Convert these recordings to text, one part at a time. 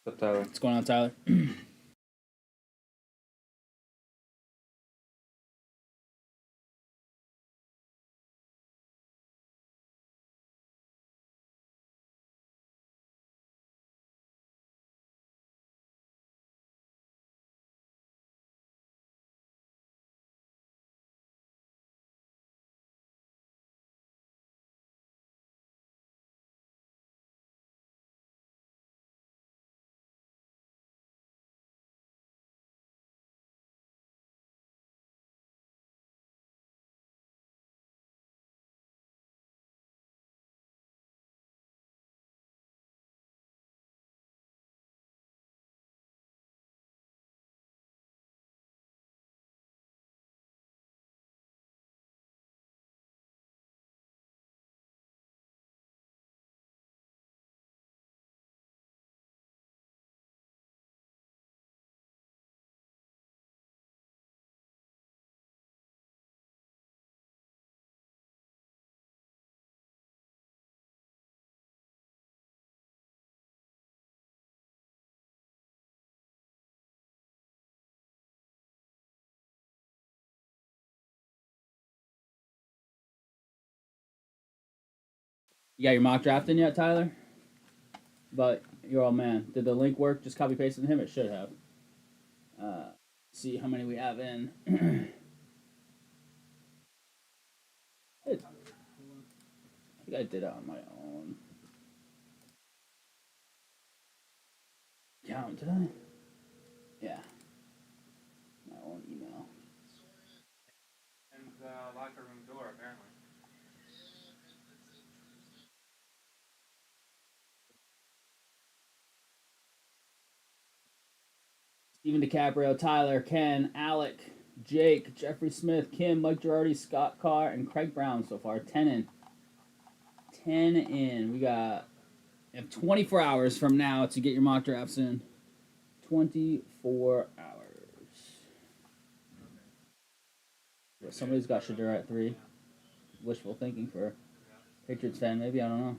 What's up, Tyler? What's going on, Tyler? You got your mock draft in yet, Tyler? But your old man. Did the link work? Just copy pasting him? It should have. See how many we have in. I think I did it on my own account, did I? Yeah. My own email. And the locker room door, apparently. Steven DiCaprio, Tyler, Ken, Alec, Jake, Jeffrey Smith, Kim, Mike Girardi, Scott Carr, and Craig Brown so far. 10 in. 10 in. We have 24 hours from now to get your mock drafts in. 24 hours. Yeah, somebody's got Shadura at 3. Wishful thinking for a Patriots fan, maybe. I don't know.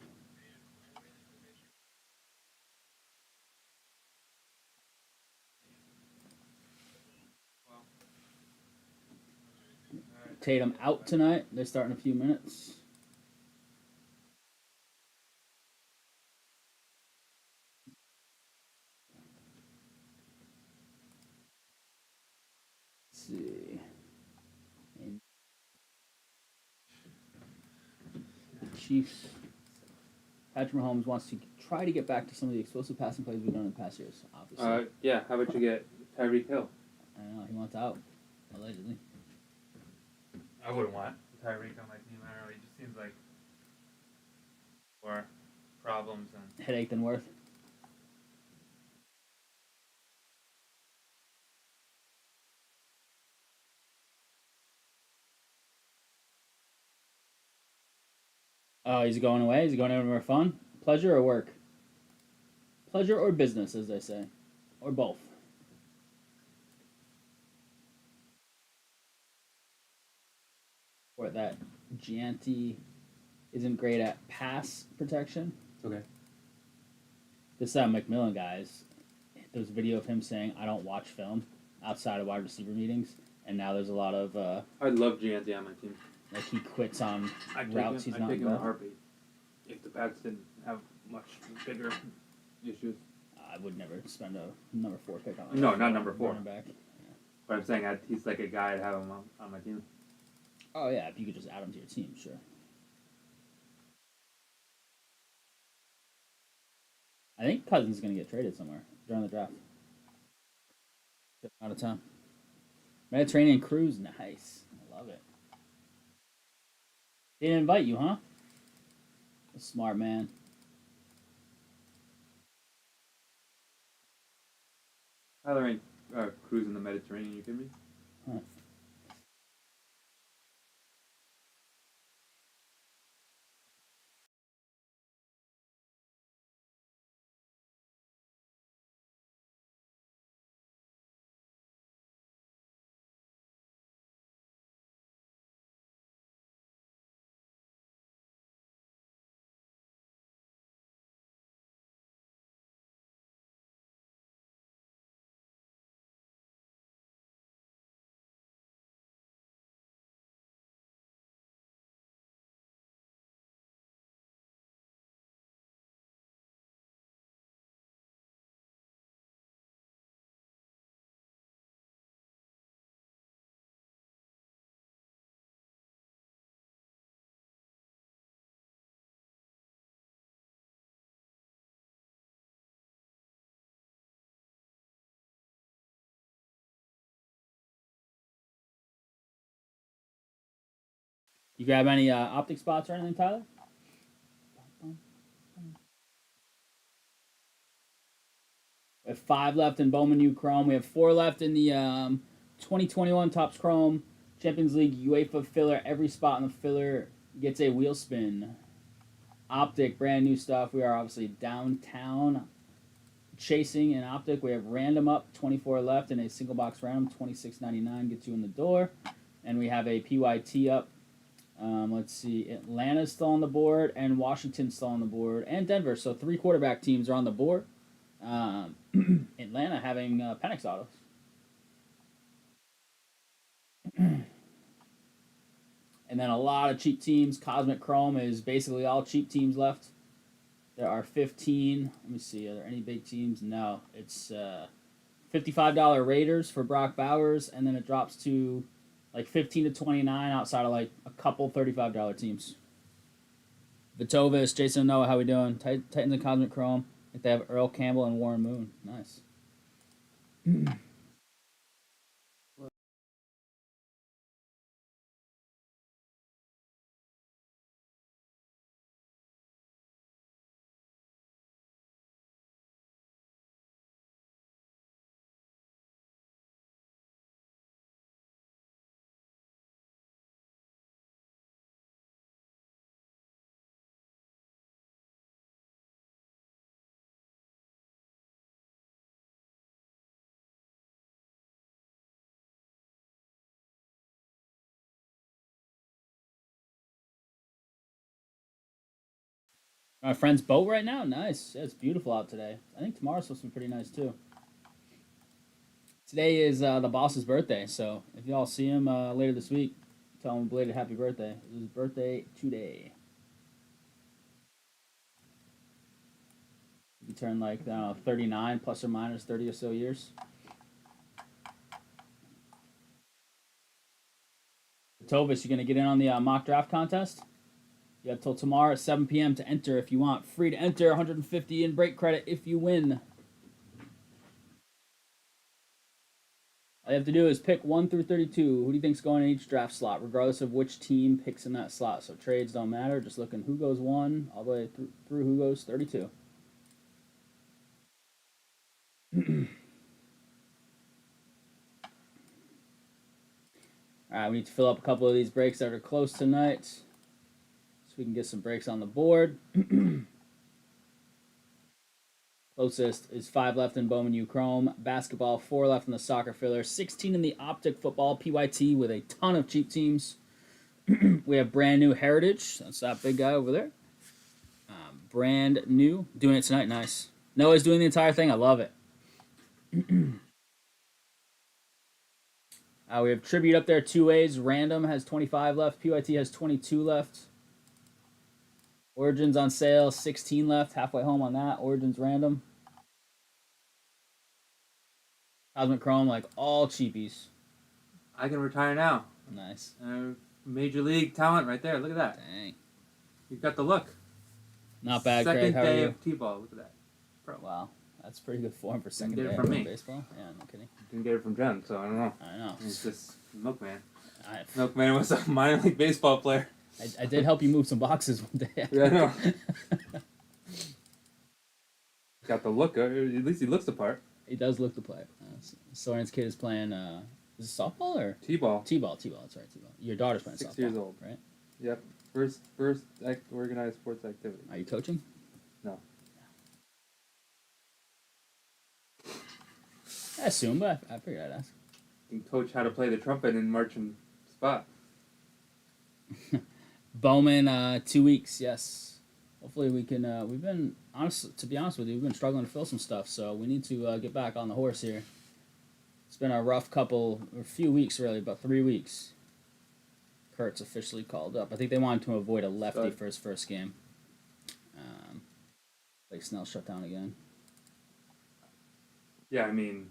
Tatum out tonight. They start in a few minutes. Let's see. And Chiefs. Patrick Mahomes wants to try to get back to some of the explosive passing plays we've done in the past years, obviously. Yeah, how about you get Tyreek Hill? I know, he wants out, allegedly. I wouldn't want Tyreek on my team. I don't know. He just seems like more problems and Headache than worth. Oh, he's going away? Is he going anywhere fun? Pleasure or work? Pleasure or business, as they say. Or both. Or that Gianti isn't great at pass protection. it's okay. This McMillan guys, there's a video of him saying, I don't watch film outside of wide receiver meetings. And now there's a lot of, I'd love Gianti on my team. like, he quits on I'd routes take he's not him in a good. heartbeat. If the Pats didn't have much bigger issues. I would never spend a number 4 pick on No, not number 4. running back. But I'm saying he's like a guy I'd have him on my team. Oh, yeah, if you could just add him to your team, sure. I think Cousins is going to get traded somewhere during the draft. Out of time. Mediterranean cruise, nice. I love it. They didn't invite you, huh? A smart man. Tyler ain't cruising the Mediterranean, you kidding me? Huh. You grab any optic spots or anything, Tyler? We have 5 left in Bowman U Chrome. We have 4 left in the 2021 Topps Chrome Champions League UEFA filler. Every spot in the filler gets a wheel spin. Optic, brand new stuff. We are obviously downtown chasing in Optic. We have random up, 24 left, and a single box random, $26.99 gets you in the door. And we have a PYT up. Let's see, Atlanta's still on the board, and Washington's still on the board, and Denver. So 3 quarterback teams are on the board. Atlanta having Penix autos. And then a lot of cheap teams. Cosmic Chrome is basically all cheap teams left. There are 15. Let me see. Are there any big teams? No. It's $55 Raiders for Brock Bowers, and then it drops to like 15 to 29 outside of like a couple $35 teams. Vitovis, Jason Noah, how we doing? Titans and Cosmic Chrome. I think they have Earl Campbell and Warren Moon. Nice. My friend's boat right now? Nice. Yeah, it's beautiful out today. I think tomorrow's supposed to be pretty nice too. Today is the boss's birthday, so if y'all see him later this week, tell him belated happy birthday. It was his birthday today. He turned like, I don't know, 39 plus or minus 30 or so years. Tovis, you going to get in on the mock draft contest? You have till tomorrow at 7 p.m. to enter if you want. Free to enter, 150 in break credit if you win. All you have to do is pick 1 through 32. Who do you think's going in each draft slot, regardless of which team picks in that slot? So trades don't matter. Just looking who goes 1 all the way through who goes 32. All right, we need to fill up a couple of these breaks that are close tonight, so we can get some breaks on the board. Closest is 5 left in Bowman U Chrome. Basketball, 4 left in the soccer filler. 16 in the Optic football PYT with a ton of cheap teams. We have brand new Heritage. That's that big guy over there. Brand new. Doing it tonight. Nice. Noah's doing the entire thing. I love it. We have Tribute up there 2 ways. Random has 25 left. PYT has 22 left. Origins on sale, 16 left. Halfway home on that. Origins random. Cosmic Chrome, like all cheapies. I can retire now. Nice. Major league talent right there. Look at that. Dang. You've got the look. Not bad, Second Craig. How are day you? of T-ball. Look at that. Bro. Wow. That's pretty good form for second get day it from of me. baseball. Yeah, no kidding. Didn't get it from Jen, so I don't know. I know. It's just Milkman. I Milkman was a minor league baseball player. did help you move some boxes one day. Yeah, I know. Got the look. At least he looks the part. He does look the play. Soren's kid is playing, is it softball or? T-ball. T-ball, that's right, T-ball. Your daughter's playing 6 softball. years old. Right? Yep. First organized sports activity. Are you coaching? No. I assume, but I figured I'd ask. You can coach how to play the trumpet in marching spot. Bowman, 2 weeks, yes. Hopefully we can, we've been, to be honest with you, we've been struggling to fill some stuff, so we need to get back on the horse here. It's been a rough few weeks really, about 3 weeks. Kurt's officially called up. I think they wanted to avoid a lefty for his first game. Like Snell shut down again. Yeah, I mean,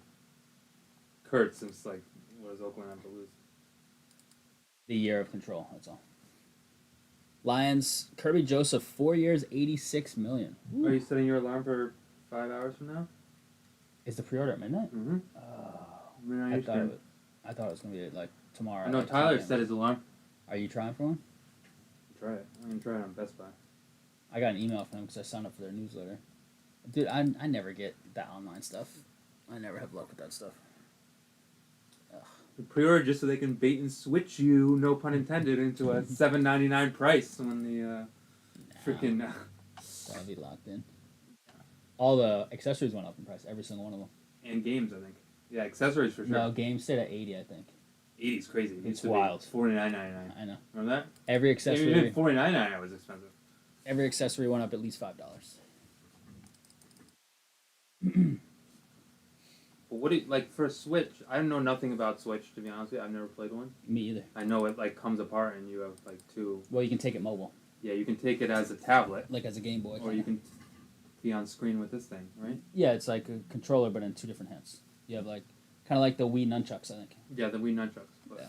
Kurt, since like, what does Oakland have to lose? The year of control, that's all. Lions, Kirby Joseph, 4 years, $86 million. Ooh. Are you setting your alarm for 5 hours from now? Is the pre-order at midnight? Mm-hmm. I thought it was going to be like tomorrow. I know like Tyler 10 set his alarm. Are you trying for one? try it. I'm gonna try it on Best Buy. I got an email from them because I signed up for their newsletter. Dude, I never get that online stuff. I never have luck with that stuff. Pre-order just so they can bait and switch you, no pun intended, into a $7.99 price when the freaking. That'll be locked in. All the accessories went up in price. Every single one of them. And games, I think. Yeah, accessories for sure. No, games stayed at 80, I think. 80's crazy. It It's wild. $49.99. I know. Remember that? Every accessory. Even $49.99 was expensive. Every accessory went up at least $5. But what do you, like for a Switch? I know nothing about Switch, to be honest with you. I've never played one. Me either. I know it like comes apart and you have like two. Well, you can take it mobile. Yeah, you can take it as a tablet, like as a Game Boy. or you can be on screen with this thing, right? Yeah, it's like a controller, but in two different hands. You have like kind of like the Wii nunchucks, I think. Yeah, the Wii nunchucks. But Yeah.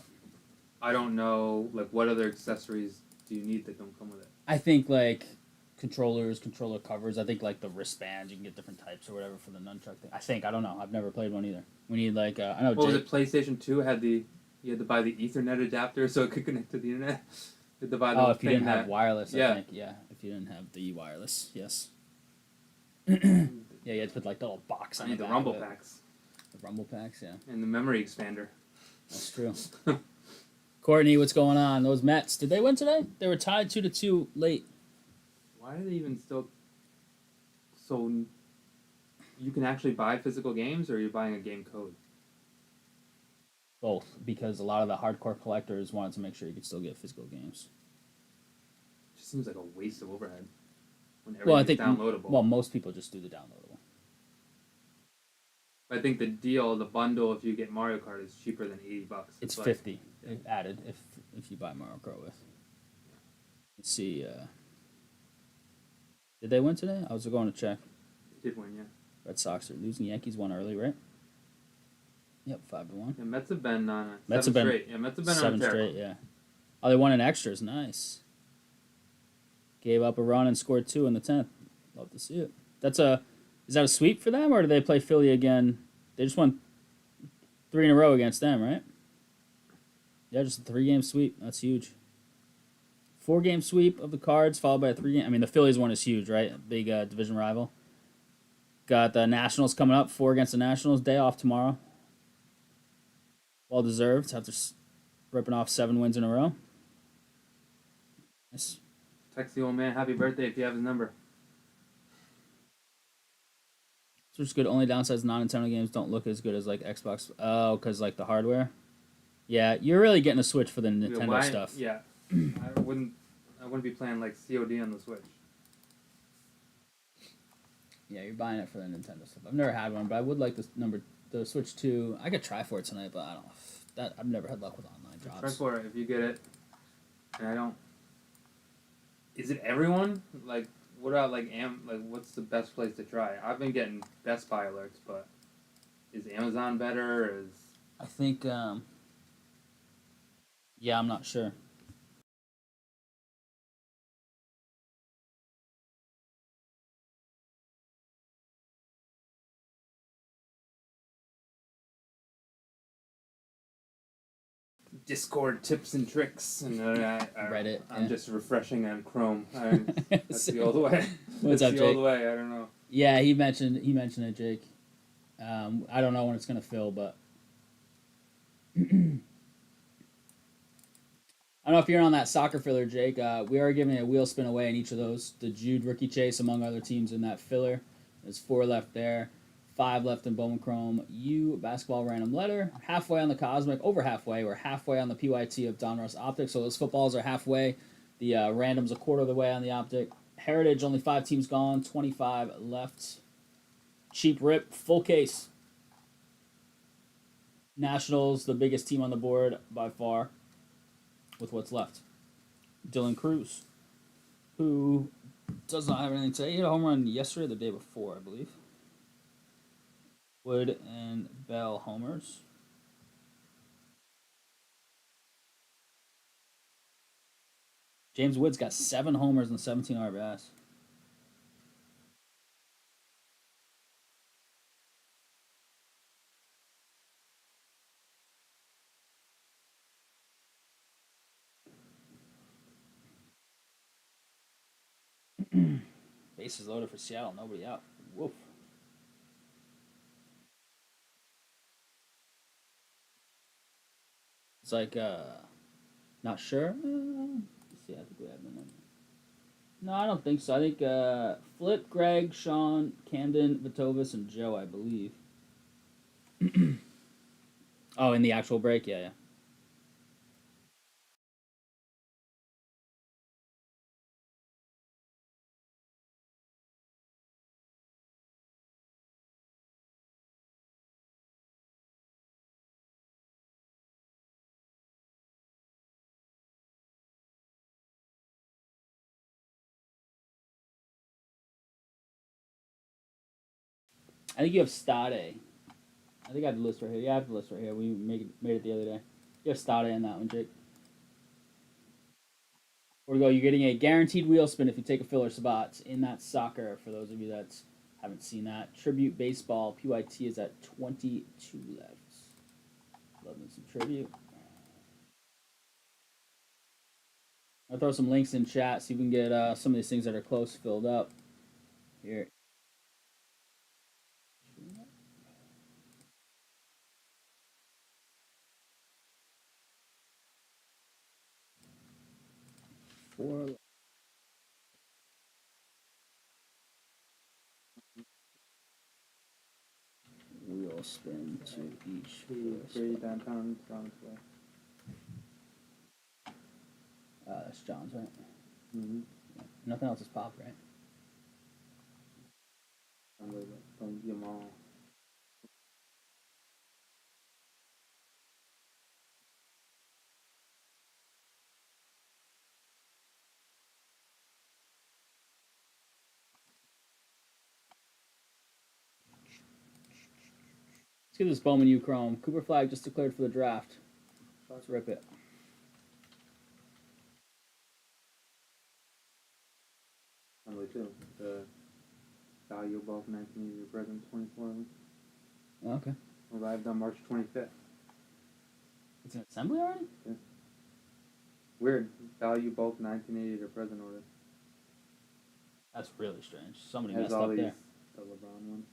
I don't know, like, what other accessories do you need that don't come with it? I think like controllers, controller covers. I think like the wristbands. You can get different types or whatever for the nunchuck thing. I don't know. I've never played one either. We need like I know. What was it? PlayStation 2 had you had to buy the Ethernet adapter so it could connect to the internet. You had to buy the if you thing didn't have wireless, yeah. I think. Yeah, if you didn't have the wireless, yes. Yeah, you had to put like the little box I on need the back rumble of it. packs The rumble packs, yeah. and the memory expander. That's true. Courtney, what's going on? Those Mets, did they win today? They were tied 2-2 late. Why are they even still? So you can actually buy physical games, or are you buying a game code? Both, because a lot of the hardcore collectors wanted to make sure you could still get physical games. Just seems like a waste of overhead. When Well, I everything's think downloadable. Well, most people just do the downloadable. I think the bundle, if you get Mario Kart, is cheaper than $80. It's like, 50 added if you buy Mario Kart with. Let's see. Did they win today? I was going to check. They did win, yeah. Red Sox are losing. Yankees won early, right? Yep, 5-1. Yeah, Mets have been on a Mets seven have been straight. Yeah, Mets have been on a Seven tear. straight, yeah. Oh, they won in extras. Nice. Gave up a run and scored 2 in the 10th. Love to see it. Is that a sweep for them, or do they play Philly again? They just won 3 in a row against them, right? Yeah, just a 3-game sweep. That's huge. 4-game sweep of the Cards, followed by a 3-game. I mean, the Phillies one is huge, right? Big division rival. Got the Nationals coming up. 4 against the Nationals. Day off tomorrow. Well deserved after ripping off 7 wins in a row. Nice. Text the old man happy birthday if you have his number. So it's good. Only downside is non-Nintendo games don't look as good as like Xbox. Oh, because like the hardware. Yeah, you're really getting a Switch for the Nintendo stuff. Yeah, I wouldn't be playing like COD on the Switch. Yeah, you're buying it for the Nintendo stuff. I've never had one, but I would like the Switch 2. I could try for it tonight, but I don't. I've never had luck with online drops. Try for it if you get it. And I don't. Is it everyone? Like, what about like what's the best place to try? I've been getting Best Buy alerts, but is Amazon better? I think. Yeah, I'm not sure. Discord tips and tricks, and Reddit. I'm just refreshing on Chrome. That's the old way. What's That's up, the Jake? old way. I don't know. Yeah, he mentioned it, Jake. I don't know when it's gonna fill, but I don't know if you're on that soccer filler, Jake. We are giving a wheel spin away in each of those. The Jude rookie chase, among other teams in that filler. There's 4 left there, 5 left in Bowman Chrome. U basketball random letter. Halfway on the Cosmic, over halfway. We're halfway on the PYT of Donruss Optic. So those footballs are halfway. The random's a quarter of the way on the Optic. Heritage, only 5 teams gone, 25 left. Cheap rip, full case. Nationals, the biggest team on the board by far, with what's left. Dylan Cruz, who does not have anything to say. He had a home run yesterday or the day before, I believe. Wood and Bell homers. James Wood's got 7 homers and 17 RBIs. Bases loaded for Seattle. Nobody out. Woof. It's like, not sure. Let's see, I think we have the number. No, I don't think so. I think Flip, Greg, Sean, Camden, Vitovis, and Joe, I believe. Oh, in the actual break? Yeah, yeah. I think you have Stade. I think I have the list right here. Yeah, I have the list right here. We made it the other day. You have Stade in that one, Jake. Where we go, you're getting a guaranteed wheel spin if you take a filler spot in that soccer. For those of you that haven't seen that, Tribute Baseball PYT is at 22 left. Love me some tribute. I'll throw some links in chat, see if we can get some of these things that are close filled up. Here. Four wheel spin to each. Three downtown, Brownsville. That's John's, right? Mm-hmm. Yeah. Nothing else is popped, right? From Yamal. Let's get this Bowman U Chrome. Cooper Flag just declared for the draft. Let's rip it. Number two, the value above 1980 present 24. Okay. Arrived on March 25th. It's an assembly already? Yeah. Weird. Value both 1980 to present order. That's really strange. Somebody Has messed all up these, there. the LeBron one.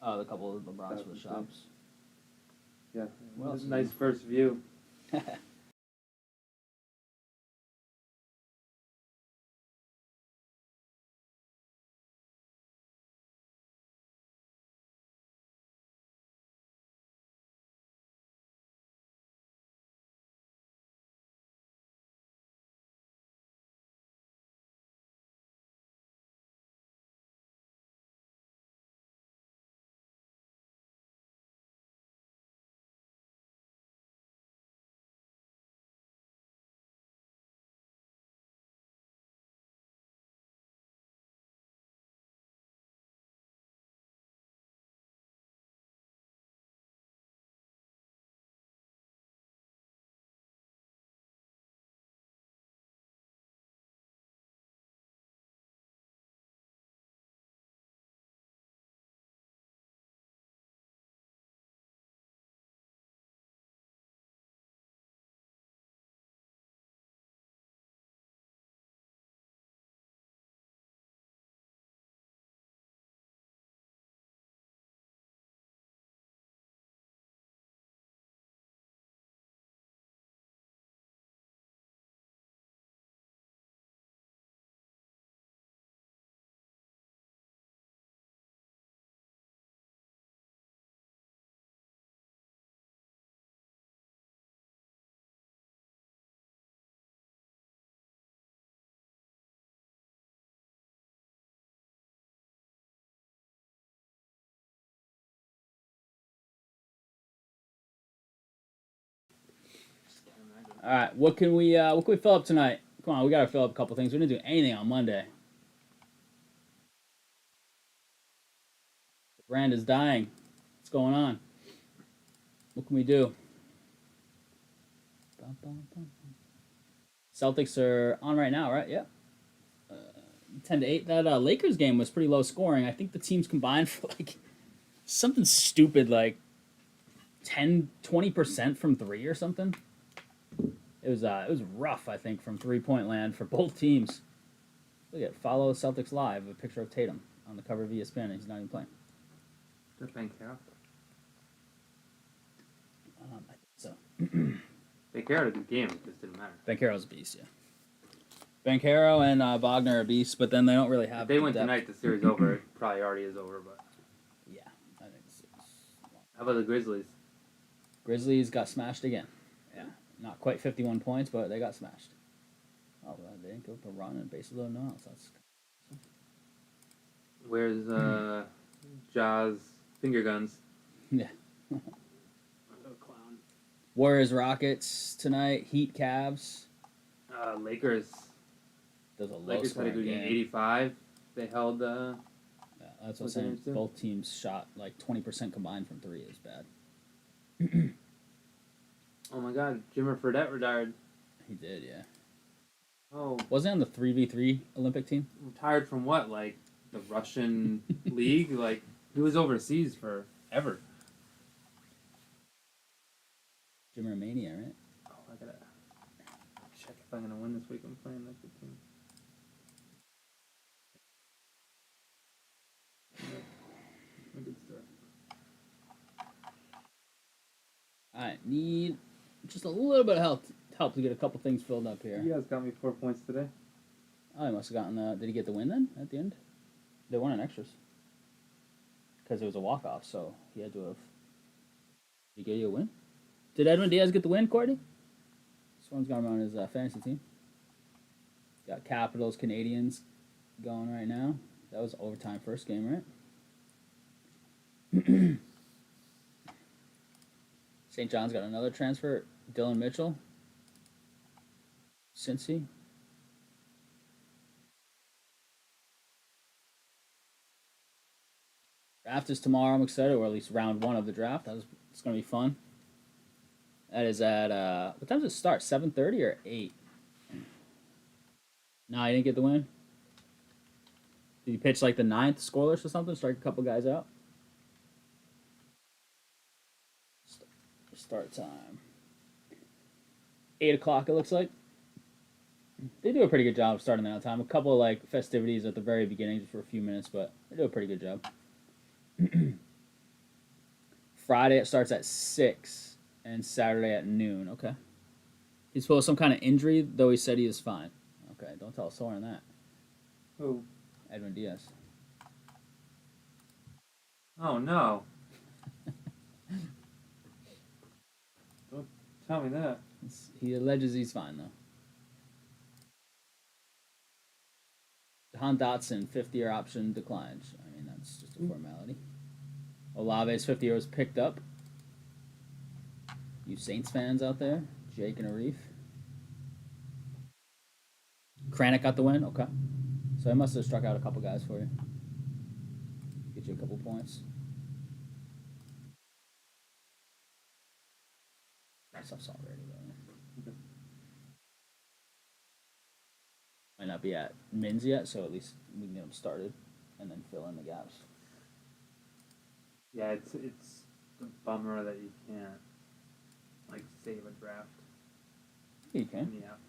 Oh, the couple of LeBrons for the shops. Yeah. What else? Nice first view. All right, what can we fill up tonight? Come on, we gotta fill up a couple things. We didn't do anything on Monday. The brand is dying. What's going on? What can we do? Celtics are on right now, right? Yeah. 10-8. That Lakers game was pretty low scoring. I think the teams combined for like something stupid like 10-20% from three or something. It was rough, I think, from 3-point land for both teams. Look at follow Celtics live. A picture of Tatum on the cover of ESPN, and he's not even playing. Is that Bankero? I think so. Bankero had a good game. It just didn't matter. Bankero's a beast, yeah. Bankero and Wagner are beasts, but then they don't really have. If they win depth. tonight, the series over. It probably already is over, but. Yeah, I think so. How about the Grizzlies? Grizzlies got smashed again. Yeah, not quite 51 points, but they got smashed. Oh, well, they didn't go for a run and bases loaded. No, so that's. Where's Jaws finger guns? Yeah. Oh, clown. Warriors Rockets tonight. Heat Cavs. Lakers. There's a low Lakers had a scoring good game. game. 85. They held. Yeah, that's what I'm What saying. games do? Both teams shot like 20% combined from three. Is bad. Oh my God, Jimmer Fredette retired. He did, yeah. Oh, Wasn't he on the 3v3 Olympic team? retired from what? Like the Russian league? Like he was overseas forever. Jimmer Mania, right? Oh, I gotta check if I'm gonna win this week. I'm playing that good team. Yep. A good start. I need just a little bit of help to get a couple things filled up here. You guys got me 4 points today. Oh, he must have gotten did he get the win then at the end? They won in extras. Because it was a walk-off, so he had to have... Did he get you a win? Did Edwin Diaz get the win, Courtney? This one's got him on his fantasy team. Got Capitals, Canadians going right now. That was overtime first game, right? St. John's got another transfer. Dylan Mitchell. Cincy. Draft is tomorrow. I'm excited, or at least round one of the draft. It's going to be fun. That is at, what time does it start? 7:30 or 8? No, I didn't get the win. Did you pitch like the 9th scoreless or something? Strike a couple guys out? Start time. 8 o'clock, it looks like. They do a pretty good job of starting that on time. A couple of like festivities at the very beginning just for a few minutes, but they do a pretty good job. Friday it starts at 6 and Saturday at noon. Okay. He's supposed some kind of injury, though he said he is fine. Okay, don't tell Soren that. Who? Edwin Diaz. Oh no! Don't tell me that. He alleges he's fine though. Han Dotson, 50-year option declines. I mean, that's just a formality. Olave's 50 year was picked up. You Saints fans out there, Jake and Arif. Kranick got the win. Okay, so I must have struck out a couple guys for you. Get you a couple points. That stuff's all ready though. Okay. Might not be at Mins yet, so at least we can get them started and then fill in the gaps. Yeah, it's a bummer that you can't like save a draft You can. in the app.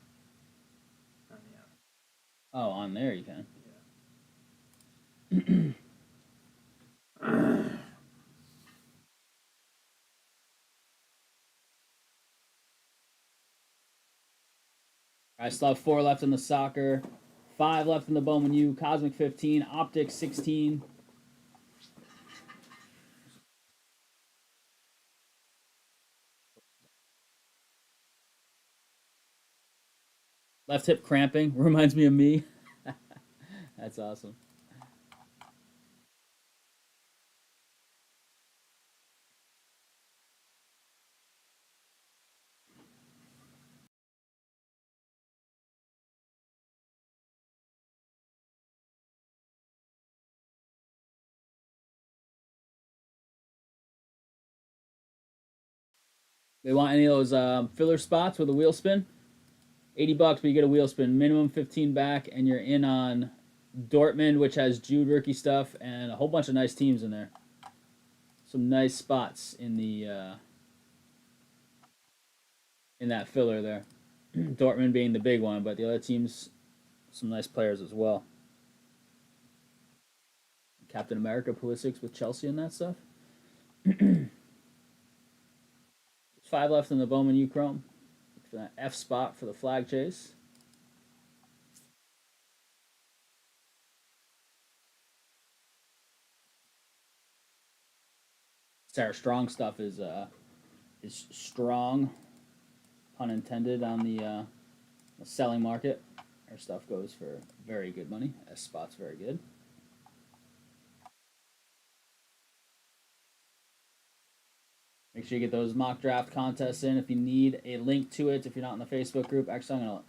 On the app. Oh, on there you can. Yeah. I still have 4 left in the soccer, 5 left in the Bowman U, Cosmic 15, Optic 16. Left hip cramping reminds me of me. That's awesome. They want any of those filler spots with a wheel spin? $80, but you get a wheel spin. Minimum 15 back, and you're in on Dortmund, which has Jude rookie stuff, and a whole bunch of nice teams in there. Some nice spots in the in that filler there. Dortmund being the big one, but the other teams, some nice players as well. Captain America Pulisic with Chelsea and that stuff. 5 left in the Bowman U Chrome. For that F spot for the flag chase. Sarah Strong stuff is strong, pun intended, on the selling market. Her stuff goes for very good money. S spot's very good. Make sure you get those mock draft contests in. If you need a link to it, if you're not in the Facebook group, actually I'm gonna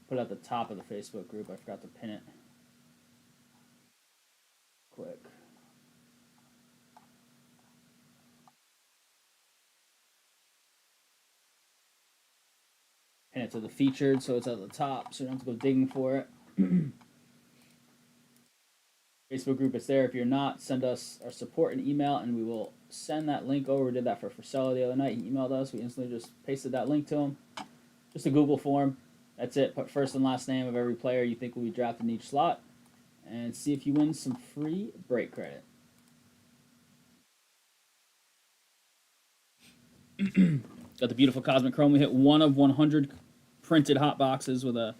put it at the top of the Facebook group. I forgot to pin it. Quick. Pin it to the featured so it's at the top so you don't have to go digging for it. Facebook group is there. If you're not, send us our support and email and we will send that link over. We did that for Frisella the other night. He emailed us. We instantly just pasted that link to him. Just a Google form. That's it. Put first and last name of every player you think will be drafted in each slot and see if you win some free break credit. Got the beautiful Cosmic Chrome. We hit 1 of 100 printed hot boxes with an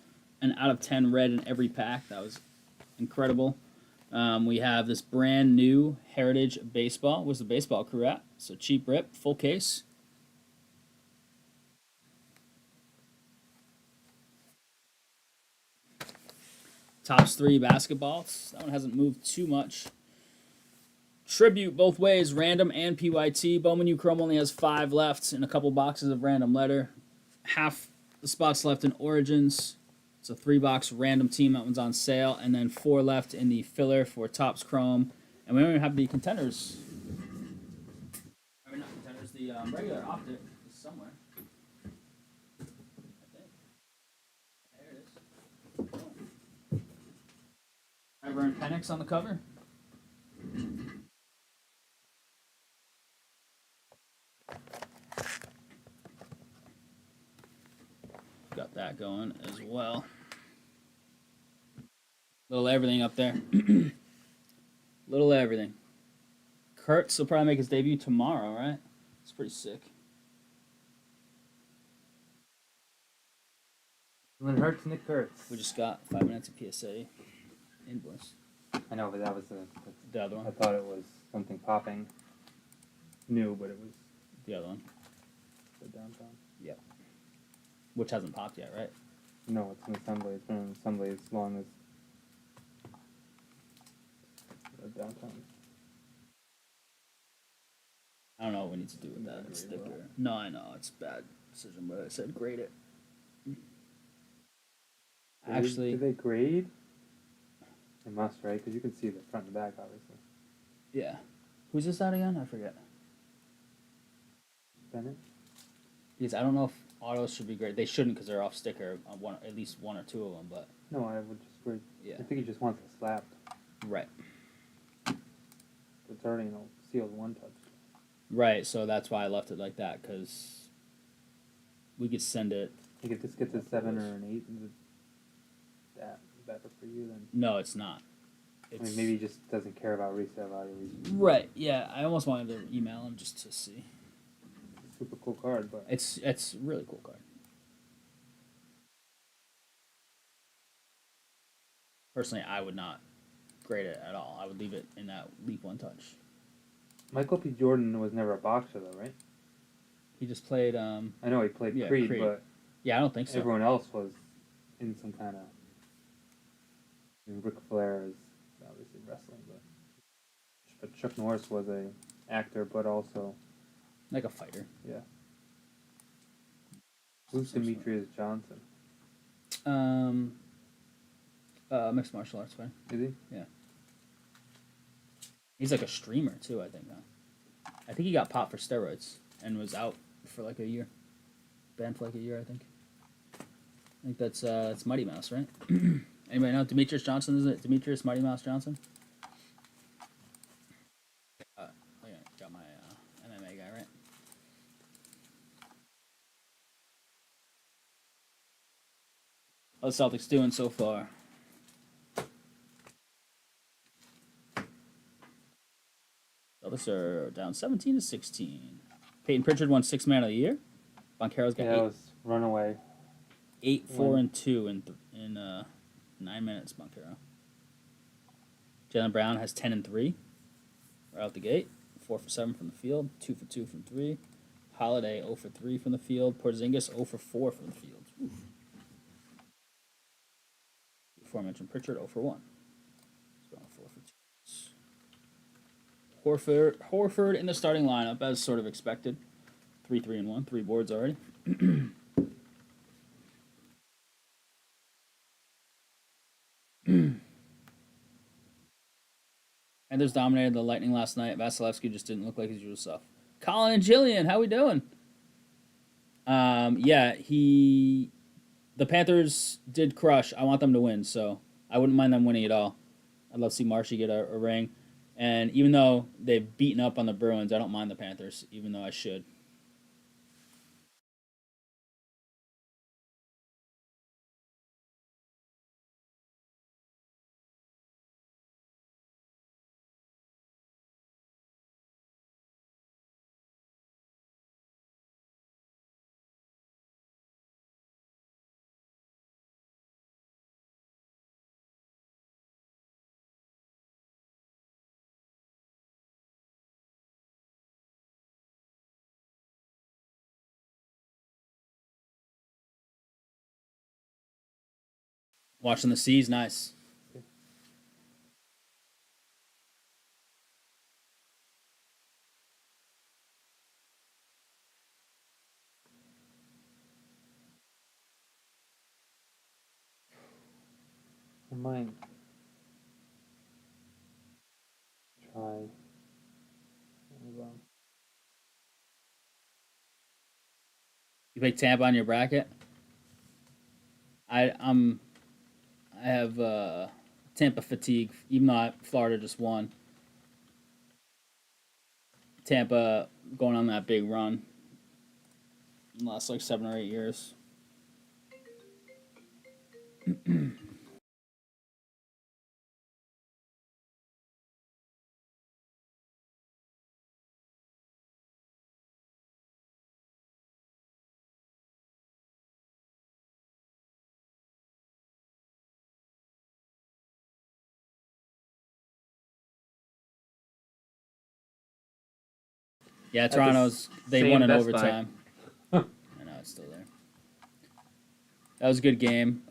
out of 10 red in every pack. That was incredible. We have this brand new Heritage Baseball. Where's the baseball crew at? So cheap rip, full case. Tops 3 basketballs. That one hasn't moved too much. Tribute both ways, random and PYT. Bowman U Chrome only has 5 left in a couple boxes of random letter. Half the spots left in Origins. It's a 3-box random team. That one's on sale. And then 4 left in the filler for Topps Chrome. And we don't even have the contenders. I mean, not contenders. The regular optic is somewhere. I think. There it is. Oh. Ever and Penix on the cover. Got that going as well. Little everything up there. Little everything. Kurtz will probably make his debut tomorrow, right? It's pretty sick. When Hurts, Nick Kurtz. We just got 5 minutes of PSA invoice. I know, but that was The other one. I thought it was something popping new, but it was The other one. the downtown. Yep. Which hasn't popped yet, right? No, it's an assembly. It's been an assembly as long as the downtown. I don't know what we need to do with that sticker. Well. No, I know. It's a bad decision, but I said grade it. Actually, do they grade? They must, right? Because you can see the front and the back, obviously. yeah. Who's this out again? I forget. Bennett? Because I don't know if autos should be graded. They shouldn't because they're off sticker on one, at least 1 or 2 of them. But No, I would just grade. yeah, I think he just wants it slapped. right, It's already, sealed 1 touch. right. So that's why I left it like that because we could send it. I think if this gets a 7 or an 8, is it that better for you than? No, it's not. I mean, maybe he just doesn't care about resale value. Right. Yeah, I almost wanted to email him just to see. Super cool card, but It's a really cool card. Personally, I would not grade it at all. I would leave it in that leave 1 touch. Michael P. Jordan was never a boxer, though, right? He just played. I know he played Yeah, Creed, Creed. but Yeah, I don't think so. everyone else was in some kind of. I mean, Ric Flair is obviously wrestling, but Chuck Norris was a actor, but also Like a fighter. yeah. Who's Demetrius Johnson? Mixed martial arts fan. Is he? Yeah. He's like a streamer too, I think now. I think he got popped for steroids and was out for like a year. Banned for like a year, I think. I think that's Mighty Mouse, right? Anybody know Demetrius Johnson? Is it Demetrius Mighty Mouse Johnson? Got my MMA guy, right? How the Celtics doing so far? Office are down 17-16. Peyton Pritchard won 6th Man of the Year. Boncaro's got Yeah, it was runaway. 8-4-2 in 9 minutes. Boncaro. Jaylen Brown has 10-3. Right out the gate. 4 for 7 from the field. 2 for 2 from 3. Holiday 0 for 3 from the field. Porzingis 0 for 4 from the field. Oof. Before I mentioned Pritchard 0 for 1. So 4 for 2. Horford in the starting lineup as sort of expected. 3-3-1. 3 boards already. Panthers dominated the Lightning last night. Vasilevsky just didn't look like his usual stuff. Colin and Jillian, how we doing? The Panthers did crush. I want them to win, so I wouldn't mind them winning at all. I'd love to see Marshy get a ring. And even though they've beaten up on the Bruins, I don't mind the Panthers, even though I should. Watching the Seas, nice. I might try. You pick Tampa on your bracket? I have Tampa fatigue, even though Florida just won. Tampa going on that big run in the last like 7 or 8 years. Yeah, Toronto's they won in overtime. I know it's still there. That was a good game.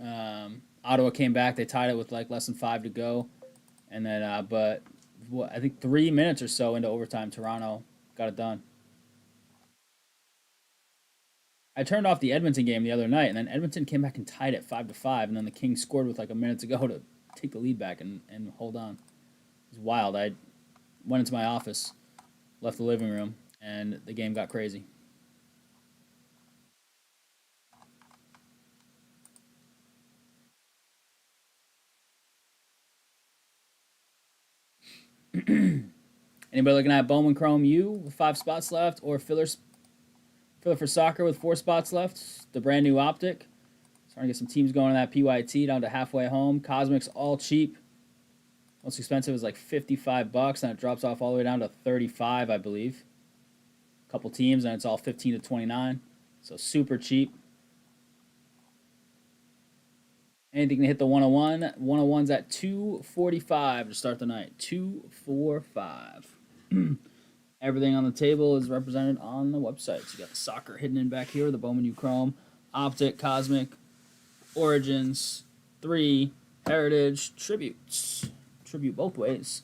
Ottawa came back. They tied it with like less than 5 to go, and then I think 3 minutes or so into overtime, Toronto got it done. I turned off the Edmonton game the other night, and then Edmonton came back and tied it 5-5, and then the Kings scored with like a minute to go to take the lead back and hold on. It was wild. I went into my office, left the living room, and the game got crazy. Anybody looking at Bowman Chrome U with 5 spots left, or filler for soccer with 4 spots left? The brand new optic. Starting to get some teams going on that PYT down to halfway home. Cosmic's all cheap. Most expensive is like $55, and it drops off all the way down to 35, I believe. A couple teams, and it's all 15 to 29. So super cheap. Anything to hit the 101. 101's at $245 to start the night. $245. Everything on the table is represented on the website. So you got the soccer hidden in back here, the Bowman U Chrome, Optic, Cosmic, Origins, 3, Heritage, Tributes. Tribute both ways.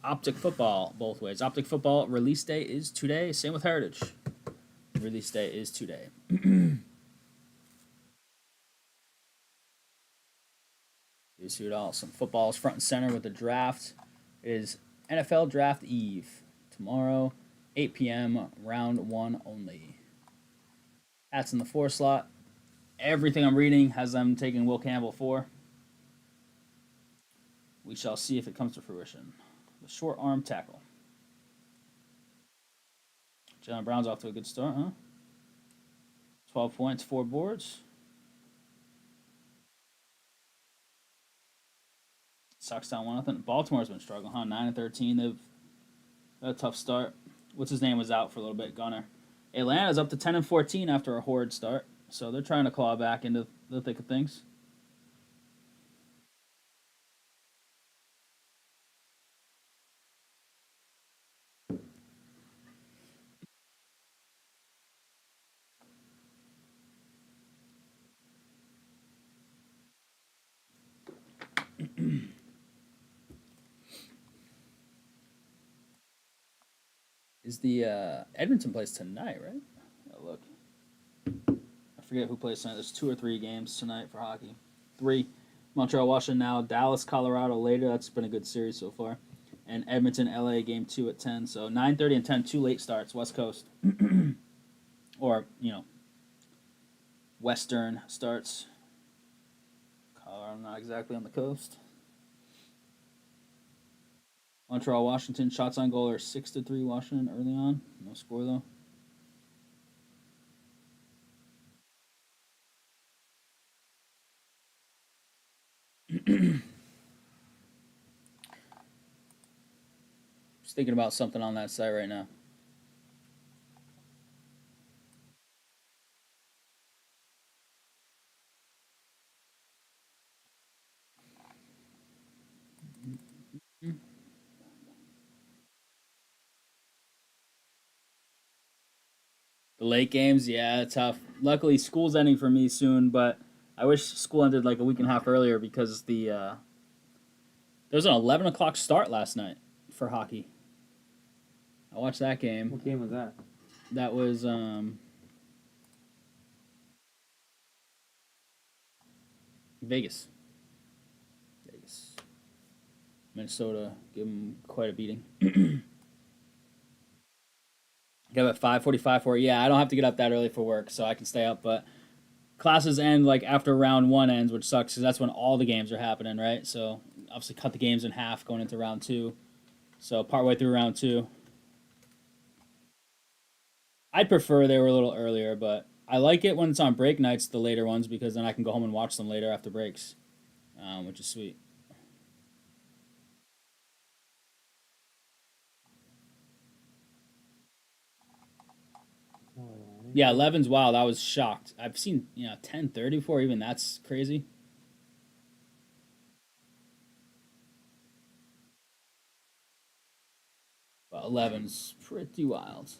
Optic Football both ways. Optic Football release day is today. Same with Heritage. Release day is today. You see it all. Some football is front and center with the draft. It is NFL Draft Eve. Tomorrow, 8 p.m., round 1 only. Hats in the 4 slot. Everything I'm reading has them taking Will Campbell 4. We shall see if it comes to fruition. The short arm tackle. Jaylen Brown's off to a good start, huh? 12 points, 4 boards. Sox down 1-0. Baltimore's been struggling, huh? 9-13. A tough start. What's his name was out for a little bit. Gunner. Atlanta's up to 10-14 after a horrid start, so they're trying to claw back into the thick of things. Is the Edmonton plays tonight, right? Oh, look. I forget who plays tonight. There's 2 or 3 games tonight for hockey. 3. Montreal, Washington now. Dallas, Colorado later. That's been a good series so far. And Edmonton, LA, game 2 at 10. So 9:30 and 10, 2 late starts, West Coast. Or, Western starts. Colorado not exactly on the coast. Montreal, Washington, shots on goal are 6-3 Washington early on. No score though. Just thinking about something on that site right now. The late games, yeah, tough. Luckily, school's ending for me soon, but I wish school ended like a week and a half earlier because there was an 11 o'clock start last night for hockey. I watched that game. What game was that? That was Vegas. Minnesota give them quite a beating. Get up at 5:45 for it. Yeah, I don't have to get up that early for work, so I can stay up. But classes end like after round 1 ends, which sucks because that's when all the games are happening, right? So obviously cut the games in half going into round 2. So partway through round 2, I'd prefer they were a little earlier, but I like it when it's on break nights, the later ones, because then I can go home and watch them later after breaks, which is sweet. Yeah, 11's wild. I was shocked. I've seen 10:30 before. Even that's crazy. But 11's pretty wild.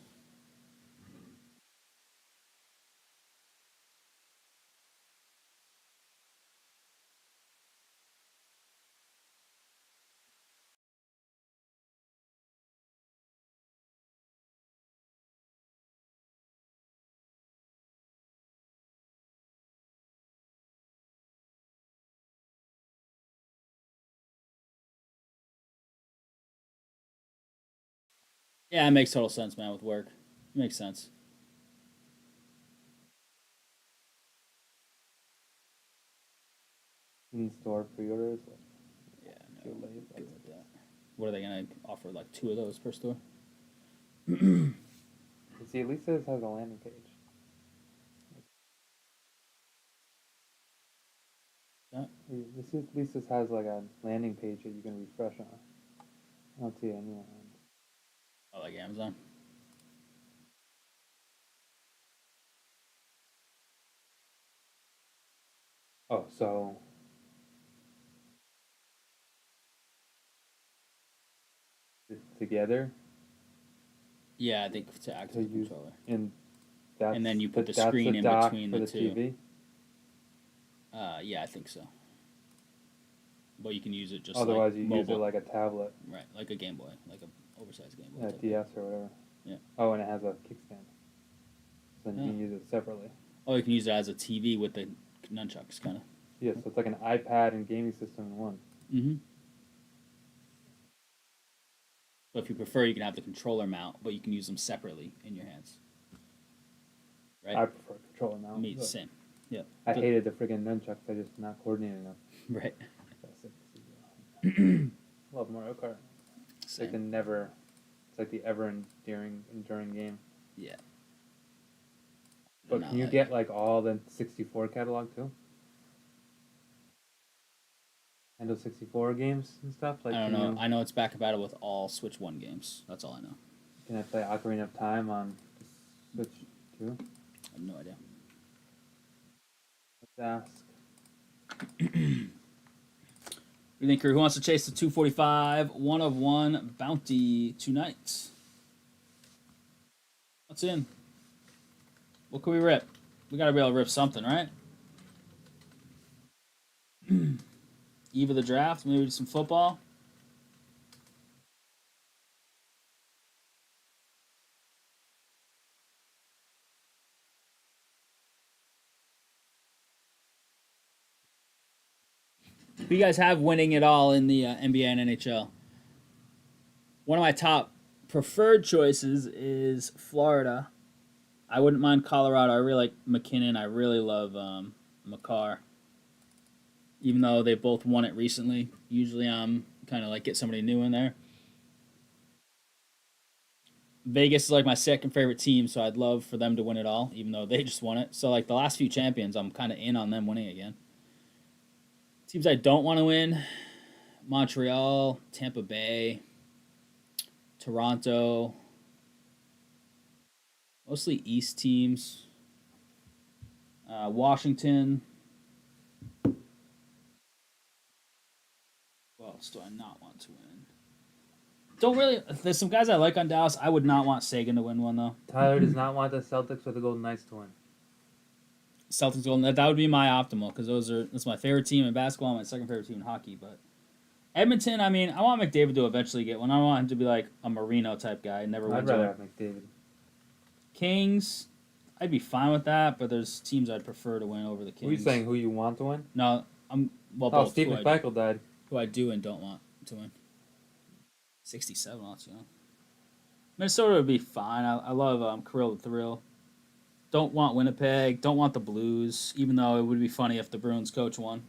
Yeah, it makes total sense, man. With work, it makes sense. In-store pre-orders. Yeah, no, good with that. What are they gonna offer? Like 2 of those per store? See, at least this has a landing page. Yeah. At least this has like a landing page that you can refresh on. I don't see it anywhere. Oh, like Amazon. Oh, so together Yeah, I think to act as a use, controller. and And then you put the that's screen the in dock between for the the 2. TV. Yeah, I think so. But you can use it just Otherwise, like you mobile. use it like a tablet, Right, like a Game Boy, like a oversized Game Boy. a DS or whatever. Yeah. Oh, and it has a kickstand. So then you Yeah. can use it separately. Oh, you can use it as a TV with the nunchucks, kind of. Yeah, so it's like an iPad and gaming system in one. Mm-hmm. But if you prefer, you can have the controller mount, but you can use them separately in your hands. Right? I prefer controller mount. Me, but same. Yeah. I hated the friggin' nunchucks. They're just not coordinated enough. Right. Love Mario Kart. It's Same. like the ever enduring game. Yeah. But can you get like all the 64 catalog too? Nintendo 64 games and stuff? Like, I don't know. I know it's back compatible with all Switch 1 games. That's all I know. Can I play Ocarina of Time on the Switch too? I have no idea. Let's ask. What do you think, crew? Who wants to chase the 245 one of one bounty tonight? What's in? What can we rip? We gotta be able to rip something, right? Eve of the draft, maybe some football. Who you guys have winning it all in the NBA and NHL? One of my top preferred choices is Florida. I wouldn't mind Colorado. I really like McKinnon. I really love McCarr. Even though they both won it recently, usually I'm kind of like get somebody new in there. Vegas is like my second favorite team, so I'd love for them to win it all, even though they just won it. So like the last few champions, I'm kind of in on them winning again. Teams I don't want to win: Montreal, Tampa Bay, Toronto. Mostly East teams. Washington. Who else do I not want to win? Don't really. There's some guys I like on Dallas. I would not want Sagan to win one though. Tyler does not want the Celtics or the Golden Knights to win. Celtics Golden. That would be my optimal because that's my favorite team in basketball. My second favorite team in hockey. But Edmonton. I mean, I want McDavid to eventually get one. I want him to be like a Marino type guy. Never wins. I'd rather have McDavid. Kings. I'd be fine with that, but there's teams I'd prefer to win over the Kings. Are you saying who you want to win? No, I'm well. Oh, Both. Steve McMichael died. Who I do and don't want to win. 67, that's young. Minnesota would be fine. I love Kirill the Thrill. Don't want Winnipeg. Don't want the Blues, even though it would be funny if the Bruins coach won.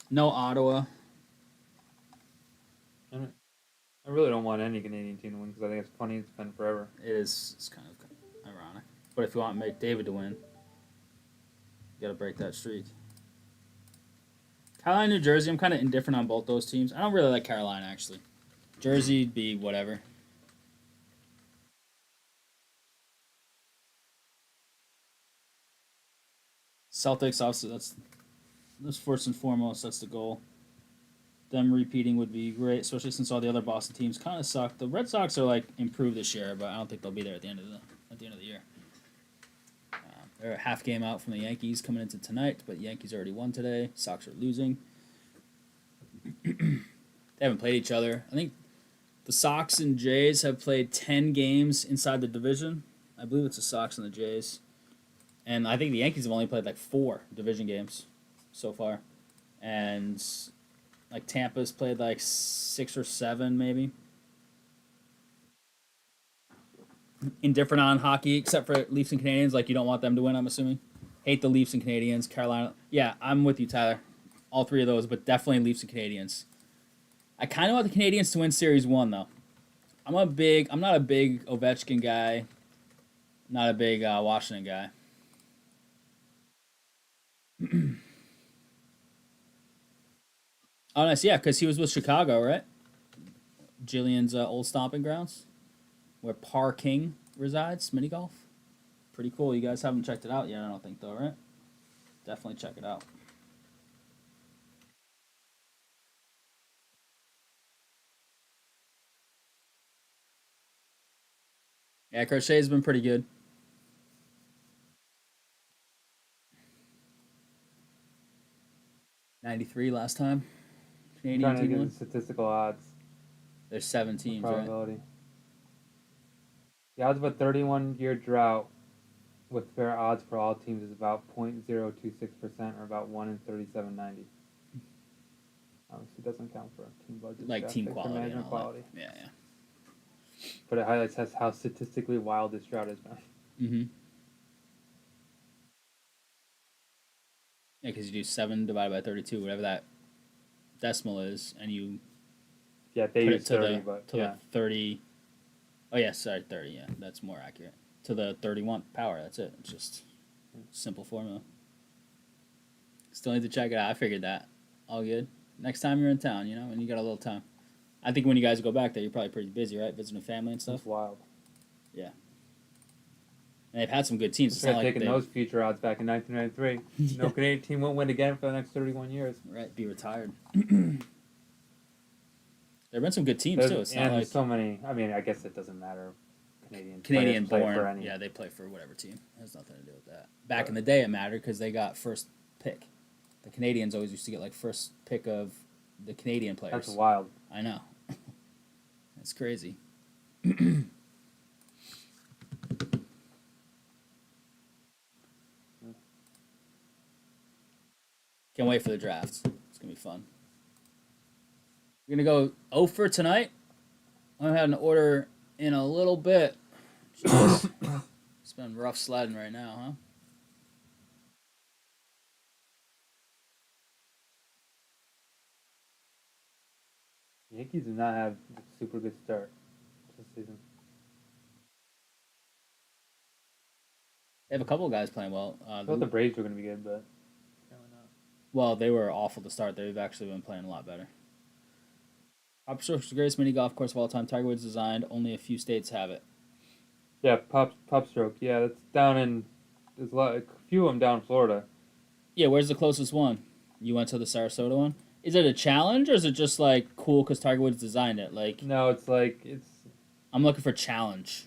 No Ottawa. I really don't want any Canadian team to win because I think it's funny. It's been forever. It's kind of ironic. But if you want McDavid to win, you got to break that streak. Carolina, New Jersey, I'm kind of indifferent on both those teams. I don't really like Carolina, actually. Jersey'd be whatever. Celtics, obviously, that's first and foremost. That's the goal. Them repeating would be great, especially since all the other Boston teams kind of suck. The Red Sox are like improved this year, but I don't think they'll be there at the end of the year. They're a half game out from the Yankees coming into tonight, but the Yankees already won today. Sox are losing. They haven't played each other. I think the Sox and Jays have played 10 games inside the division. I believe it's the Sox and the Jays. And I think the Yankees have only played like 4 division games so far. And like Tampa's played like 6 or 7 maybe. Indifferent on hockey, except for Leafs and Canadians. Like, you don't want them to win, I'm assuming. Hate the Leafs and Canadians. Carolina. Yeah, I'm with you, Tyler. All 3 of those, but definitely Leafs and Canadians. I kind of want the Canadians to win Series 1, though. I'm not a big Ovechkin guy. Not a big Washington guy. Oh, nice. Yeah, because he was with Chicago, right? Jillian's old stomping grounds. Where Par King resides, mini golf. Pretty cool. You guys haven't checked it out yet, I don't think, though, right? Definitely check it out. Yeah, Crochet's been pretty good. $93 last time. I'm trying to get the statistical odds. There's 7 teams, probability. Right? The odds of a 31-year drought with fair odds for all teams is about 0.026%, or about 1 in 3790. Obviously, it doesn't count for team budget. Like team quality. Management quality. Yeah. But it highlights how statistically wild this drought has been. Mm-hmm. Yeah, because you do 7 divided by 32, whatever that decimal is, and you they use 30, but the 30. Oh yeah, sorry, 30. Yeah, that's more accurate. To the 31 power. That's it. It's just simple formula. Still need to check it out. I figured that. All good. Next time you're in town, you know, and you got a little time. I think when you guys go back there, you're probably pretty busy, right? Visiting family and stuff. That's wild. And they've had some good teams. It's not like taking those future odds back in 1993. No Canadian team won't win again for the next 31 years. Right, be retired. There've been some good teams too. It's not like so many. I mean, I guess it doesn't matter. Canadian born. For any. Yeah, they play for whatever team. It has nothing to do with that. Back in the day, it mattered because they got first pick. The Canadians always used to get like first pick of the Canadian players. That's wild. I know. That's crazy. Can't wait for the drafts. It's gonna be fun. We're gonna go 0 for tonight. I had an order in a little bit. Jeez. It's been rough sledding right now, huh? Yankees do not have a super good start this season. They have a couple of guys playing well. I thought the Braves were going to be good, but apparently not. Well, they were awful to start. They've actually been playing a lot better. Popstrokes the greatest mini golf course of all time. Tiger Woods designed. Only a few states have it. Yeah, Popstroke. Yeah, that's down in. There's a few of them down in Florida. Yeah, where's the closest one? You went to the Sarasota one? Is it a challenge or is it just like cool because Tiger Woods designed it? Like no, it's like it's. I'm looking for challenge.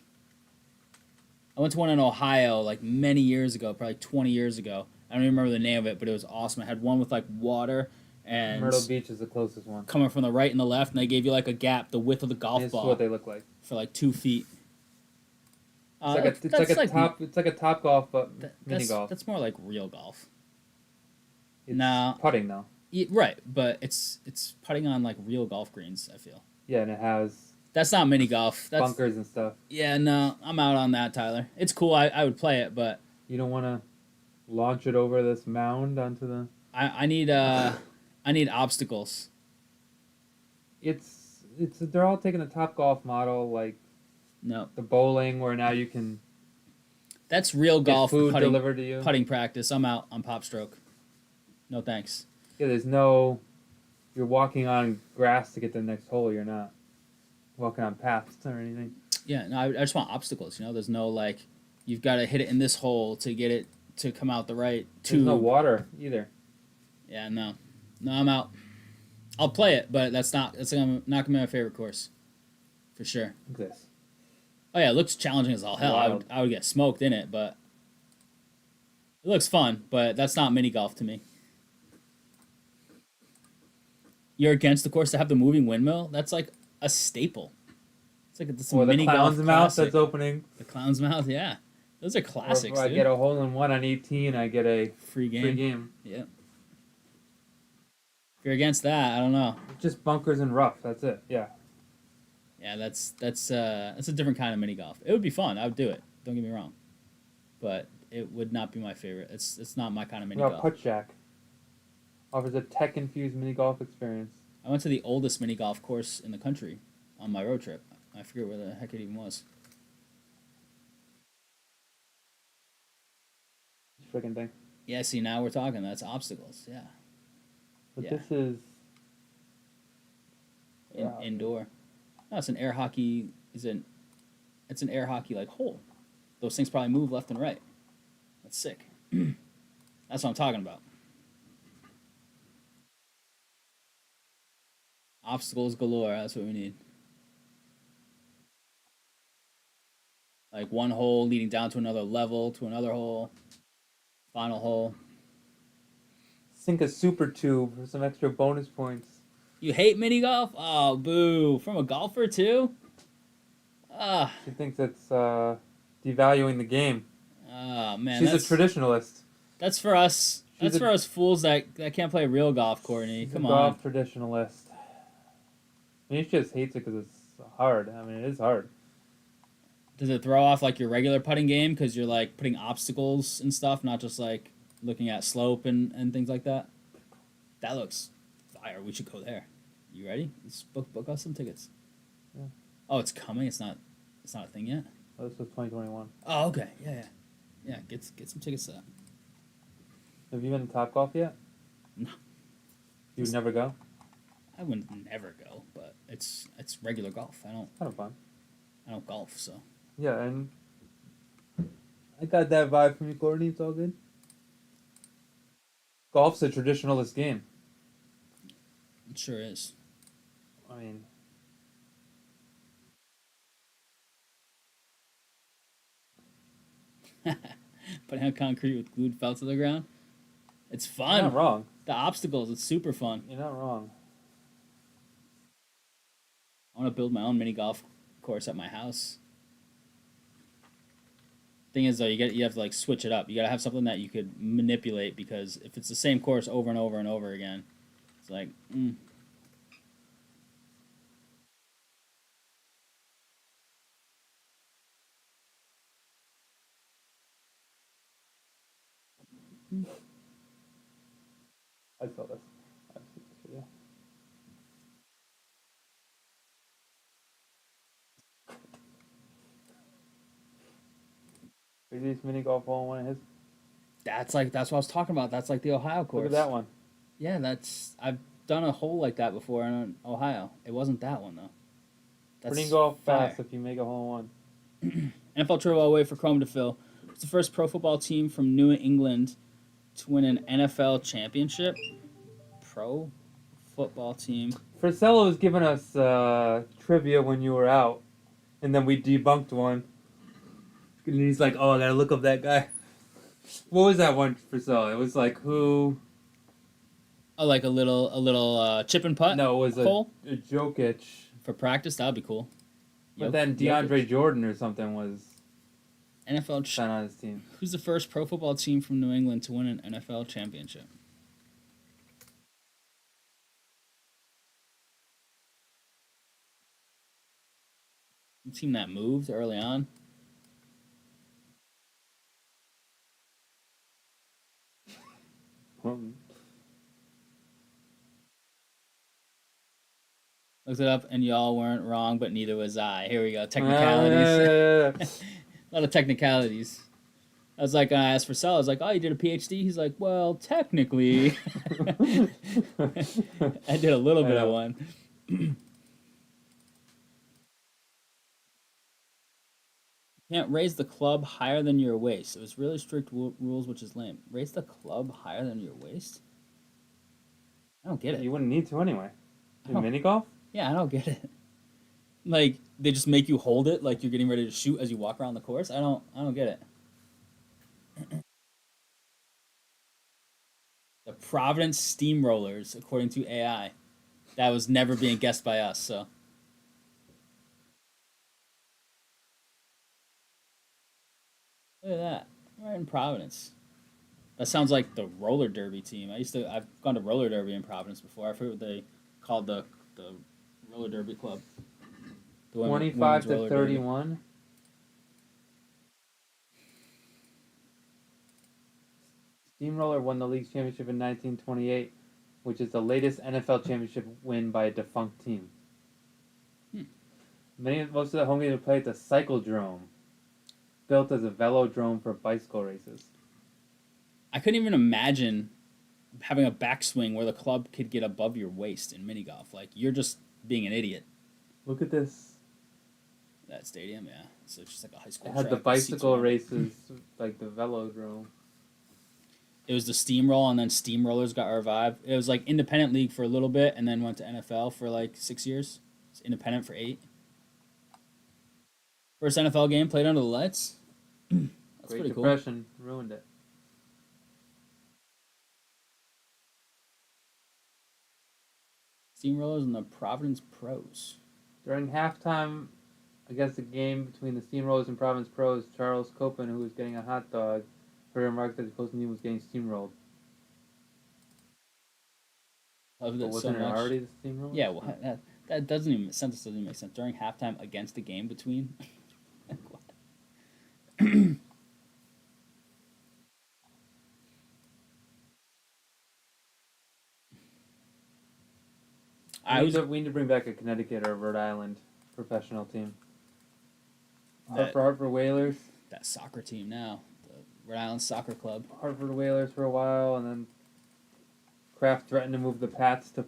I went to one in Ohio like many years ago, probably 20 years ago. I don't even remember the name of it, but it was awesome. It had one with like water and Myrtle Beach is the closest one. Coming from the right and the left, and they gave you like a gap, the width of the golf This ball. is what they look like. For like 2 feet. It's like a top golf, but mini golf. That's more like real golf. It's no, putting though. Yeah, right, but it's putting on like real golf greens. I feel. Yeah, and it has. That's not mini golf. That's bunkers and stuff. Yeah, no, I'm out on that, Tyler. It's cool. I would play it, but you don't want to launch it over this mound onto the. I need obstacles. They're all taking the Top Golf model, like. No. The bowling, where now you can. That's real golf. Food delivered to you. Putting practice. I'm out on Popstroke. No thanks. Yeah, there's no. You're walking on grass to get to the next hole. You're not walking on paths or anything. Yeah, no, I just want obstacles. You know, there's no like, you've got to hit it in this hole to get it to come out the right. There's no water either. Yeah, no, I'm out. I'll play it, but that's not gonna be my favorite course, for sure. This. Oh yeah, it looks challenging as all hell. I would get smoked in it, but it looks fun. But that's not mini golf to me. You're against the course to have the moving windmill? That's like a staple. It's like it's a mini golf. The Clown's Mouth that's opening. The Clown's Mouth, yeah. Those are classics. Or if I get a hole in one on 18, I get a free game. Yeah. If you're against that, I don't know. Just bunkers and rough. That's it. Yeah. Yeah, that's a different kind of mini golf. It would be fun. I would do it. Don't get me wrong, but it would not be my favorite. It's not my kind of mini golf. Putt Shack offers a tech-infused mini golf experience. I went to the oldest mini golf course in the country on my road trip. I forget where the heck it even was. Freaking thing. Yeah, see, now we're talking. That's obstacles. Yeah. But this is indoor. No, it's an air hockey. It's an air hockey like hole. Those things probably move left and right. That's sick. That's what I'm talking about. Obstacles galore. That's what we need. Like one hole leading down to another level, to another hole. Final hole. Sink a super tube for some extra bonus points. You hate mini golf? Oh, boo. From a golfer, too? She thinks it's devaluing the game. Oh, man. She's a traditionalist. That's for us. That's for us fools that can't play real golf, Courtney. Come on. Golf traditionalist. I mean, she just hates it because it's hard. I mean, it is hard. Does it throw off, like, your regular putting game because you're, like, putting obstacles and stuff, not just, like, looking at slope and things like that? That looks fire. We should go there. You ready? Let's book us some tickets. Yeah. Oh, it's coming? It's not a thing yet? Oh, this was 2021. Oh, okay. Yeah, get some tickets to that. Have you been to Topgolf yet? No. You would never go? I would never go, but it's regular golf. I Kind of fun. don't golf, so Yeah, and I got that vibe from you, Courtney. It's all good. Golf's a traditionalist game. it sure is. I mean, Putting on concrete with glued felt to the ground. It's you're fun. not wrong. The obstacles, it's super fun. You're not wrong. I want to build my own mini golf course at my house. Thing is, though, you have to like switch it up. You gotta have something that you could manipulate because if it's the same course over and over and over again, it's like, I saw this. I've seen this video. Craziest mini golf hole in one of his. that's what I was talking about. That's like the Ohio course. Look at that one. Yeah, I've done a hole like that before in Ohio. It wasn't that one though. That's Pretty golf fire. fast if you make a hole in one. NFL trivia I'll wait for Chrome to fill. It's the first pro football team from New England to win an NFL championship. Pro football team. Frisello was giving us trivia when you were out, and then we debunked one. And he's like, "Oh, I gotta look up that guy." What was that one, Frisello? It was like who? Oh, like a little chip and putt. No, it was hole a Jokic. for practice. That would be cool. But then DeAndre Jordan or something was NFL. sent on his team. Who's the first pro football team from New England to win an NFL championship? A team that moved early on. Looked it up, and y'all weren't wrong, but neither was I. Here we go. Technicalities. A lot of technicalities. I was like, I asked for Sal. I was like, oh, you did a PhD? He's like, well, technically. I did a little bit of one. Can't raise the club higher than your waist. It was really strict rules, which is lame. Raise the club higher than your waist? I don't get it. You wouldn't need to anyway. In Oh. mini golf? Yeah, I don't get it. Like they just make you hold it like you're getting ready to shoot as you walk around the course. I don't get it. The Providence Steamrollers, according to AI. That was never being guessed by us, so. Look at that. Right in Providence. That sounds like the roller derby team. I've gone to roller derby in Providence before. I forget what they called the roller derby club. The 25 to women's roller derby. 31. Steamroller won the league championship in 1928, which is the latest NFL championship win by a defunct team. Most of the home games are played at the Cyclodrome, built as a velodrome for bicycle races. I couldn't even imagine having a backswing where the club could get above your waist in mini golf. Like you're just being an idiot. Look at this. That stadium, yeah. So it's just like a high school. It had the track with seats bicycle around it. races, like the velodrome. It was the steamroll, and then steamrollers got revived. It was like independent league for a little bit, and then went to NFL for like 6 years. It's independent for 8. First NFL game played under the lights. That's Great pretty cool. Depression ruined it. Steamrollers and the Providence Pros. During halftime against the game between the Steamrollers and Providence Pros, Charles Copen, who was getting a hot dog, heard a remark that the opposing team was getting steamrolled. Loved But it so wasn't it much. already the Steamrollers? Yeah, well, that doesn't even sentence doesn't even make sense. During halftime against the game between. Like, what? We need to bring back a Connecticut or Rhode Island professional team. That- Hartford Whalers. that soccer team now, the Rhode Island Soccer Club. Hartford Whalers for a while, and then Kraft threatened to move the Pats to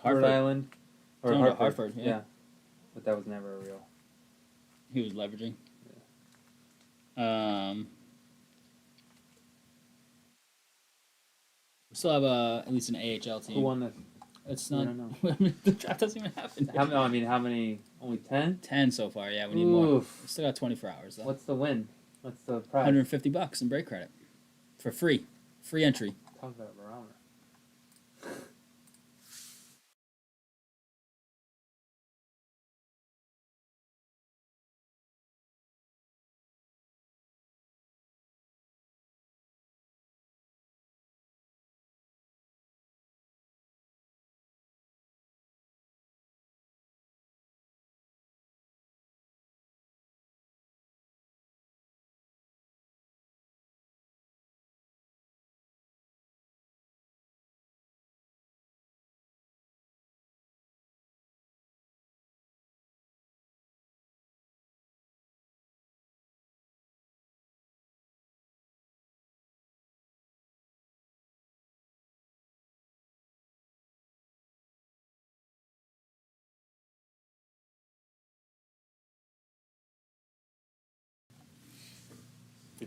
Hartford. Rhode Island. Or Talking about Hartford. Hartford, yeah. But that was never real. He was leveraging. We still have at least an AHL team. Who won this? It's I not. don't know. The draft doesn't even happen. How many? Only 10? 10 so far. Yeah, we need more. Oof. We still got 24 hours though. What's the win? What's the prize? $150 in break credit for free entry. Talk about a barometer.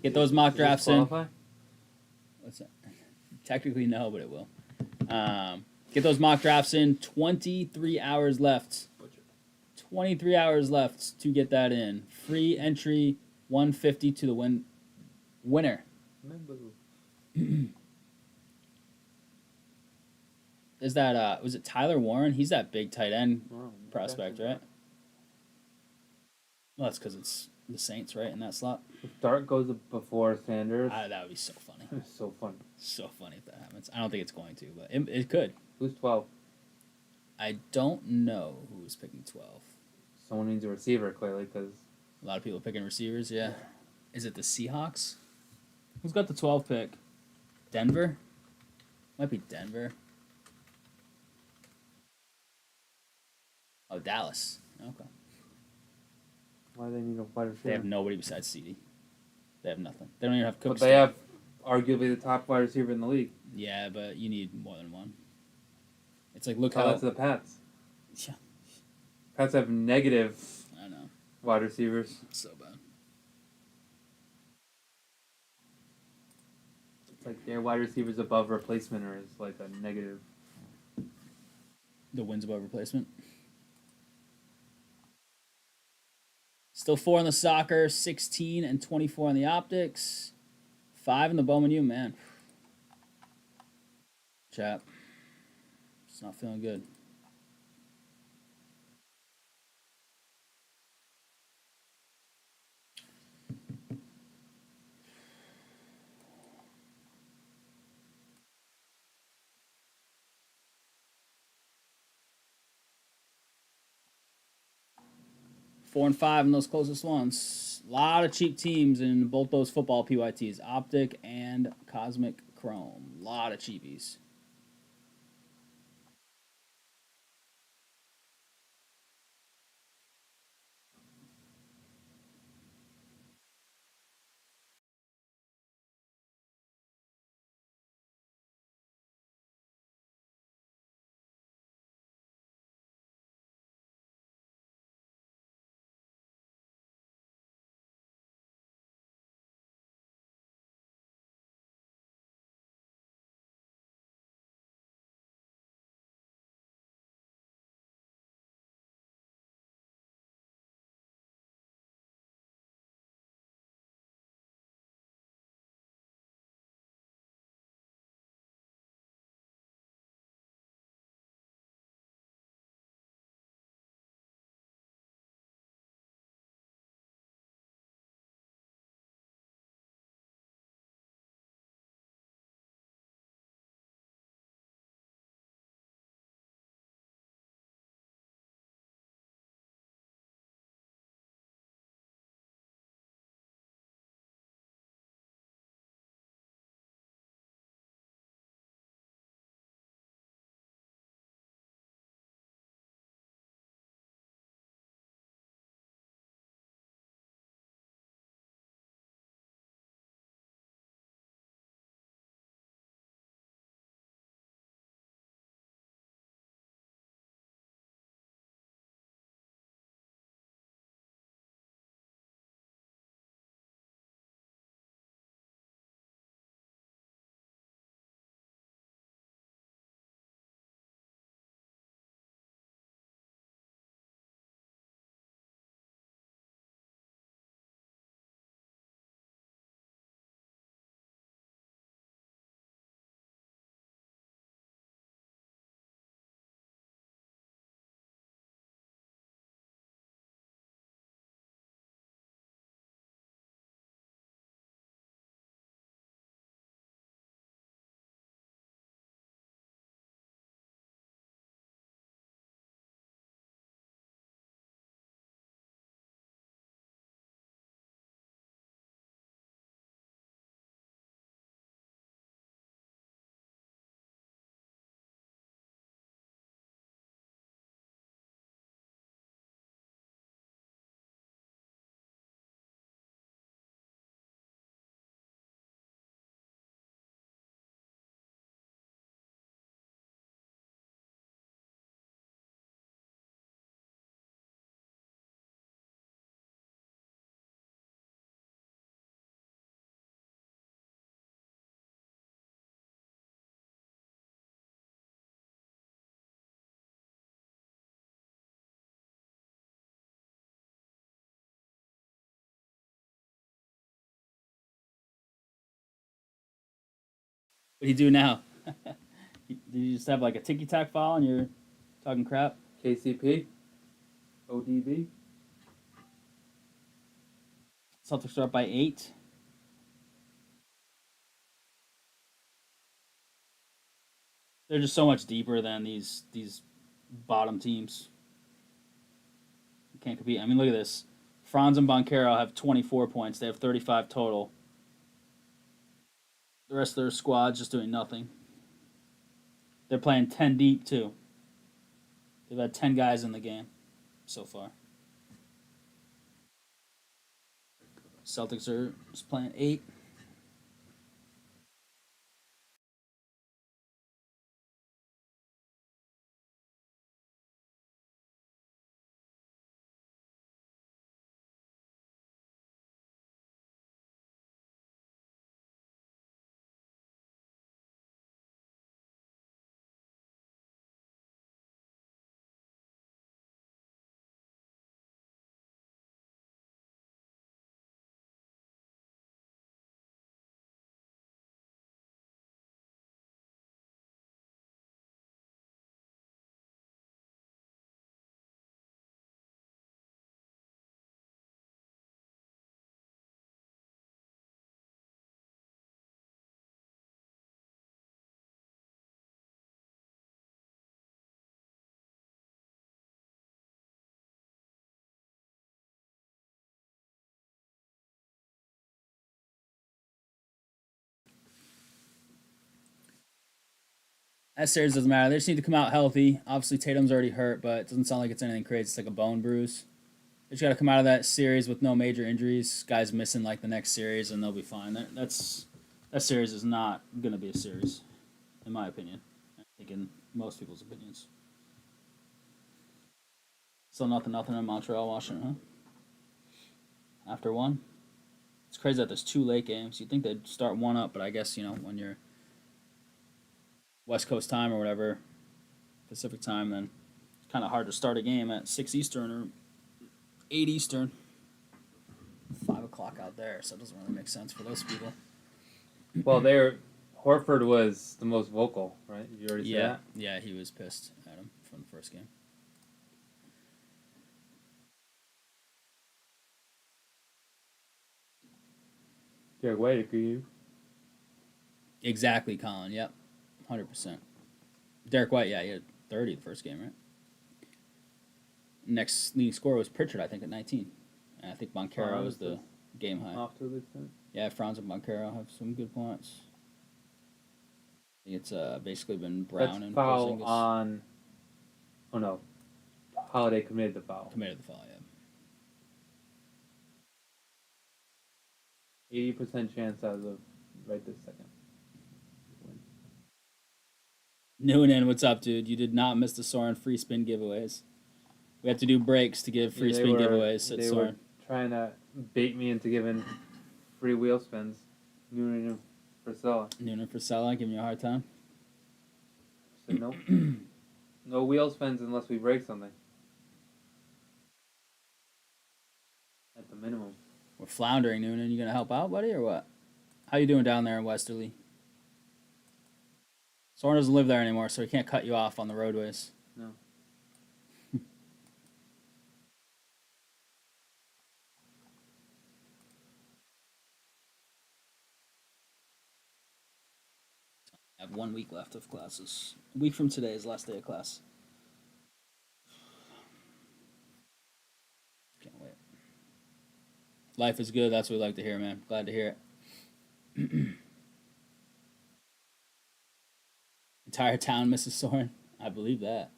Get those mock drafts in. Qualify? What's that? Technically no, but it will. Get those mock drafts in. 23 hours left. 23 hours left to get that in. Free entry, 150 to the winner. Is that was it Tyler Warren? He's that big tight end prospect, right? Well, that's because it's the Saints, right, in that slot. If Dart goes before Sanders. That would be so funny. It's so funny. So funny if that happens. I don't think it's going to, but it could. Who's 12? I don't know who's picking 12. Someone needs a receiver, clearly, because... A lot of people picking receivers, yeah. Is it the Seahawks? Who's got the 12 pick? Denver? Might be Denver. Oh, Dallas. Okay. Why do they need a wide receiver? They have nobody besides CD. They have nothing. They don't even have Cook. But they have arguably the top wide receiver in the league. Yeah, but you need more than one. It's like, look Tell how... that to the Pats. Yeah. Pats have negative I know. wide receivers. It's so bad. It's like their wide receivers above replacement or is like a negative. The wins above replacement. Still 4 in the soccer, 16 and 24 in the optics, 5 in the Bowman U, man. Chap. It's not feeling good. Four and 5 in those closest ones. A lot of cheap teams in both those football PYTs, Optic and Cosmic Chrome. A lot of cheapies. What do you do now? Did you just have like a ticky tack file and you're talking crap? KCP, ODB. Celtics are up by 8. They're just so much deeper than these bottom teams. You can't compete. I mean, look at this. Franz and Boncaro have 24 points. They have 35 total. The rest of their squad's just doing nothing. They're playing 10 deep, too. They've had 10 guys in the game so far. Celtics are just playing 8. That series doesn't matter. They just need to come out healthy. Obviously, Tatum's already hurt, but it doesn't sound like it's anything crazy. It's like a bone bruise. They just got to come out of that series with no major injuries. Guys missing like the next series, and they'll be fine. That series is not going to be a series, in my opinion. I think in most people's opinions. Still nothing in Montreal, Washington, huh? After one? It's crazy that there's 2 late games. You'd think they'd start one up, but I guess, when you're West Coast time or whatever, Pacific time, then it's kind of hard to start a game at 6 Eastern or 8 Eastern. 5 o'clock out there, so it doesn't really make sense for those people. Well, Horford was the most vocal, right? You already said that? Yeah, he was pissed at him from the first game. Derek White, agree. Exactly, Colin. Yep, 100%. Derek White, yeah, he had 30 the first game, right? Next leading scorer was Pritchard, I think, at 19. And I think Boncaro was the game high. Off to a good start. Yeah, Franz and Boncaro have some good points. I think it's basically been Brown and foul Porzingis. on. Oh no, Holiday committed the foul. Committed the foul, yeah. 80% chance as of right this second. Noonan, what's up, dude? You did not miss the Soren free spin giveaways. We have to do breaks to give free spin giveaways at They Soren. were trying to bait me into giving free wheel spins. Noonan and Priscilla. Noonan for Sella, giving you a hard time. Said nope. No wheel spins unless we break something. At the minimum. We're floundering, Noonan. You gonna help out, buddy, or what? How you doing down there in Westerly? Soren doesn't live there anymore, so he can't cut you off on the roadways. No. I have 1 week left of classes. A week from today is last day of class. Can't wait. Life is good. That's what we like to hear, man. Glad to hear it. Entire town misses Soren. I believe that.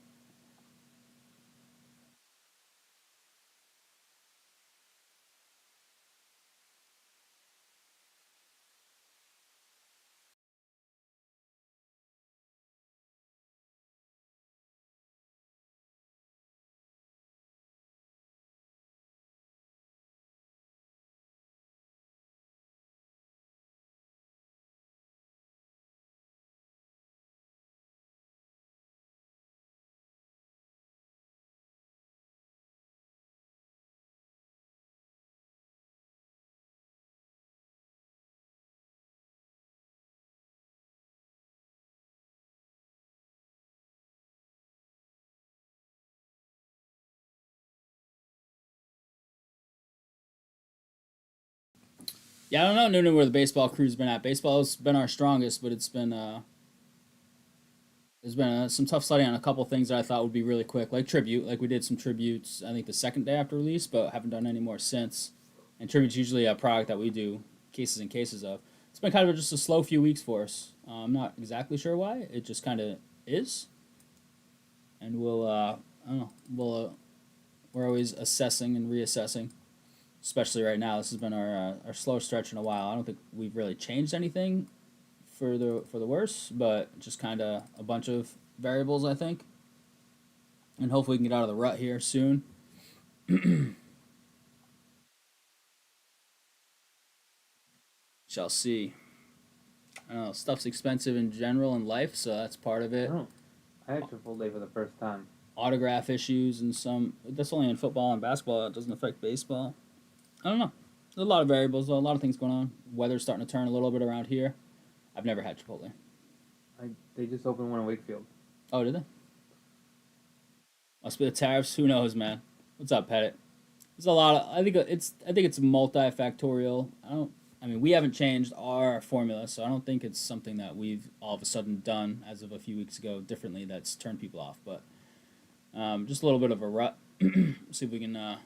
Yeah, I don't know, Noonan, where the baseball crew's been at. Baseball's been our strongest, but it's been there's been some tough sledding on a couple things that I thought would be really quick, like tribute. Like we did some tributes, I think the second day after release, but haven't done any more since. And tribute's usually a product that we do cases and cases of. It's been kind of just a slow few weeks for us. I'm not exactly sure why. It just kind of is, and we'll I don't know. We're always assessing and reassessing. Especially right now, this has been our slow stretch in a while. I don't think we've really changed anything for the worse, but just kind of a bunch of variables, I think. And hopefully we can get out of the rut here soon. Shall see. I don't know, stuff's expensive in general in life, so that's part of I it. don't. I had Chipotle for the first time. Autograph issues and some. That's only in football and basketball. It doesn't affect baseball. I don't know. There's a lot of variables, though. A lot of things going on. Weather's starting to turn a little bit around here. I've never had Chipotle. They just opened one in Wakefield. Oh, did they? Must be the tariffs. Who knows, man? What's up, Pettit? There's a lot of. I think it's multifactorial. I mean, we haven't changed our formula, so I don't think it's something that we've all of a sudden done as of a few weeks ago differently that's turned people off. But just a little bit of a rut. See if we can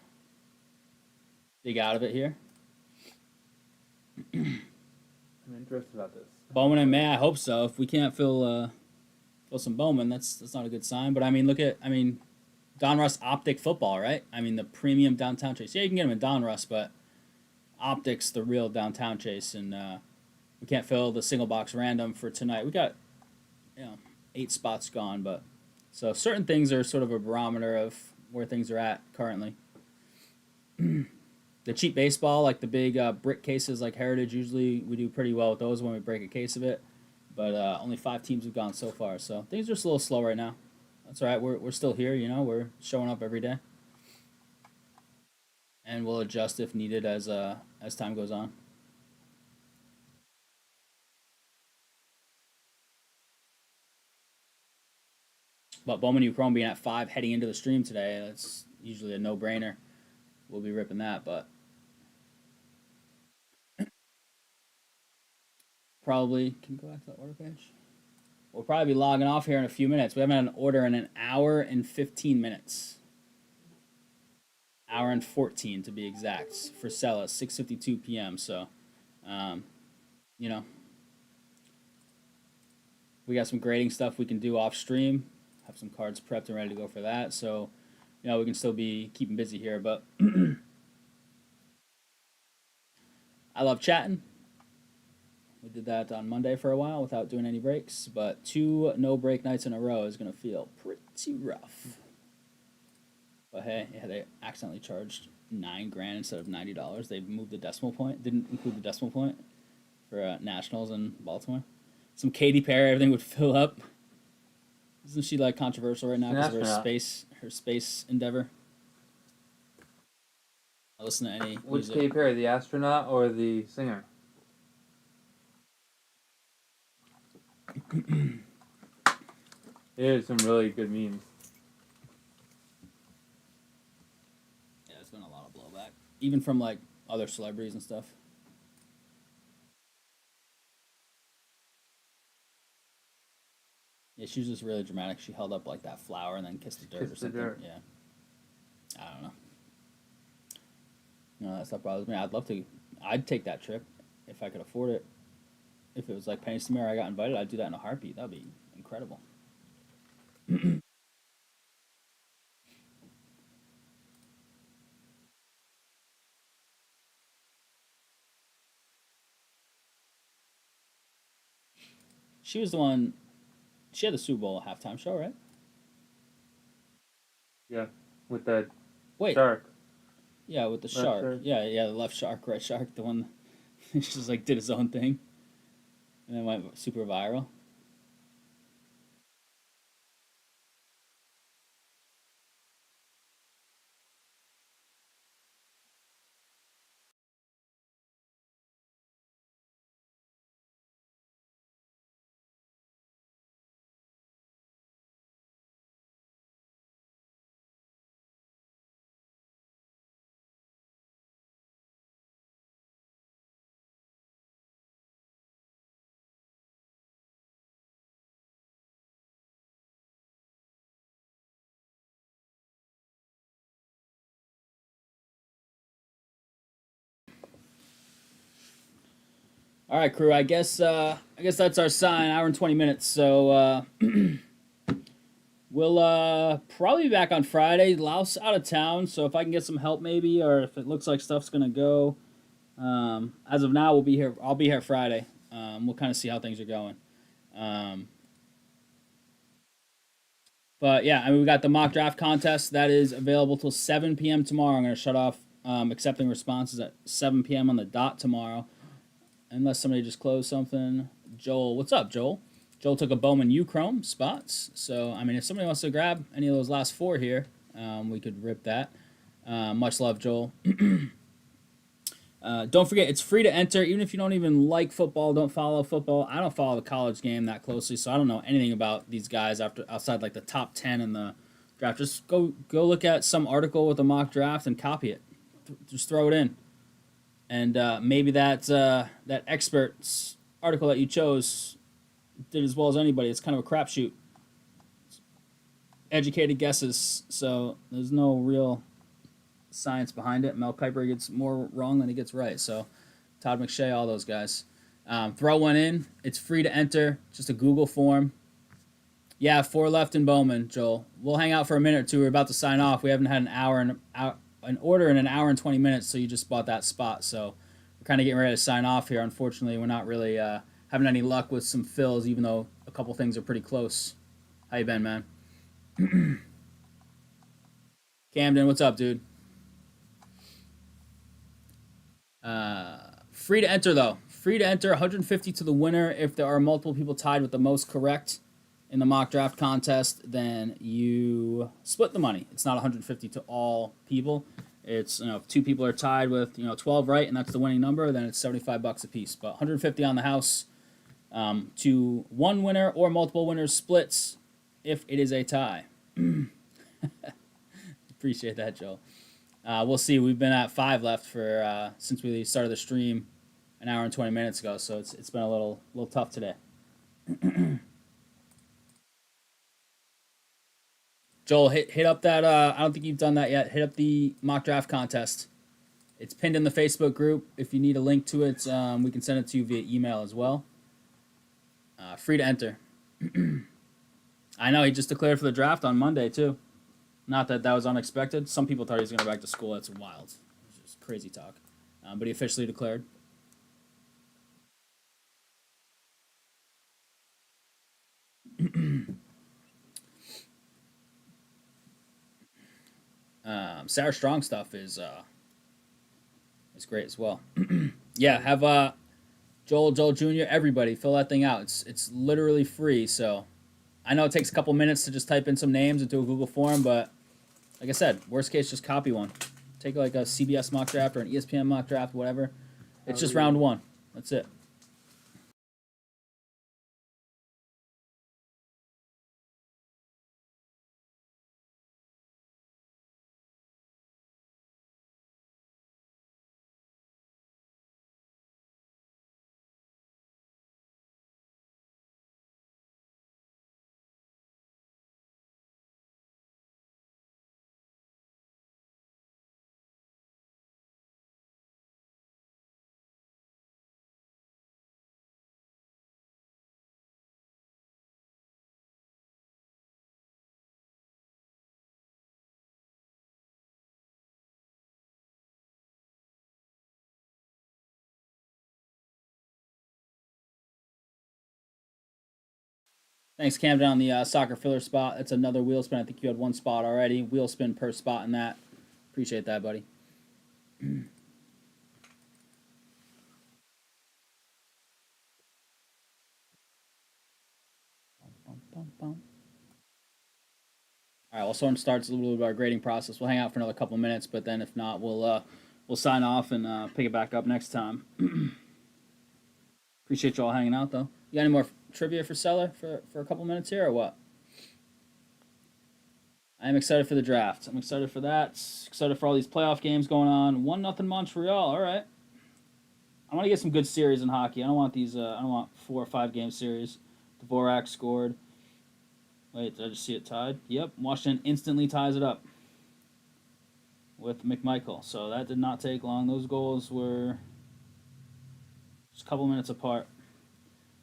dig out of it here. I'm interested about this. Bowman and May, I hope so. If we can't fill some Bowman, that's not a good sign. But I mean, Donruss Optic football, right? I mean, the premium downtown chase. Yeah, you can get them in Donruss, but Optic's the real downtown chase, and we can't fill the single box random for tonight. We got 8 spots gone, but so certain things are sort of a barometer of where things are at currently. The cheap baseball, like the big brick cases like Heritage, usually we do pretty well with those when we break a case of it. But only 5 teams have gone so far, so things are just a little slow right now. That's all right. We're still here, We're showing up every day, and we'll adjust if needed as time goes on. But Bowman U Chrome being at 5 heading into the stream today, that's usually a no-brainer. We'll be ripping that, but probably can you go back to the order page. We'll probably be logging off here in a few minutes. We haven't had an order in an hour and 15 minutes. Hour and 14 to be exact for Sella, 6:52 p.m. So, you know, we got some grading stuff we can do off stream. Have some cards prepped and ready to go for that. So, we can still be keeping busy here. But I love chatting. We did that on Monday for a while without doing any breaks. But 2 no break nights in a row is gonna feel pretty rough. But hey, yeah, they accidentally charged $9,000 instead of $90. They moved the decimal point. Didn't include the decimal point for Nationals in Baltimore. Some Katy Perry, everything would fill up. Isn't she like controversial right now because of her space endeavor? I listen to any. Which Katy Perry, the astronaut or the singer? There's some really good memes. Yeah, there's been a lot of blowback, even from like other celebrities and stuff. Yeah, she was just really dramatic. She held up like that flower and then kissed the dirt or something. Yeah. I don't know. No, that stuff bothers me. I'd take that trip if I could afford it. If it was like Penny Samara, I got invited, I'd do that in a heartbeat. That'd be incredible. She was the one. She had the Super Bowl halftime show, right? Yeah, with the Wait. shark. Yeah, with the shark. Shark. Yeah, the left shark, right shark, the one that just like did his own thing and then went super viral. All right, crew. I guess that's our sign. Hour and 20 minutes. So we'll probably be back on Friday. Laos out of town, so if I can get some help, maybe, or if it looks like stuff's gonna go, as of now, we'll be here. I'll be here Friday. We'll kind of see how things are going. Um, but yeah, I mean, we got the mock draft contest that is available till 7 p.m. tomorrow. I'm gonna shut off accepting responses at 7 p.m. on the dot tomorrow, unless somebody just closed something. Joel, what's up, Joel? Joel took a Bowman Chrome spots. So, I mean, if somebody wants to grab any of those last four here, we could rip that. Much love, Joel. Don't forget, it's free to enter. Even if you don't even like football, don't follow football. I don't follow the college game that closely, so I don't know anything about these guys outside like the top 10 in the draft. Just go look at some article with a mock draft and copy it. Just throw it in. And maybe that expert's article that you chose did as well as anybody. It's kind of a crapshoot. Educated guesses, so there's no real science behind it. Mel Kiper gets more wrong than he gets right. So Todd McShay, all those guys. Throw one in. It's free to enter. Just a Google form. Yeah, 4 left in Bowman, Joel. We'll hang out for a minute or two. We're about to sign off. We haven't had an order in an hour and 20 minutes, so you just bought that spot. So we're kind of getting ready to sign off here. Unfortunately, we're not really having any luck with some fills, even though a couple things are pretty close. How you been, man? Camden, what's up, dude? Free to enter though. Free to enter. 150 to the winner. If there are multiple people tied with the most correct in the mock draft contest, then you split the money. It's not 150 to all people. It's, if two people are tied with 12 right, and that's the winning number, then it's $75 a piece. But 150 on the house, to one winner or multiple winners splits if it is a tie. Appreciate that, Joe. We'll see. We've been at 5 left for since we started the stream an hour and 20 minutes ago, so it's been a little tough today. Joel, hit up that. I don't think you've done that yet. Hit up the mock draft contest. It's pinned in the Facebook group. If you need a link to it, we can send it to you via email as well. Free to enter. I know he just declared for the draft on Monday too. Not that was unexpected. Some people thought he was going to go back to school. That's wild. It's just crazy talk. But he officially declared. Sarah Strong stuff is great as well. Yeah, have Joel Jr. Everybody fill that thing out. It's literally free. So I know it takes a couple minutes to just type in some names into a Google form, but like I said, worst case, just copy one. Take like a CBS mock draft or an ESPN mock draft, whatever. It's just round 1. That's it. Thanks, Camden, on the soccer filler spot. That's another wheel spin. I think you had one spot already. Wheel spin per spot in that. Appreciate that, buddy. All right, well, someone starts a little bit of our grading process. We'll hang out for another couple minutes, but then if not, we'll sign off and pick it back up next time. Appreciate you all hanging out, though. You got any more trivia for Seller for a couple minutes here, or what? I am excited for the draft. I'm excited for that. Excited for all these playoff games going on. 1-0 Montreal. All right. I want to get some good series in hockey. I don't want these. I don't want 4 or 5 game series. Dvorak scored. Wait, did I just see it tied? Yep. Washington instantly ties it up with McMichael. So that did not take long. Those goals were Just a couple minutes apart.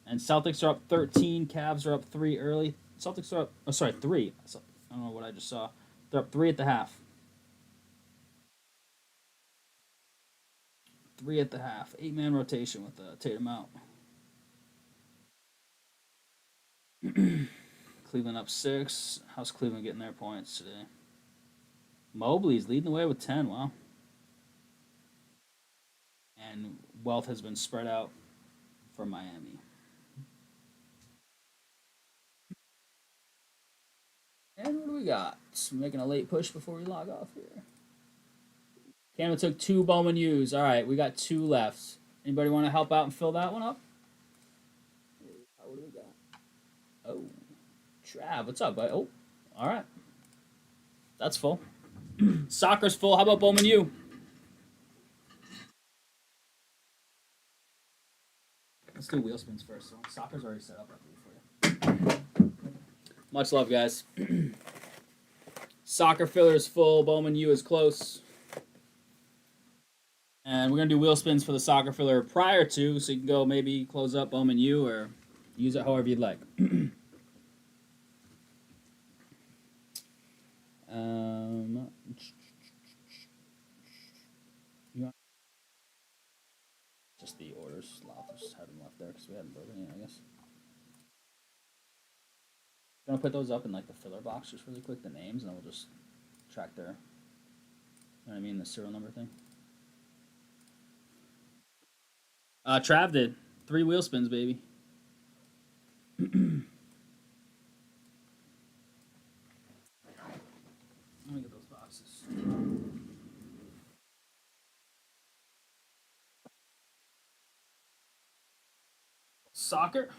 And Celtics are up 13. Cavs are up 3 early. Celtics are up, 3. So, I don't know what I just saw. They're up 3 at the half. 3 at the half. 8-man rotation with Tatum out. Cleveland up 6. How's Cleveland getting their points today? Mobley's leading the way with 10. Wow. And wealth has been spread out for Miami. And what do we got? Just making a late push before we log off here. Canada took 2 Bowman U's. All right, we got 2 left. Anybody want to help out and fill that one up? What do we got? Oh, Trav, what's up, bud? Oh, all right. That's full. Soccer's full. How about Bowman U? Let's do wheel spins first. So soccer's already set up, I believe, for you. Much love, guys. Soccer filler is full. Bowman U is close. And we're going to do wheel spins for the soccer filler prior to, so you can go maybe close up Bowman U or use it however you'd like. Just the orders. Just had them left there because we hadn't broken any, I guess. Gonna put those up in like the filler box just really quick, the names, and then we'll just track their, you know what I mean, the serial number thing. Trav did 3 wheel spins, baby. Let me get those boxes. Soccer.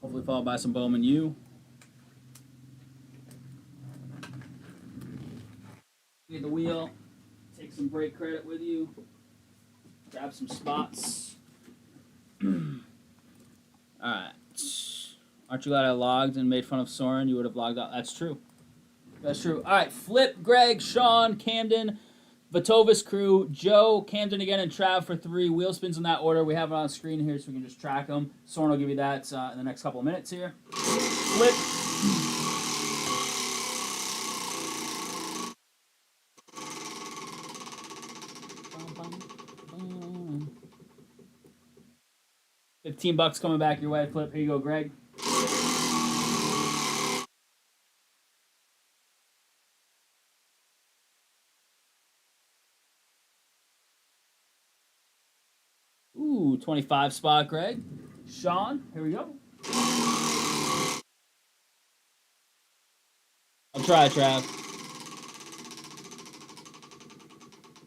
Hopefully followed by some Bowman U. Get the wheel. Take some break credit with you. Grab some spots. Alright. Aren't you glad I logged and made fun of Soren? You would have logged out. That's true. That's true. Alright. Flip, Greg, Sean, Camden, Vatovis crew, Joe, Camden again, and Trav for 3 wheel spins in that order. We have it on screen here so we can just track them. Soren will give you that in the next couple of minutes here. Flip. $15 coming back your way. Flip. Here you go, Greg. Ooh, 25 spot, Greg. Sean, here we go. I'll try, Trav.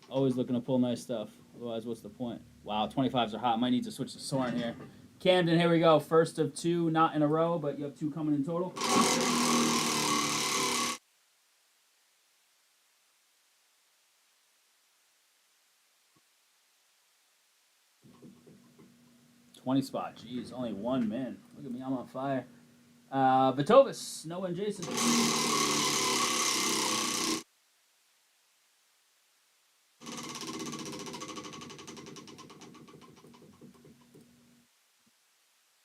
Always looking to pull nice stuff. Otherwise, what's the point? Wow, 25s are hot. Might need to switch to Soren here. Camden, here we go. First of 2, not in a row, but you have 2 coming in total. $20 spot. Jeez, only 1 man. Look at me, I'm on fire. Vatovis, Noah and Jason.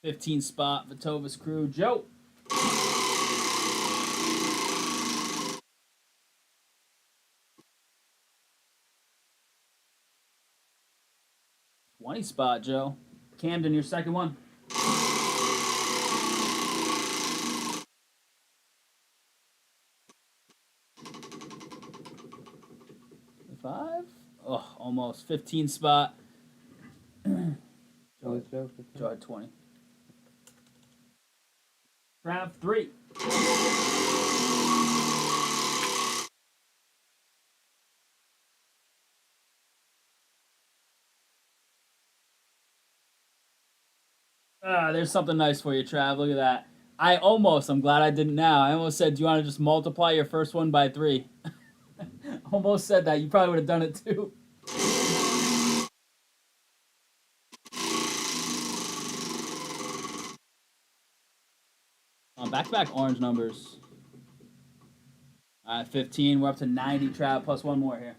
$15 spot, Vatovis crew. Joe. $20 spot, Joe. Camden, your second one. $5? Oh, almost. 15 spot. Joe had 20. Trav, 3. There's something nice for you, Trav. Look at that. I'm glad I didn't now. I almost said, do you want to just multiply your first one by 3? Almost said that. You probably would have done it too. Back-to-back orange numbers. All right, 15. We're up to 90, Trav, plus one more here.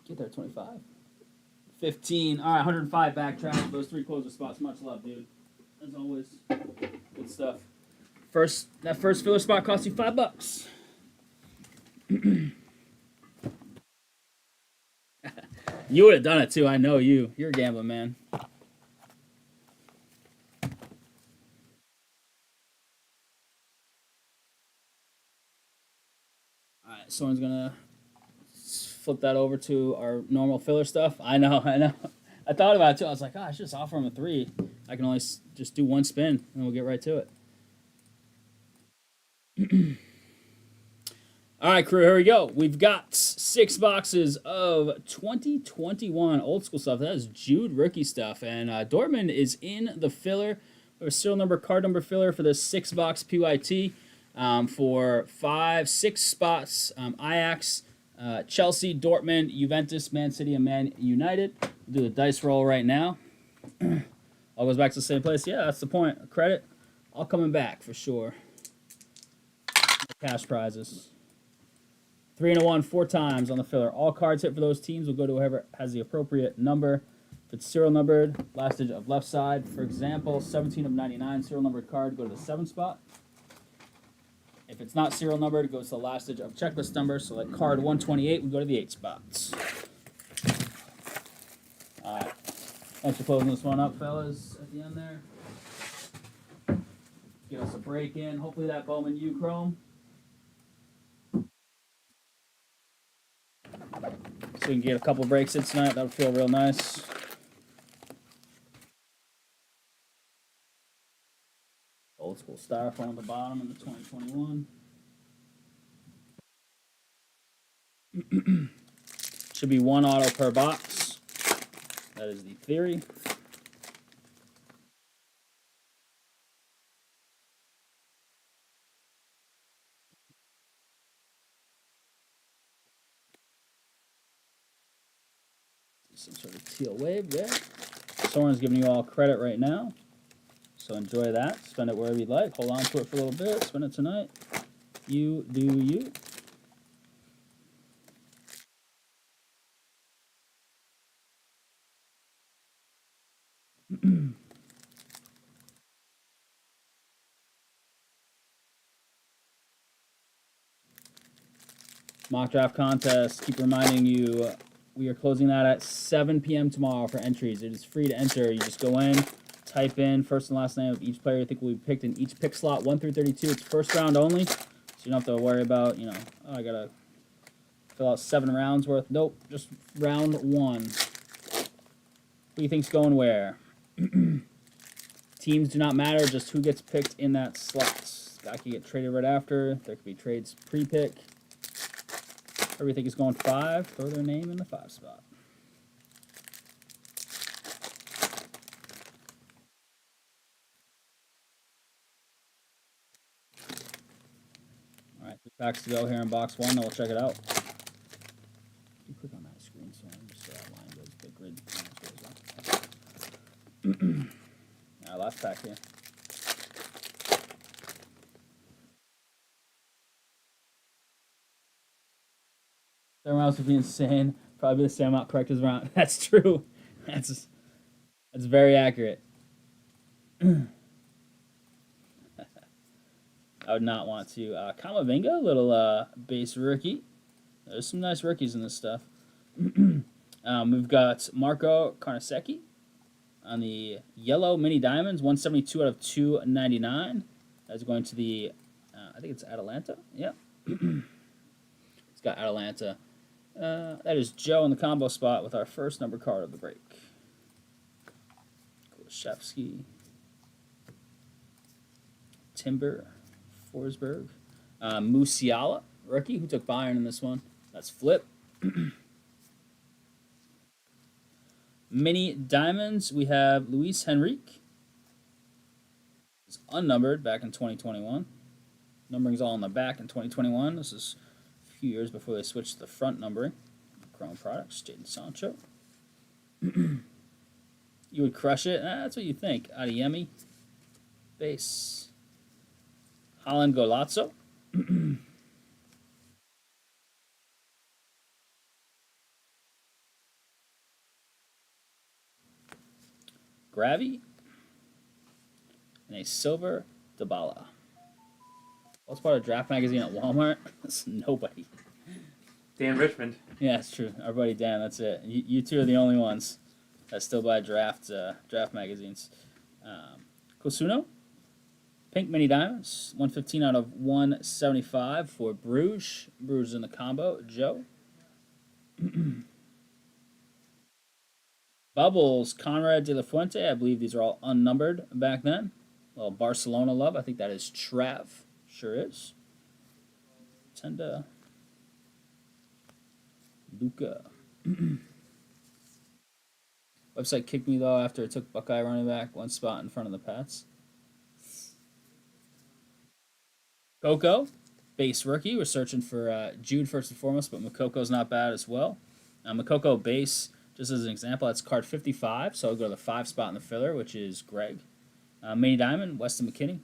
Get there, 25. 15. All right, 105 back, Trav. Those three closer spots. Much love, dude. As always, good stuff. That first filler spot cost you $5. You would have done it too. I know you. You're a gambling man. All right, someone's gonna flip that over to our normal filler stuff. I know. I thought about it too. I was like, I should just offer him a 3. I can only just do one spin, and we'll get right to it. All right, crew, here we go. We've got 6 boxes of 2021 old school stuff. That is Jude rookie stuff. And Dortmund is in the filler. We have a serial number, card number filler for this 6-box PYT for 6 spots. Ajax, Chelsea, Dortmund, Juventus, Man City, and Man United. We'll do the dice roll right now. All goes back to the same place. Yeah, that's the point. Credit, all coming back for sure. Cash prizes. 3 and a 1, 4 times on the filler. All cards hit for those teams will go to whoever has the appropriate number. If it's serial numbered, last digit of left side. For example, 17 of 99, serial numbered card, go to the 7 spot. If it's not serial numbered, it goes to the last digit of checklist number. So like card 128 would go to the 8 spots. All right. Thanks for closing this one up, fellas, at the end there. Give us a break in. Hopefully that Bowman U Chrome. So we can get a couple breaks in tonight. That would feel real nice. Old school styrofoam at the bottom in the 2021. Should be 1 auto per box. That is the theory. Some sort of teal wave there. Someone's giving you all credit right now. So enjoy that. Spend it wherever you'd like. Hold on to it for a little bit. Spend it tonight. You do you. Mock draft contest. Keep reminding you, we are closing that at 7 p.m. tomorrow for entries. It is free to enter. You just go in, type in first and last name of each player you think will be picked in each pick slot, 1 through 32. It's first round only, so you don't have to worry about, oh, I gotta fill out 7 rounds worth. Nope, just round 1. Who do you think's going where? Teams do not matter, just who gets picked in that slot. Guy can get traded right after. There could be trades pre-pick. Everything is going 5. Throw their name in the 5 spot. All right, 3 packs to go here in box 1. Then we'll check it out. You click on that screen so just so that line goes, the grid goes up. All right, last pack here. Everyone else would be insane. Probably the same amount correct as round. That's true. That's very accurate. I would not want to. Kamavinga, little base rookie. There's some nice rookies in this stuff. We've got Marco Carnesecchi on the yellow mini diamonds, 172 out of 299. That's going to the, I think it's Atalanta. Yep. It's got Atalanta. That is Joe in the combo spot with our first number card of the break. Kulishevsky. Timber. Forsberg. Musiala, rookie, who took Bayern in this one. That's Flip. Mini diamonds, we have Luis Henrique. It's unnumbered back in 2021. Numbering's all on the back in 2021. This is few years before they switched to the front numbering. Chrome products, Jadon Sancho. You would crush it? That's what you think. Adeyemi. Base. Holland Golazzo. Gravy. And a silver Dabala. What's part of Draft Magazine at Walmart? That's nobody. Dan Richmond. Yeah, it's true. Our buddy Dan, that's it. You two are the only ones that still buy draft magazines. Kosuno. Pink Mini Diamonds. 115 out of 175 for Bruges. Bruges in the combo. Joe. Bubbles. Conrad de la Fuente. I believe these are all unnumbered back then. Well, Barcelona love. I think that is Trav. Sure is. Tenda. Luca. Website kicked me though after it took Buckeye running back one spot in front of the Pats. Coco, base rookie. We're searching for Jude first and foremost, but Makoko's not bad as well. Makoko base, just as an example, that's card 55, so I'll go to the 5 spot in the filler, which is Greg. Mini Diamond, Weston McKinney.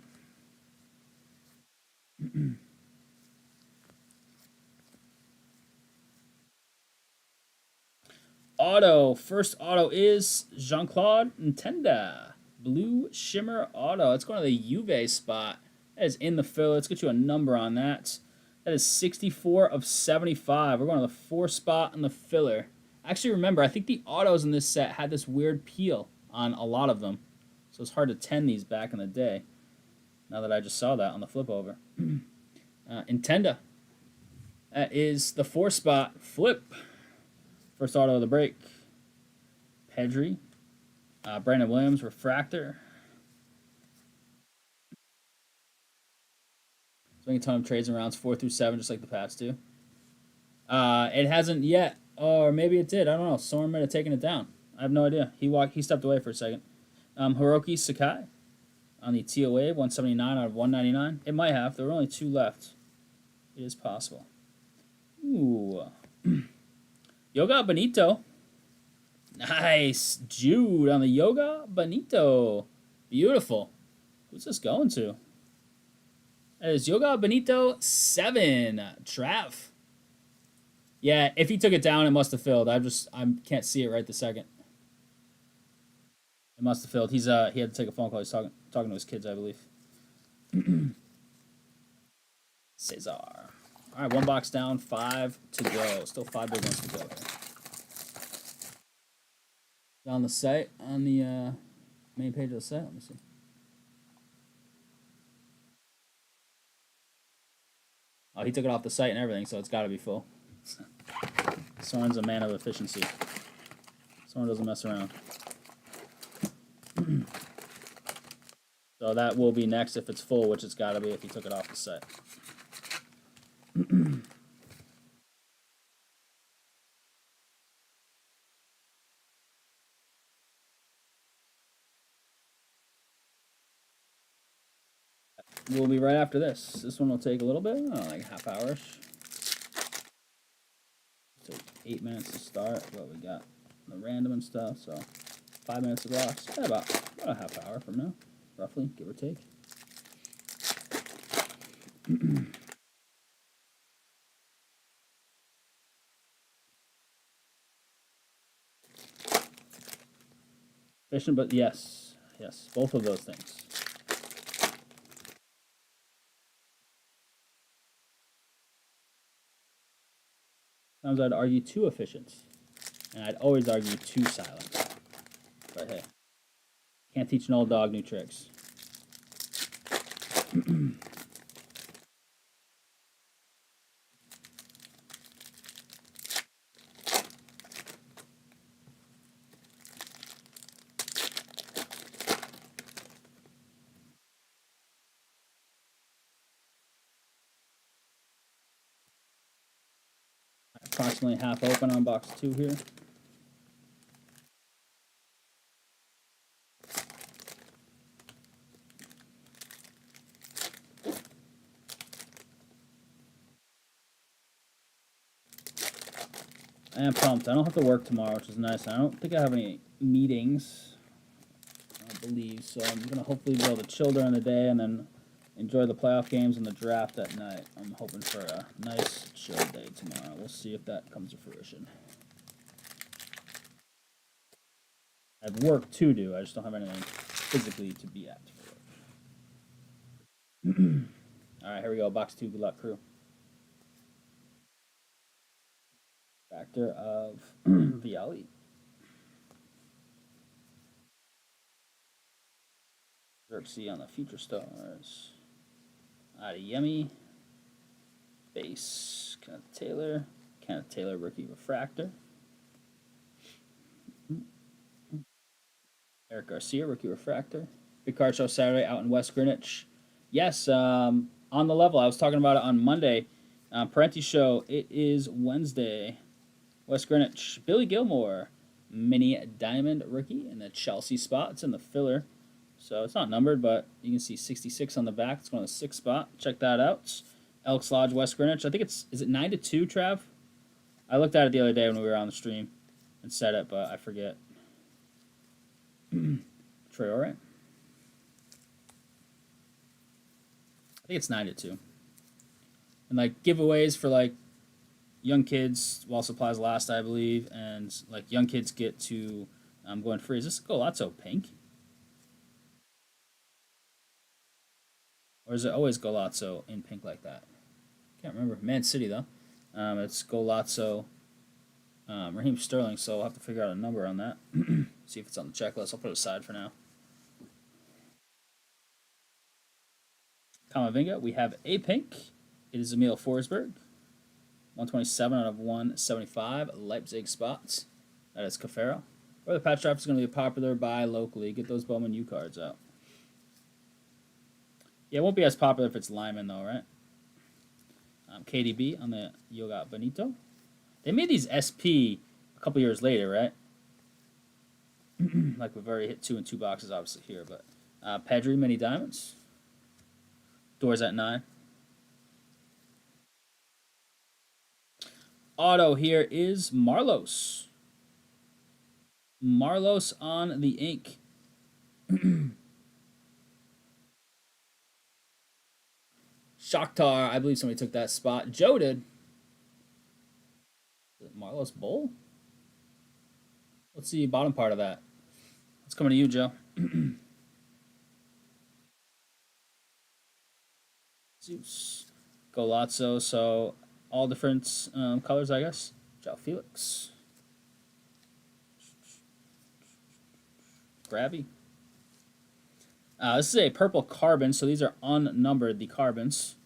Auto. First auto is Jean-Claude Ntenda. Blue Shimmer Auto. Let's go to the Juve spot. That is in the filler. Let's get you a number on that. That is 64 of 75. We're going to the 4 spot in the filler. Actually, remember, I think the autos in this set had this weird peel on a lot of them. So it's hard to 10 these back in the day. Now that I just saw that on the flip over. Intenda. That is the 4 spot flip. First auto of the break. Pedri. Brandon Williams, Refractor. Swinging ton of trades and rounds 4 through 7, just like the Pats do. It hasn't yet. Or maybe it did. I don't know. Soren might have taken it down. I have no idea. He stepped away for a second. Hiroki Sakai on the Teal Wave, 179 out of 199. It might have. There were only 2 left. It is possible. Ooh. Yoga Benito. Nice. Jude on the Yoga Benito. Beautiful. Who's this going to? That is Yoga Benito 7. Trav. Yeah, if he took it down, it must have filled. I can't see it right this second. It must have filled. He had to take a phone call. He's talking to his kids, I believe. Cesar. All right, 1 box down, 5 to go. Still 5 big ones to go. On the site, on the main page of the site. Let me see. Oh, he took it off the site and everything, so it's got to be full. Soren's a man of efficiency. Soren doesn't mess around. So that will be next if it's full, which it's got to be if he took it off the site. We'll be right after this. This one will take a little bit, like a half hour-ish. Take 8 minutes to start. What we got, the random and stuff. So 5 minutes of blocks. Yeah, about a half hour from now, roughly, give or take. Efficient, but yes, both of those things. Sometimes I'd argue too efficient, and I'd always argue too silent. But hey, can't teach an old dog new tricks. Approximately half open on box 2 here. I am pumped. I don't have to work tomorrow, which is nice. I don't think I have any meetings. believe. So I'm going to hopefully be able to chill during the day and then enjoy the playoff games and the draft at night. I'm hoping for a nice chill day tomorrow. We'll see if that comes to fruition. I have work to do. I just don't have anything physically to be at for work. All right, here we go. Box 2. Good luck, crew. Factor of Viali. Xerxes on the Future Stars. Adeyemi. Base. Kenneth Taylor, rookie refractor. Eric Garcia, rookie refractor. Big card show Saturday out in West Greenwich. Yes, on the level. I was talking about it on Monday. Parenti show, it is Wednesday. West Greenwich. Billy Gilmore, mini diamond rookie in the Chelsea spot. It's in the filler. So it's not numbered, but you can see 66 on the back. It's going to the 6th spot. Check that out. Elks Lodge, West Greenwich. I think is it 9-2, Trav? I looked at it the other day when we were on the stream and said it, but I forget. Troy, all right? I think it's 9-2. And like giveaways for like young kids while supplies last, I believe, and like young kids get to going free. Is this Golazzo pink? Or is it always Golazzo in pink like that? Can't remember. Man City, though. It's Golazzo, Raheem Sterling, so I'll have to figure out a number on that. See if it's on the checklist. I'll put it aside for now. Kamavinga, we have a pink. It is Emil Forsberg. 127 out of 175. Leipzig spots. That is Cafaro. Or the patch draft is going to be a popular buy locally. Get those Bowman U cards out. Yeah, it won't be as popular if it's Lyman, though, right? KDB on the Yoga Benito. They made these SP a couple years later, right? Like we've already hit 2 and 2 boxes, obviously, here. But Pedri, mini diamonds. Doors at 9. Auto here is Marlos. Marlos on the ink. Shakhtar, I believe somebody took that spot. Joe did. Marlos Bowl? Let's see bottom part of that. It's coming to you, Joe. Zeus. Golazzo, so all different colors, I guess. Joe Felix. Grabby. This is a purple carbon, so these are unnumbered, the carbons.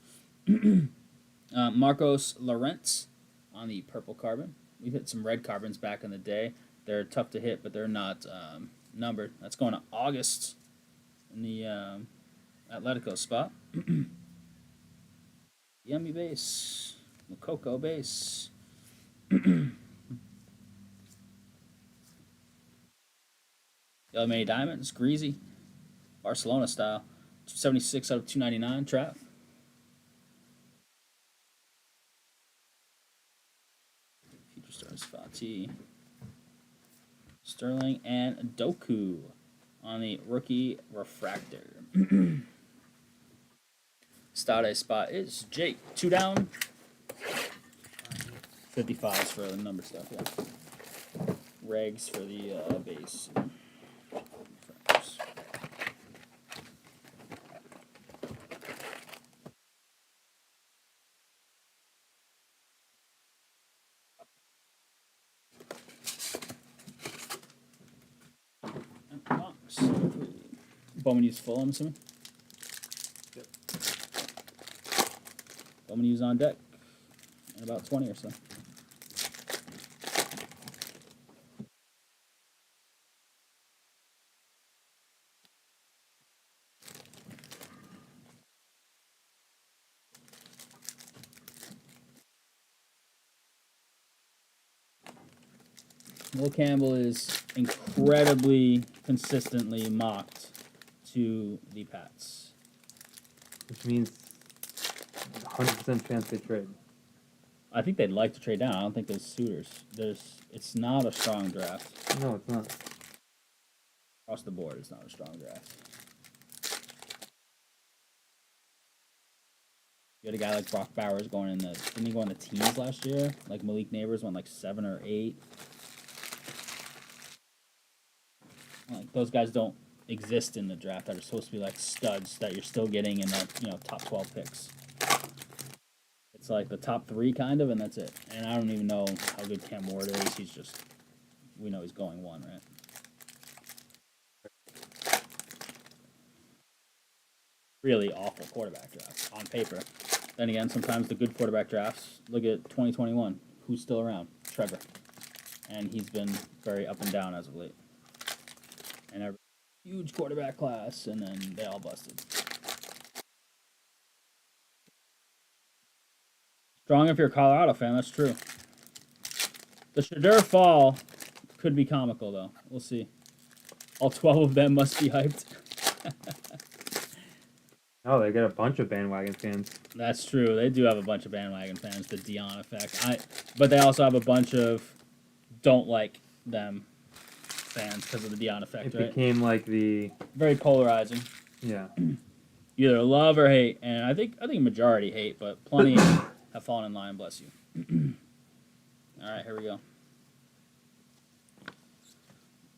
Marcos Lorentz on the purple carbon. We've hit some red carbons back in the day. They're tough to hit, but they're not numbered. That's going to August in the Atletico spot. Yummy base. Mococo base. Yellow Many Diamonds. Greasy. Barcelona style. 276 out of 299. Trap. Future Stars. Fati. Sterling and Doku on the rookie refractor. Stade spot is Jake. 2 down. 55s for the number stuff, yeah. Regs for the base. Bowman use full, I'm assuming? Yep. Bowman use on deck. In about 20 or so. Will Campbell is incredibly consistently mocked to the Pats. Which means 100% chance they trade. I think they'd like to trade down. I don't think there's suitors. It's not a strong draft. No, it's not. Across the board, it's not a strong draft. You had a guy like Brock Bowers going in the, didn't he go in the teens last year? Like Malik Neighbors went like 7 or 8. Like those guys don't exist in the draft that are supposed to be like studs that you're still getting in that, you know, top 12 picks. It's like the top 3 kind of, and that's it. And I don't even know how good Cam Ward is. He's just, we know he's going 1, right? Really awful quarterback draft on paper. Then again, sometimes the good quarterback drafts, look at 2021. Who's still around? Trevor. And he's been very up and down as of late. And a huge quarterback class, and then they all busted. Strong if you're a Colorado fan, that's true. The Shadur fall could be comical, though. We'll see. All 12 of them must be hyped. Oh, they got a bunch of bandwagon fans. That's true. They do have a bunch of bandwagon fans, the Dion effect. But they also have a bunch of don't like them fans because of the Dion effect, It right? became like the Very polarizing. yeah. Either love or hate, and I think majority hate, but plenty have fallen in line. Bless you. All right, here we go.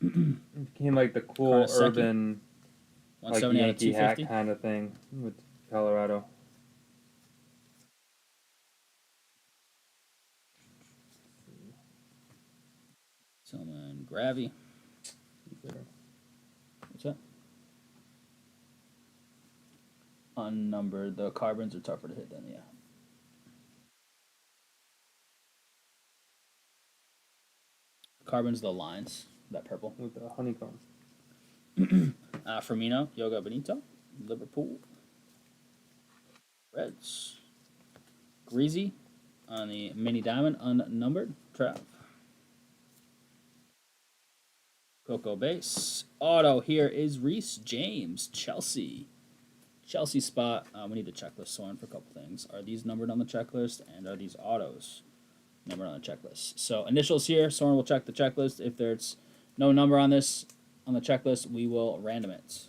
It became like the cool urban like 170 out of Yankee hat 250. kind of thing with Colorado. Tillman, Gravy. What's that? Unnumbered. The carbons are tougher to hit than yeah. Carbons, the lines. That purple. With the honeycomb. Firmino, Yoga Benito, Liverpool, Reds, Greasy on the mini diamond, unnumbered, Trav. Coco base. Auto here is Reese James, Chelsea. Chelsea spot. We need the checklist sorted for a couple things. Are these numbered on the checklist, and are these autos numbered on the checklist? So initials here. Soren will check the checklist. If there's no number on this on the checklist, we will random it.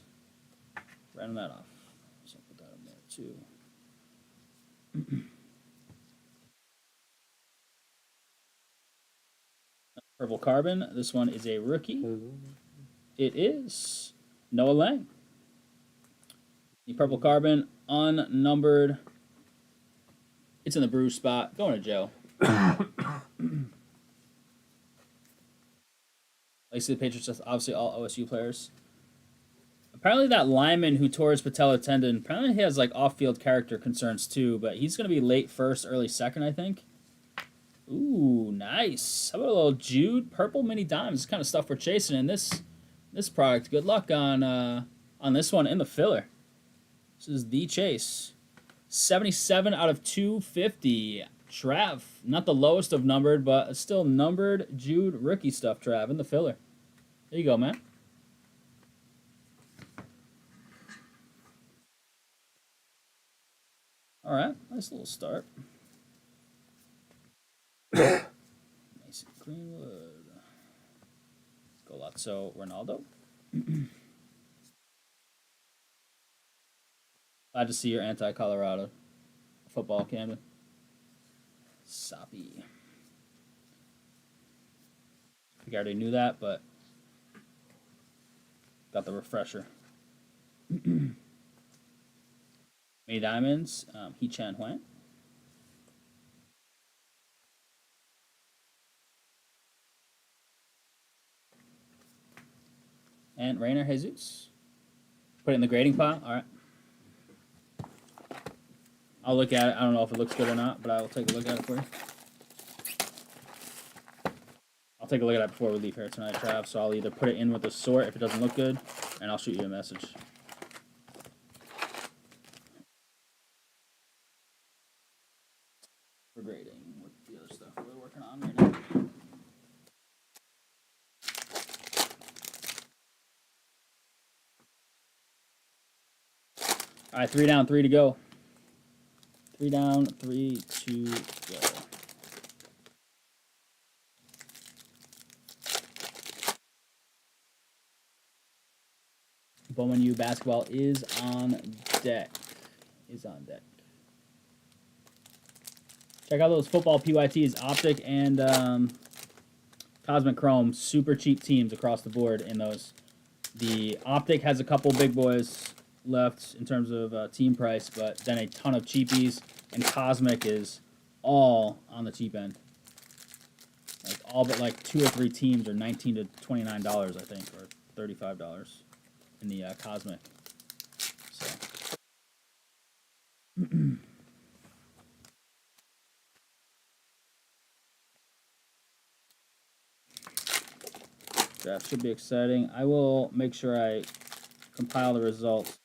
Random that off. So put that in there too. Purple carbon. This one is a rookie. It is Noah Lang. The purple carbon, unnumbered. It's in the bruise spot. Going to Joe. Like the Patriots, obviously all OSU players. Apparently that lineman who tore his patella tendon, apparently he has like off-field character concerns too, but he's going to be late first, early second, I think. Ooh, nice. How about a little Jude purple mini dimes? This kind of stuff we're chasing in this product. Good luck on this one in the filler. This is the chase. 77 out of 250. Trav, not the lowest of numbered, but still numbered Jude rookie stuff, Trav, in the filler. There you go, man. All right, nice little start. Mason Greenwood. Golazzo Ronaldo. Glad to see your anti-Colorado football, Camden. Soppy. I think I already knew that, but got the refresher. May Diamonds, He Chan Huang. And Rainer Jesus. Put it in the grading pile. All right. I'll look at it. I don't know if it looks good or not, but I will take a look at it for you. I'll take a look at it before we leave here tonight, Trav. So I'll either put it in with the sort if it doesn't look good, and I'll shoot you a message. For grading with the other stuff we're working on right now. All right, 3 down, 3 to go. 3 down, 3 to go. Bowman U basketball is on deck. Check out those football PYTs, Optic and Cosmic Chrome. Super cheap teams across the board in those. The Optic has a couple big boys left in terms of team price, but then a ton of cheapies, and Cosmic is all on the cheap end. Like all but like 2 or 3 teams are $19 to $29, I think, or $35 in the Cosmic. So. Draft should be exciting. I will make sure I compile the results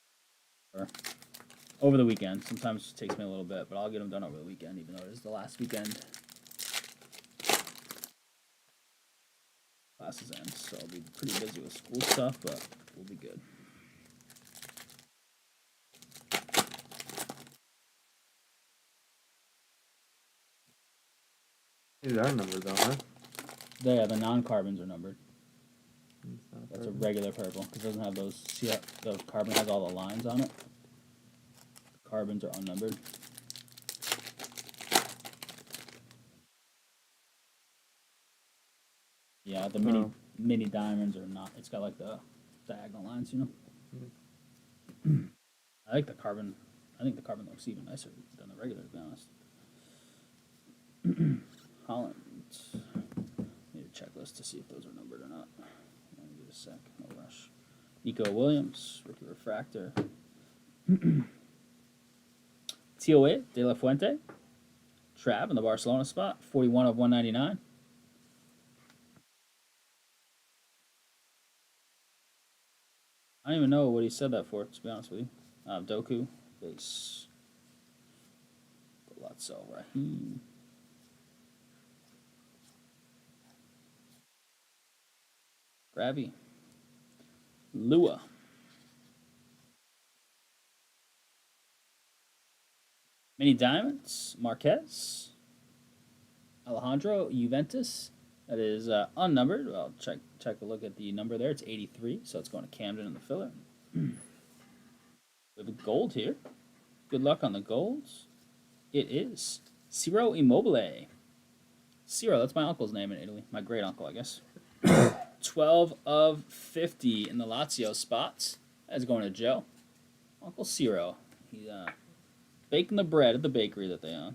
over the weekend. Sometimes it takes me a little bit, but I'll get them done over the weekend, even though it is the last weekend. Classes end, so I'll be pretty busy with school stuff, but we'll be good. These are numbered though, huh? Yeah, the non-carbons are numbered. That's a regular purple, because it doesn't have those. See how the carbon has all the lines on it? Carbons are unnumbered. Yeah, the mini diamonds are not. It's got like the diagonal lines, you know. I like the carbon. I think the carbon looks even nicer than the regular, to be honest. Holland. Need a checklist to see if those are numbered or not. Let me get a sec. No rush. Nico Williams, rookie refractor. TOA De La Fuente. Trav in the Barcelona spot. 41 of 199. I don't even know what he said that for, to be honest with you. Doku, base. Golazzo, Raheem. Gravy. Lua. Mini Diamonds. Marquez. Alejandro Juventus. That is unnumbered. I'll check a look at the number there. It's 83, so it's going to Camden in the filler. We have a gold here. Good luck on the golds. It is Ciro Immobile. Ciro, that's my uncle's name in Italy. My great uncle, I guess. 12 of 50 in the Lazio spots. That's going to Joe. Uncle Ciro. He's baking the bread at the bakery that they own.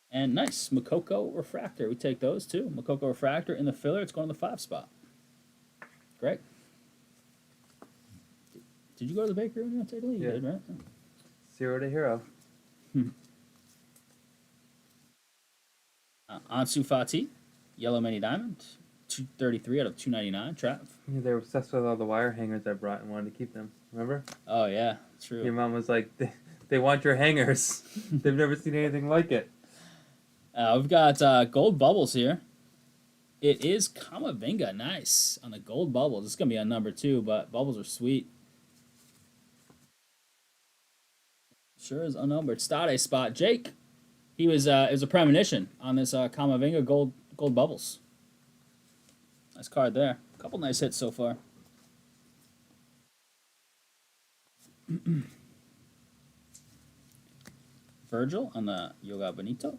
And nice, Makoko Refractor. We take those too. Makoko Refractor in the filler. It's going to the 5 spot. Great. Did you go to the bakery when you went to Italy? You did, right? 0 to hero. Ansu Fati, Yellow Mini Diamond. 233 out of 299. Trav. Yeah, they were obsessed with all the wire hangers I brought and wanted to keep them. Remember? Oh, yeah. True. Your mom was like, they want your hangers. They've never seen anything like it. We've got gold bubbles here. It is Kamavinga. Nice. On the gold bubbles. It's going to be on number 2, but bubbles are sweet. Sure is unnumbered. Stade spot. Jake. He was it was a premonition on this Kamavinga gold bubbles. Nice card there. A couple nice hits so far. Virgil on the Yoga Benito.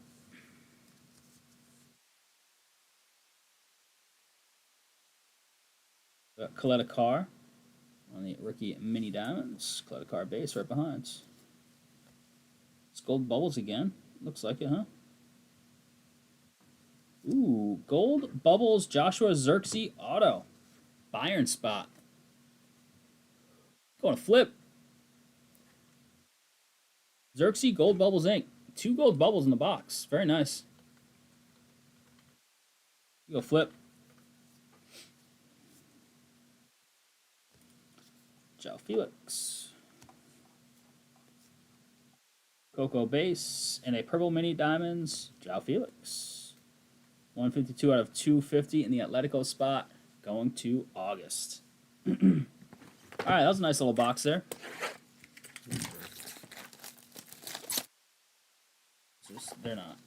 Coletta Carr on the rookie mini diamonds. Coletta Carr base right behind. It's gold bubbles again. Looks like it, huh? Ooh, gold bubbles Joshua Zirkzee auto. Bayern spot. Going to flip. Zirkzee gold bubbles ink. 2 gold bubbles in the box. Very nice. You go flip. Joe Felix. Coco base and a purple mini diamonds. Joe Felix. 152 out of 250 in the Atletico spot. Going to August. All right, that was a nice little box there. They're not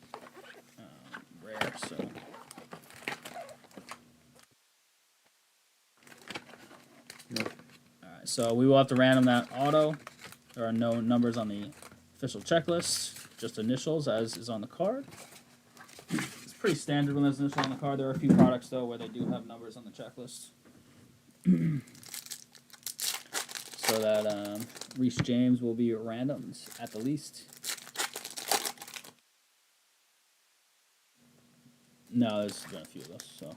rare, so. No So we will have to random that auto. There are no numbers on the official checklist, just initials as is on the card. It's pretty standard when there's initials on the card. There are a few products, though, where they do have numbers on the checklist. So that Reese James will be randomed at the least. No, there's been a few of those, so.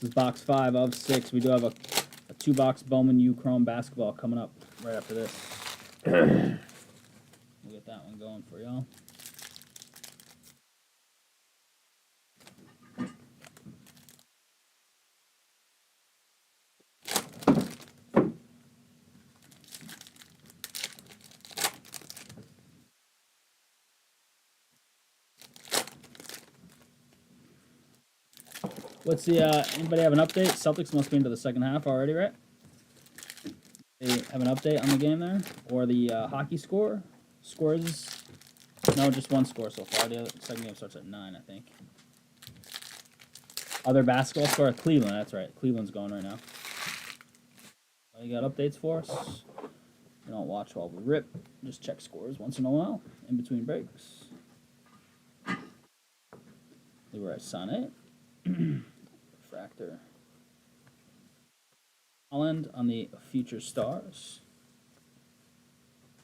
This is box 5 of 6. We do have a 2-box Bowman U Chrome basketball coming up right after this. We'll get that one going for y'all. What's the, anybody have an update? Celtics must be into the second half already, right? They have an update on the game there? Or the hockey score? Scores? No, just one score so far. The second game starts at 9, I think. Other basketball score? Cleveland, that's right. Cleveland's going right now. You got updates for us? We don't watch while we rip. Just check scores once in a while, in between breaks. Leroy Sané. Refractor. Holland on the Future Stars.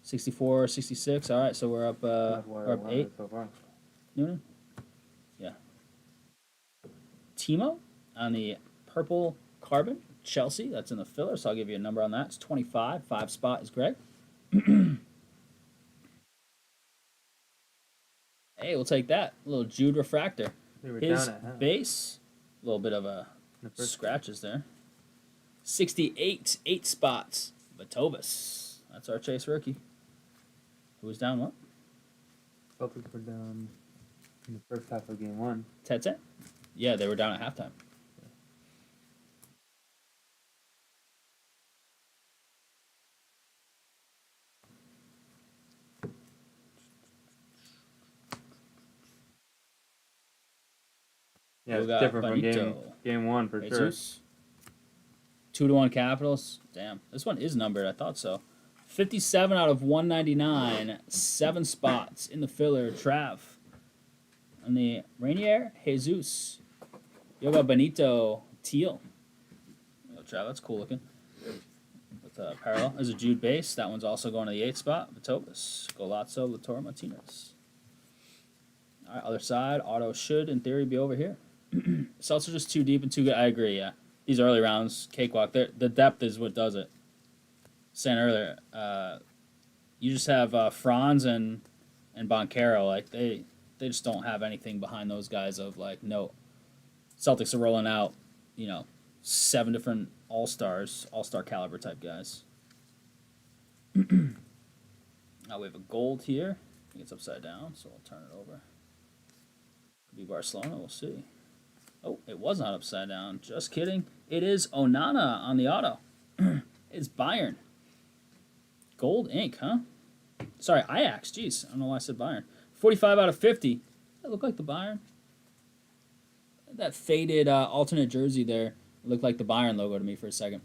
64, 66. All right, so we're up 8 so far. Noonan? Yeah. Timo on the Purple Carbon. Chelsea, that's in the filler, so I'll give you a number on that. It's 25. 5 spot is Greg. Hey, we'll take that. A little Jude Refractor. His base, a little bit of a scratches there. 68, 8 spots. Vatobas. That's our chase rookie. Who was down what? Celtics were down in the first half of game 1. Tete? Yeah, they were down at halftime. Yeah, it's different from game 1 for Jesus. Sure. 2-1 Capitals. Damn, this one is numbered. I thought so. 57 out of 199. 7 spots in the filler. Trav. On the Rainier, Jesus. Yoga Benito Teal. Yo, Trav, that's cool looking. With parallel. There's a Jude base. That one's also going to the 8 spot. Vatobas. Golazzo, Latour Martinez. All right, other side. Auto should, in theory, be over here. Celtics are just too deep and too good. I agree, yeah. These early rounds, cakewalk. The depth is what does it. Saying earlier, you just have Franz and Boncaro. Like, they just don't have anything behind those guys of, like, no. Celtics are rolling out, 7 different all-stars, all-star caliber type guys. Now we have a gold here. I think it's upside down, so we'll turn it over. Could be Barcelona, we'll see. Oh, it was not upside down. Just kidding. It is Onana on the auto. It's Bayern. Gold ink, huh? Sorry, Ajax. Jeez, I don't know why I said Bayern. 45 out of 50. That looked like the Bayern. That faded alternate jersey there looked like the Bayern logo to me for a second.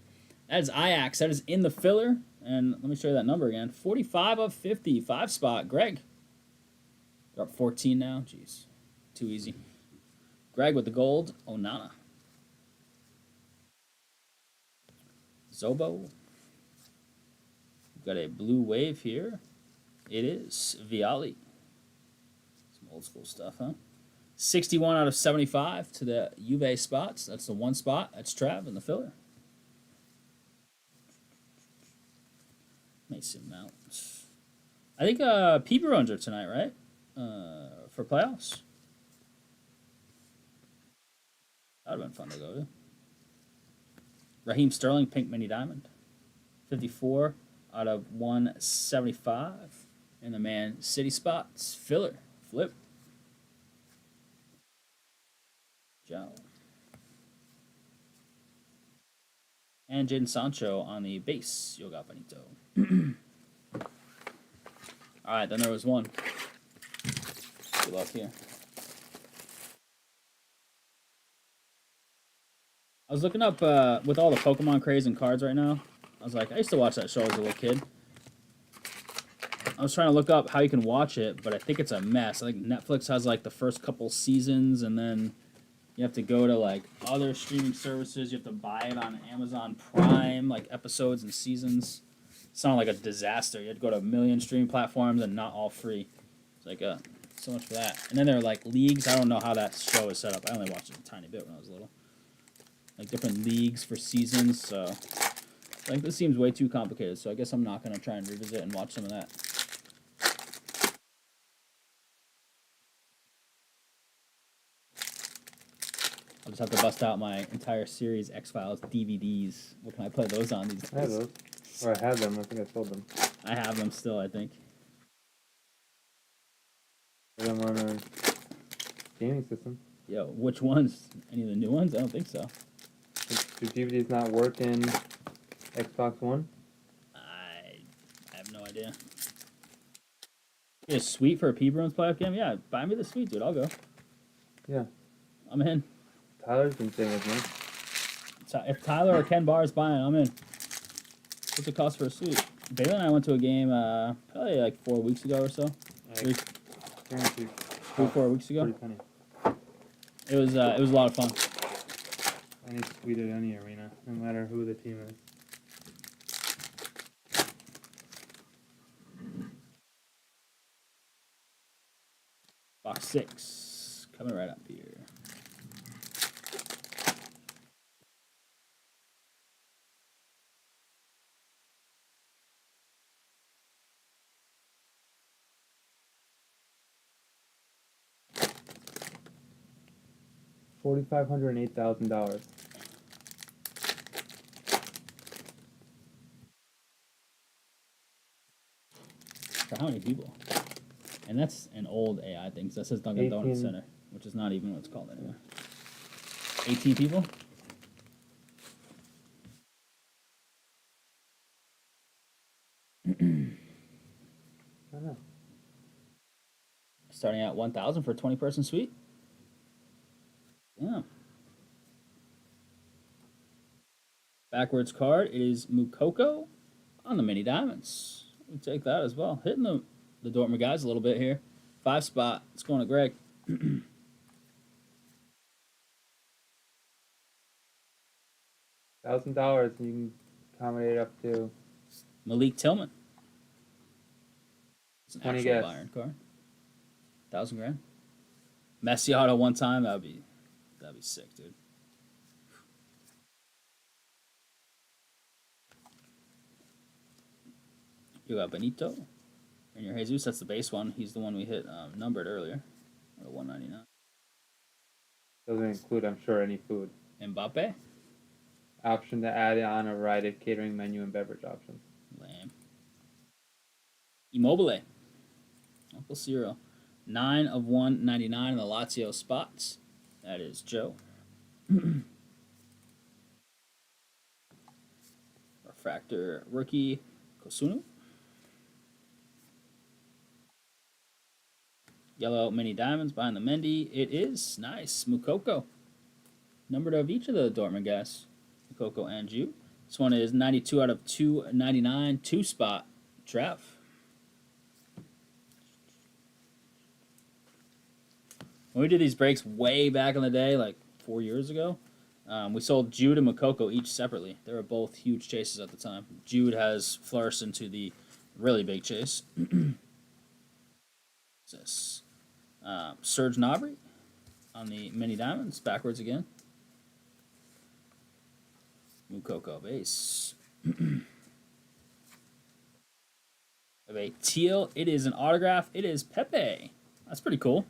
That is Ajax. That is in the filler. And let me show you that number again. 45 of 50. 5 spot. Greg. They're up 14 now. Jeez. Too easy. Greg with the gold. Onana. Zobo. We've got a blue wave here. It is Viali. Some old school stuff, huh? 61 out of 75 to the Juve spots. That's the 1 spot. That's Trav in the filler. Mason Mount. I think Peeper runs are tonight, right? For playoffs. That would have been fun to go to. Raheem Sterling, pink mini diamond. 54 out of 175. And the Man City spots. Filler. Flip. Joe. And Jaden Sancho on the base. Yoga Benito. Alright, then there was one. Good luck here. I was looking up with all the Pokemon craze and cards right now. I was like, I used to watch that show as a little kid. I was trying to look up how you can watch it, but I think it's a mess. I think Netflix has like the first couple seasons, and then you have to go to like other streaming services. You have to buy it on Amazon Prime, like episodes and seasons. It sounded like a disaster. You had to go to a million streaming platforms and not all free. It's like so much for that. And then there are like leagues. I don't know how that show is set up. I only watched it a tiny bit when I was little. Like different leagues for seasons. So like this seems way too complicated. So I guess I'm not gonna try and revisit and watch some of that. I'll just have to bust out my entire series X-Files DVDs. What can I play those on these days? I have those. Or I had them. I think I sold them. I have them still, I think. I have them on a gaming system. Yo, which ones? Any of the new ones? I don't think so. Do DVDs not work in Xbox One? I have no idea. Get a suite for a P-Bruins playoff game? Yeah, buy me the suite, dude. I'll go. Yeah. I'm in. Tyler's been saying with me. If Tyler or Ken Barr is buying, I'm in. What's it cost for a suite? Bailey and I went to a game probably like 4 weeks ago or so. Guaranteed. 4 weeks ago. Pretty penny. It was a lot of fun. Any suite at any arena, no matter who the team is. Box 6 coming right up here. $4,508,000. For how many people? And that's an old AI thing. So that says Dunkin' Donuts 18. Center, which is not even what it's called anymore. 18 people? I don't know. Starting at 1,000 for a 20-person suite? Yeah. Backwards card is Mukoko on the mini diamonds. We take that as well. Hitting the Dortmund guys a little bit here. 5 spot. It's going to Greg. $1,000 and you can accommodate up to Malik Tillman. It's an 20 actual guess. Bayern card. 1,000 grand. Messi auto one time. That'd be sick, dude. You got Benito. And your Jesus, that's the base one. He's the one we hit numbered earlier. At 199. doesn't include, I'm sure, any food. Mbappe. Option to add on a variety of catering menu and beverage options. Lame. Immobile. Uncle Cyril. 9 of 199 in the Lazio spots. That is Joe. Refractor rookie Kosunu. Yellow mini diamonds behind the Mendy. It is nice. Mukoko. Numbered of each of the Dortmund guys. Mukoko and you. This one is 92 out of 299. 2 spot. Trev. When we did these breaks way back in the day, like 4 years ago, we sold Jude and Mukoko each separately. They were both huge chases at the time. Jude has flourished into the really big chase. What's this? Serge Gnabry on the mini diamonds. Backwards again. Mukoko base. Of a teal. It is an autograph. It is Pepe. That's pretty cool.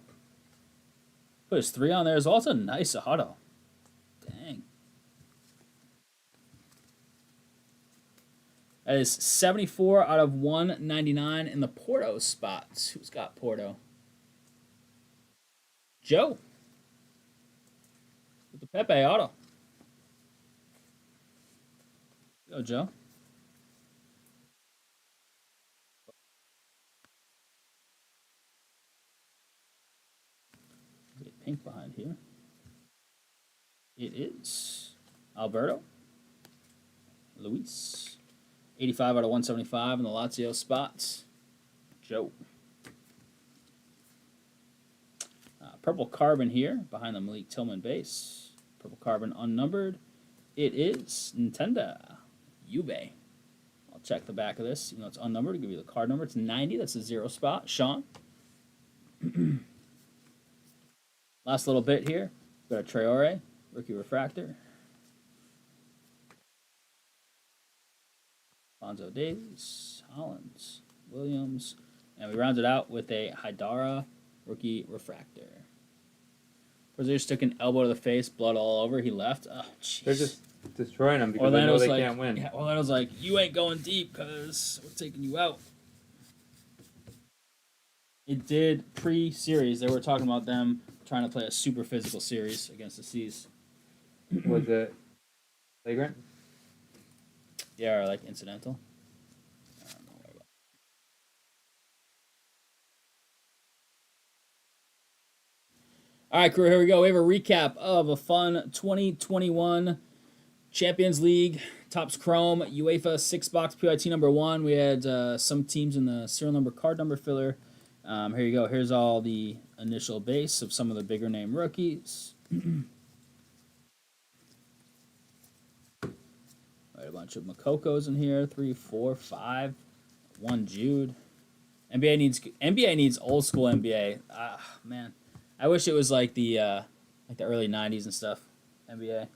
Put his 3 on there as well. It's a nice auto. That is 74 out of 199 in the Porto spots. Who's got Porto? Joe. With the Pepe auto. Go, Joe. Get pink behind here. It is Alberto. Luis. 85 out of 175 in the Lazio spots. Joe. Purple carbon here behind the Malik Tillman base. Purple carbon unnumbered. It is Nintendo. Juve. I'll check the back of this, even though it's unnumbered. I'll give you the card number. It's 90. That's a 0 spot. Sean. Last little bit here. Got a Traore. Rookie refractor. Bonzo Davies. Hollins. Williams. And we round it out with a Haidara rookie refractor. Brazilians took an elbow to the face, blood all over. He left. Oh, jeez. They're just destroying them because they know they can't win. Yeah, Orlando's like, you ain't going deep because we're taking you out. It did pre-series. They were talking about them trying to play a super physical series against the Seas. Was it flagrant? Yeah, or like incidental. I don't know what about. All right, crew, here we go. We have a recap of a fun 2021 Champions League Topps Chrome UEFA 6-box PIT number 1. We had some teams in the serial number card number filler. Here you go. Here's all the initial base of some of the bigger name rookies. Right, a bunch of Makokos in here. 3, 4, 5. 1 Jude. NBA needs old school NBA. Man, I wish it was like the early '90s and stuff. NBA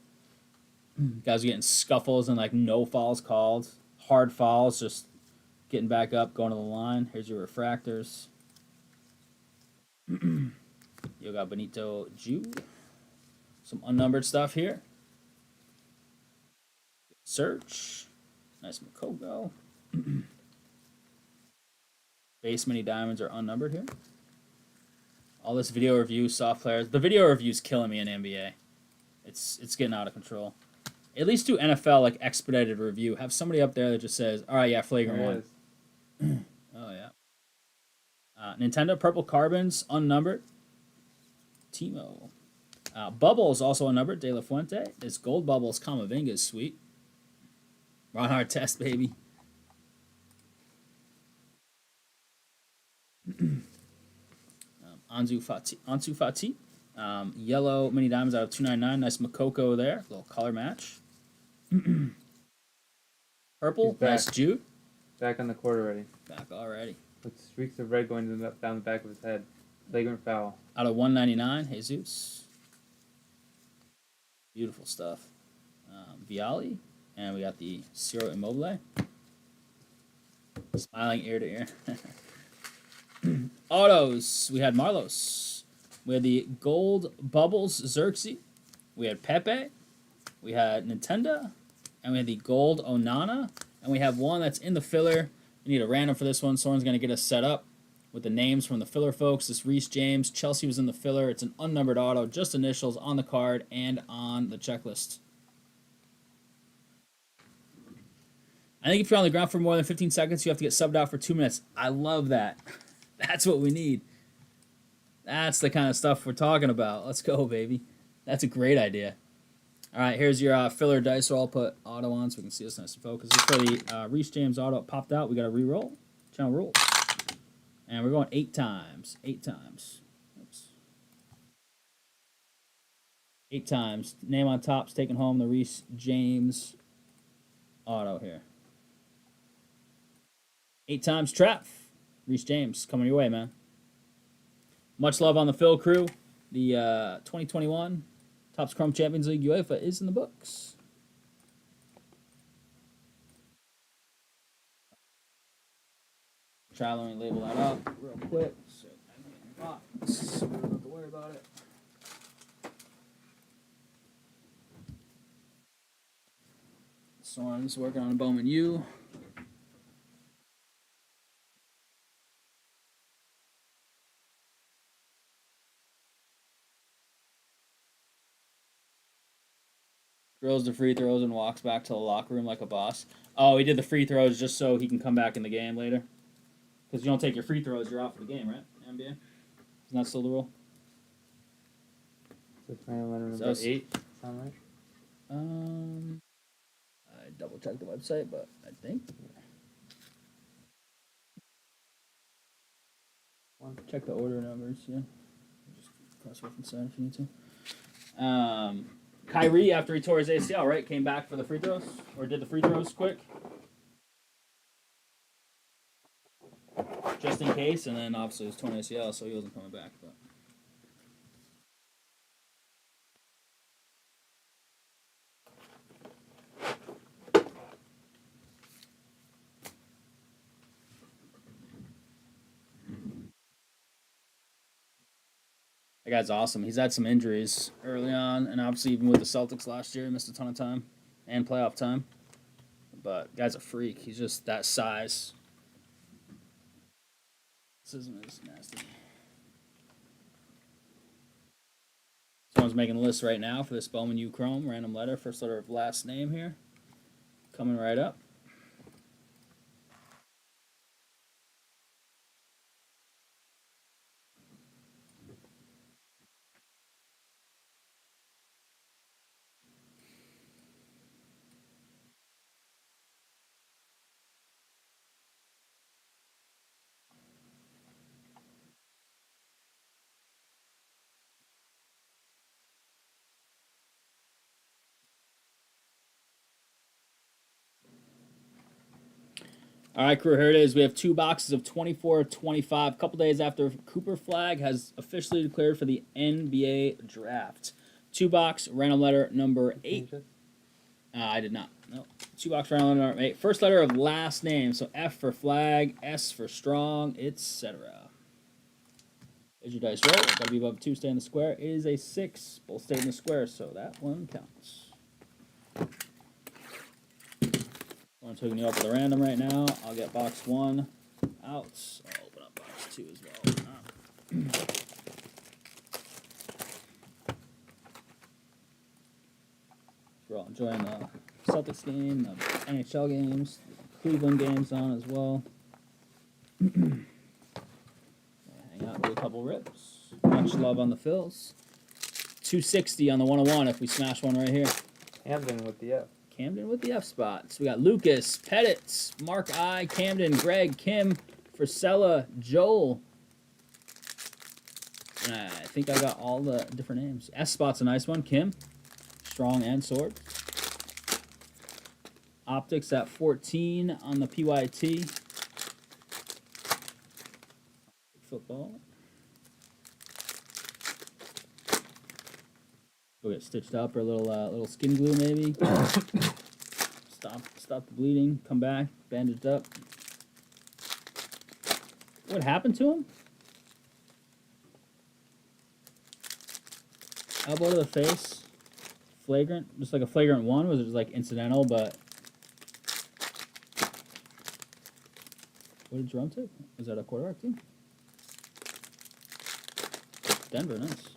guys were getting scuffles and like no fouls called, hard fouls, just getting back up, going to the line. Here's your refractors. You got Benito Jude. Some unnumbered stuff here. Search. Nice Makoko. Base mini diamonds are unnumbered here. All this video review, soft players. The video review's killing me in NBA. It's getting out of control. At least do NFL like expedited review. Have somebody up there that just says, "All right, yeah, flagrant one." Oh yeah. Nintendo purple carbons unnumbered. Timo. Bubbles also unnumbered. De La Fuente. This gold bubbles Kamavinga is sweet. Ron Hard test, baby. Ansu Fati. Yellow mini diamonds out of 299. Nice Makoko there. Little color match. Purple. Nice Jude. Back on the court already. Back already. With streaks of red going down the back of his head. Flagrant foul. Out of 199. Jesus. Beautiful stuff. Viali. And we got the Ciro Immobile. Smiling ear to ear. Autos. We had Marlos. We had the gold bubbles Xerxes. We had Pepe. We had Nintendo. And we had the gold Onana. And we have one that's in the filler. We need a random for this one. Someone's going to get us set up with the names from the filler folks. This Reece James. Chelsea was in the filler. It's an unnumbered auto. Just initials on the card and on the checklist. I think if you're on the ground for more than 15 seconds, you have to get subbed out for 2 minutes. I love that. That's what we need. That's the kind of stuff we're talking about. Let's go, baby. That's a great idea. All right, here's your filler dice roll. I'll put auto on so we can see this nice and focus. This is for the Reece James auto. It popped out. We got to re-roll. Channel rules. And we're going 8 times. 8 times. Oops. 8 times. Name on top's taking home the Reece James auto here. 8 times Trev. Reece James coming your way, man. Much love on the Phil crew. The 2021 Topps Chrome Champions League UEFA is in the books. Try let me label that up real quick. So I can get in the box. We don't have to worry about it. Soren's working on a Bowman U. Drills the free throws and walks back to the locker room like a boss. Oh, he did the free throws just so he can come back in the game later. Because you don't take your free throws, you're out for the game, right? NBA? Isn't that still the rule? So random letter So number it's- 8. Sound right? I double checked the website, but I think. Check the order numbers, yeah. Just cross reference that if you need to. Kyrie, after he tore his ACL, right, came back for the free throws? Or did the free throws quick? Just in case, and then obviously it was torn ACL, so he wasn't coming back. But that guy's awesome. He's had some injuries early on, and obviously even with the Celtics last year, he missed a ton of time and playoff time. But guy's a freak. He's just that size. This isn't as nasty. Someone's making a list right now for this Bowman U Chrome random letter, first letter of last name here. Coming right up. All right, crew, here it is. We have 2 boxes of 24-25. A couple days after Cooper Flag has officially declared for the NBA draft. 2-box, random letter number 8. I did not. No. 2-box, random letter number 8. First letter of last name. So F for Flag, S for Strong, etc. There's your dice roll. Gotta be above 2, stay in the square. It is a 6. Both stay in the square, so that one counts. I'm taking you up with a random right now. I'll get box 1 out. I'll open up box 2 as well. We're all enjoying the Celtics game, the NHL games, the Cleveland games on as well. Hang out, do a couple rips. Much love on the fills. 260 on the 101 if we smash one right here. Camden with the F. Camden with the F spots. We got Lucas, Pettit, Mark I, Camden, Greg, Kim, Frisella, Joel. And I think I got all the different names. S spot's a nice one. Kim, Strong and Sword. Optics at 14 on the PYT. Football. Go get stitched up or a little skin glue maybe. Stop the bleeding. Come back, bandaged up. What happened to him? Elbow to the face. Flagrant, just like a flagrant 1. Was it just like incidental? But what did Jerome take? Was that a quarterback team? Denver, nice.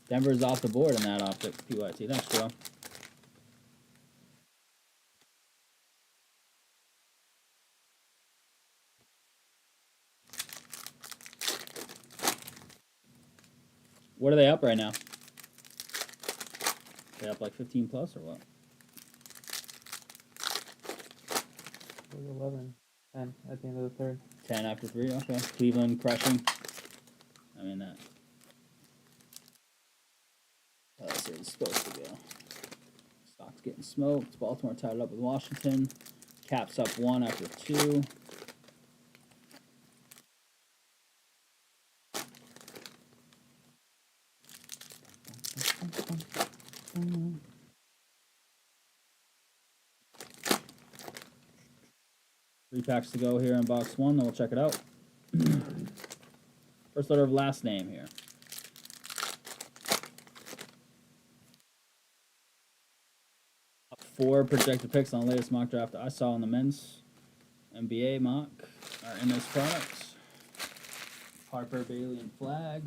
Denver's off the board in that optic PYT. Thanks, Joe. What are they up right now? They up like 15 plus or what? 11. 10 at the end of the third. 10 after 3, okay. Cleveland crushing. I mean, that. That's where it's supposed to go. Sox getting smoked. Baltimore tied it up with Washington. Caps up 1 after 2. Three packs to go here in box 1, then we'll check it out. First letter of last name here. 4 projected picks on the latest mock draft I saw on the men's NBA mock are in this product. Harper, Bailey, and Flag.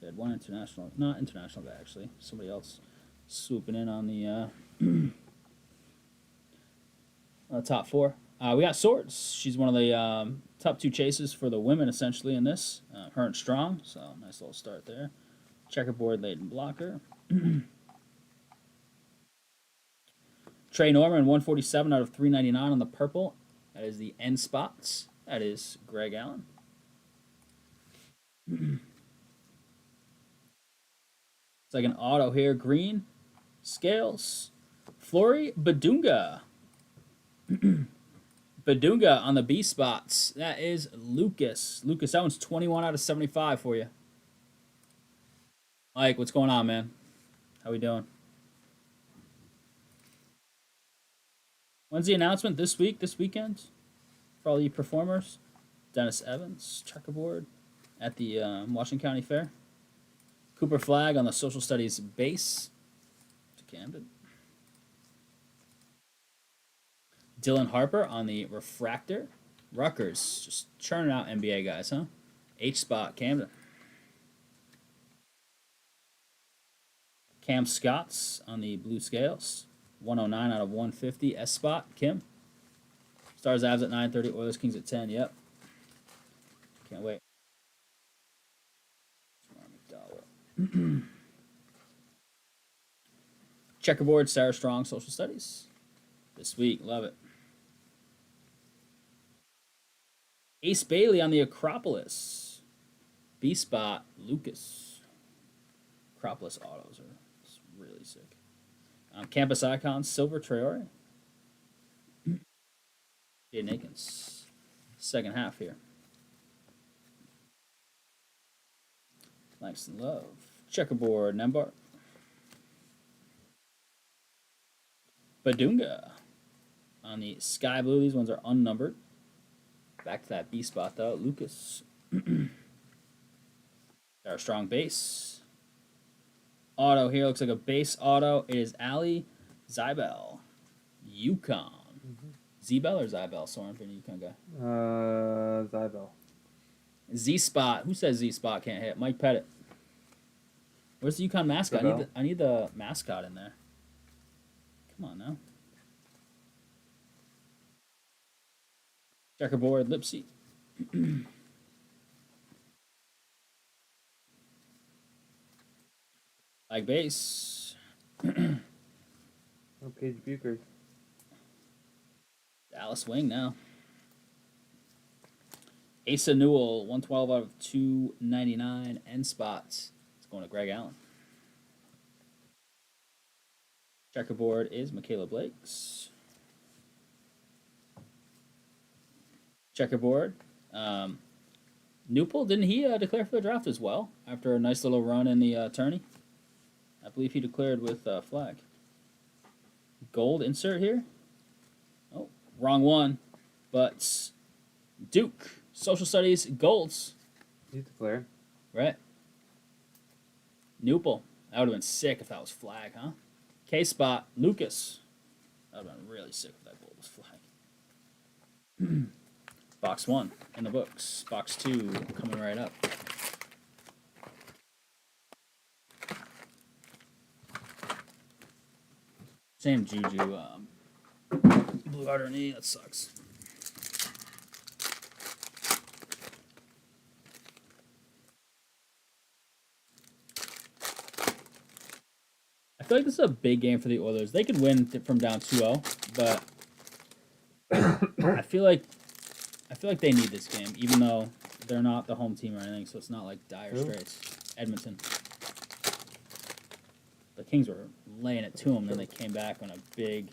They had one international, not international guy actually, somebody else. Swooping in on the top four. We got Swords. She's one of the top 2 chases for the women, essentially, in this. Her and Strong, so nice little start there. Checkerboard, Leighton Blocker. Trey Norman, 147 out of 399 on the purple. That is the end spots. That is Greg Allen. Second auto here, green. Scales. Flory Badunga. Badunga on the B spots. That is Lucas. Lucas, that one's 21 out of 75 for you. Mike, what's going on, man? How we doing? When's the announcement? This week? This weekend? For all you performers? Dennis Evans, checkerboard at the Washington County Fair. Cooper Flag on the social studies base to Camden. Dylan Harper on the refractor. Rutgers, just churning out NBA guys, huh? H spot, Camden. Cam Scott's on the blue scales. 109 out of 150. S spot, Kim. Stars Avs at 9:30. Oilers Kings at 10. Yep. Can't wait. Checkerboard, Sarah Strong, social studies. This week, love it. Ace Bailey on the Acropolis. B spot, Lucas. Acropolis autos are really sick. Campus Icons, Silver Traore. Jaden Akins. Second half here. Langston Love. Checkerboard, Nembar. Badunga on the sky blue. These ones are unnumbered. Back to that B spot, though. Lucas. Our strong base. Auto here looks like a base auto. It is Ali Zybel. Yukon. Zebel or Zybel? Soren, being a Yukon guy. Zybel. Z spot. Who says Z spot can't hit? Mike Pettit. Where's the Yukon mascot? I need the mascot in there. Come on now. Checkerboard, Lipsy. Like base. Okay, Bukers. Dallas Wing now. Asa Newell, 112 out of 299. End spots. It's going to Greg Allen. Checkerboard is Michaela Blake's. Checkerboard. Newpol, didn't he declare for the draft as well after a nice little run in the tourney? I believe he declared with flag. Gold insert here. Oh, wrong one. But Duke, social studies, golds. He's declared. Right. Newpol. That would have been sick if that was flag, huh? K-spot, Lucas. That would have been really sick if that gold was flag. Box 1 in the books. Box 2 coming right up. Same Juju. Blue outer knee. That sucks. I feel like this is a big game for the Oilers. They could win from down 2-0, but I feel like they need this game, even though they're not the home team or anything, so it's not like dire straits. Edmonton. The Kings were laying it to them, then they came back on a big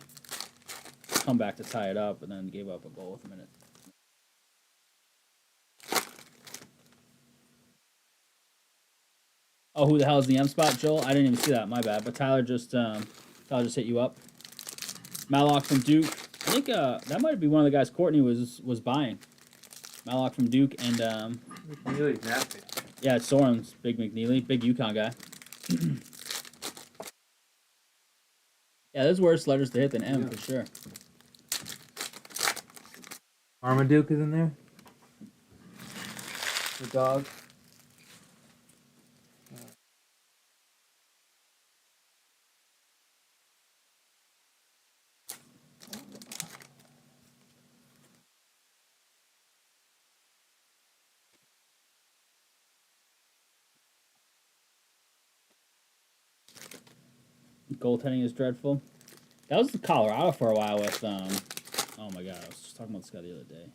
comeback to tie it up, and then gave up a goal with a minute. Oh, who the hell is the M spot, Joel? I didn't even see that. My bad. But Tyler just hit you up. Mallock from Duke. I think that might be one of the guys Courtney was buying. Mallock from Duke and McNeely's nasty. yeah, it's Soren's big McNeely, big Yukon guy. Yeah, there's worse letters to hit than M for sure. Armaduke is in there. The dog. Goaltending is dreadful. That was Colorado for a while with oh my god, I was just talking about this guy the other day.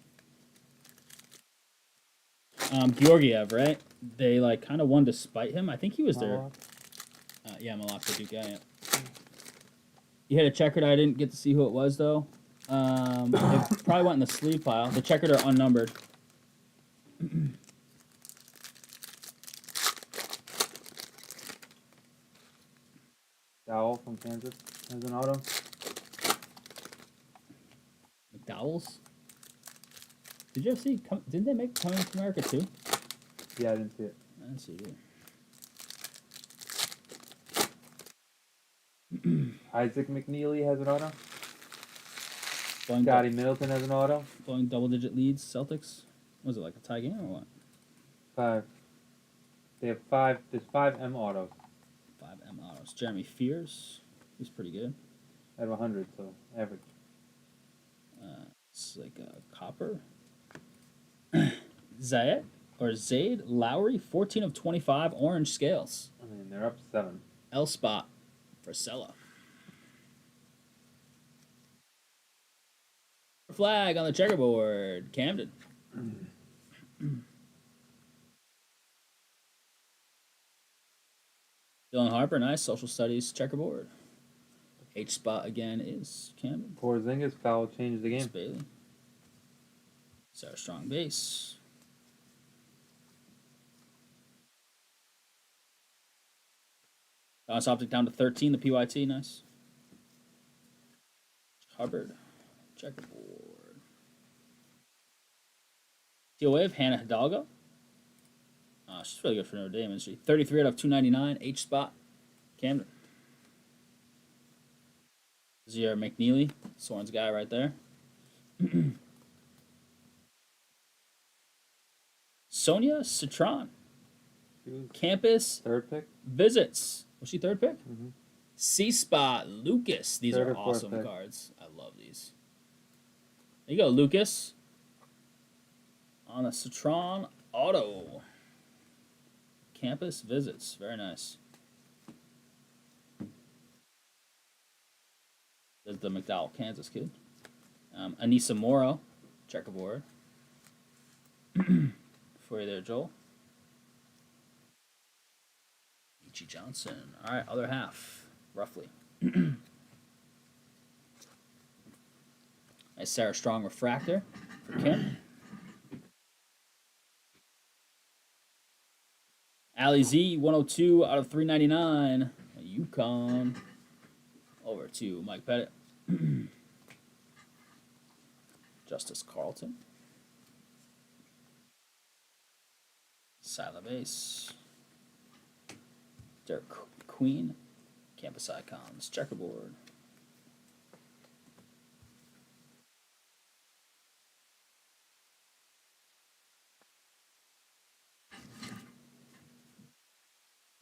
Georgiev, right? They like kind of won to spite him. I think he was there. Yeah, Malak, the Duke guy. Yeah. You had a checkered. I didn't get to see who it was though. It probably went in the sleeve pile. The checkered are unnumbered. Dowell from Kansas has an auto. McDowell's. Did you ever see? Didn't they make Coming to America too? Yeah, I didn't see it. I didn't see it either. Isaac McNeely has an auto. Blowing Scotty Middleton has an auto. Blowing double-digit leads. Celtics. Was it like a tie game or what? 5. They have 5. There's 5 M autos 5 M autos. Jeremy Fears. He's pretty good. out of 100, so average. It's like a copper. Zaid Lowry, 14 of 25, orange scales. I mean, they're up 7. L spot for Sella. Flag on the checkerboard, Camden. Dylan Harper, nice. Social studies checkerboard. H spot again is Camden. Porzingis foul changed the game. Bailey. Sarah Strong base. Bounce optic down to 13, the PYT, nice. Hubbard, checkerboard. Teal Wave, Hannah Hidalgo. She's really good for Notre Dame, isn't she? 33 out of 299, H spot, Camden. Zier McNeely, Soren's guy right there. Sonia Citron. Campus Third pick? visits. Was she third pick? Mm-hmm. C spot Lucas. These Third are or fourth awesome pick. cards. I love these. There you go, Lucas. On a Citron auto. Campus visits. Very nice. There's the McDowell, Kansas kid. Anissa Morrow, checkerboard. For you there, Joel. Ichi Johnson. All right, other half, roughly. Nice Sarah Strong refractor for Kim. Ali Z, 102 out of 399. UConn. Over to Mike Pettit. Justice Carlton. Sila Base. Derek Queen. Campus Icons. Checkerboard.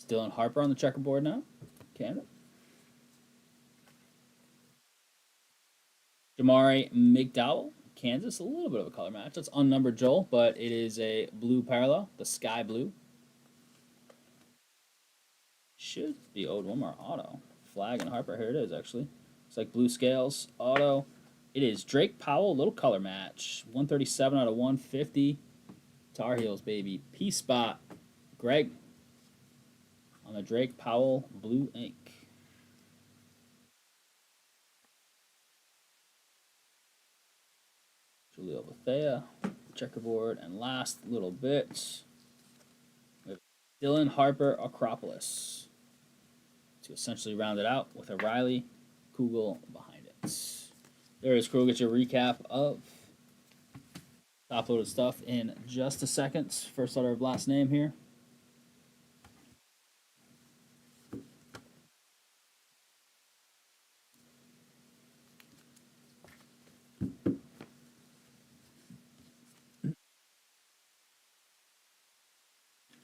Dylan Harper on the checkerboard now. Canada. Jamari McDowell, Kansas. A little bit of a color match. That's unnumbered, Joel, but it is a blue parallel, the sky blue. Should be owed one more auto. Flag and Harper. Here it is, actually. It's like blue scales. Auto. It is Drake Powell, little color match. 137 out of 150. Tar Heels, baby. P spot. Greg. On the Drake Powell blue ink. Julio Bethea, checkerboard, and last little bit with Dylan Harper Acropolis to essentially round it out with a Riley Kugel behind it. There is Crew. Get your recap of top loaded stuff in just a second. First letter of last name here.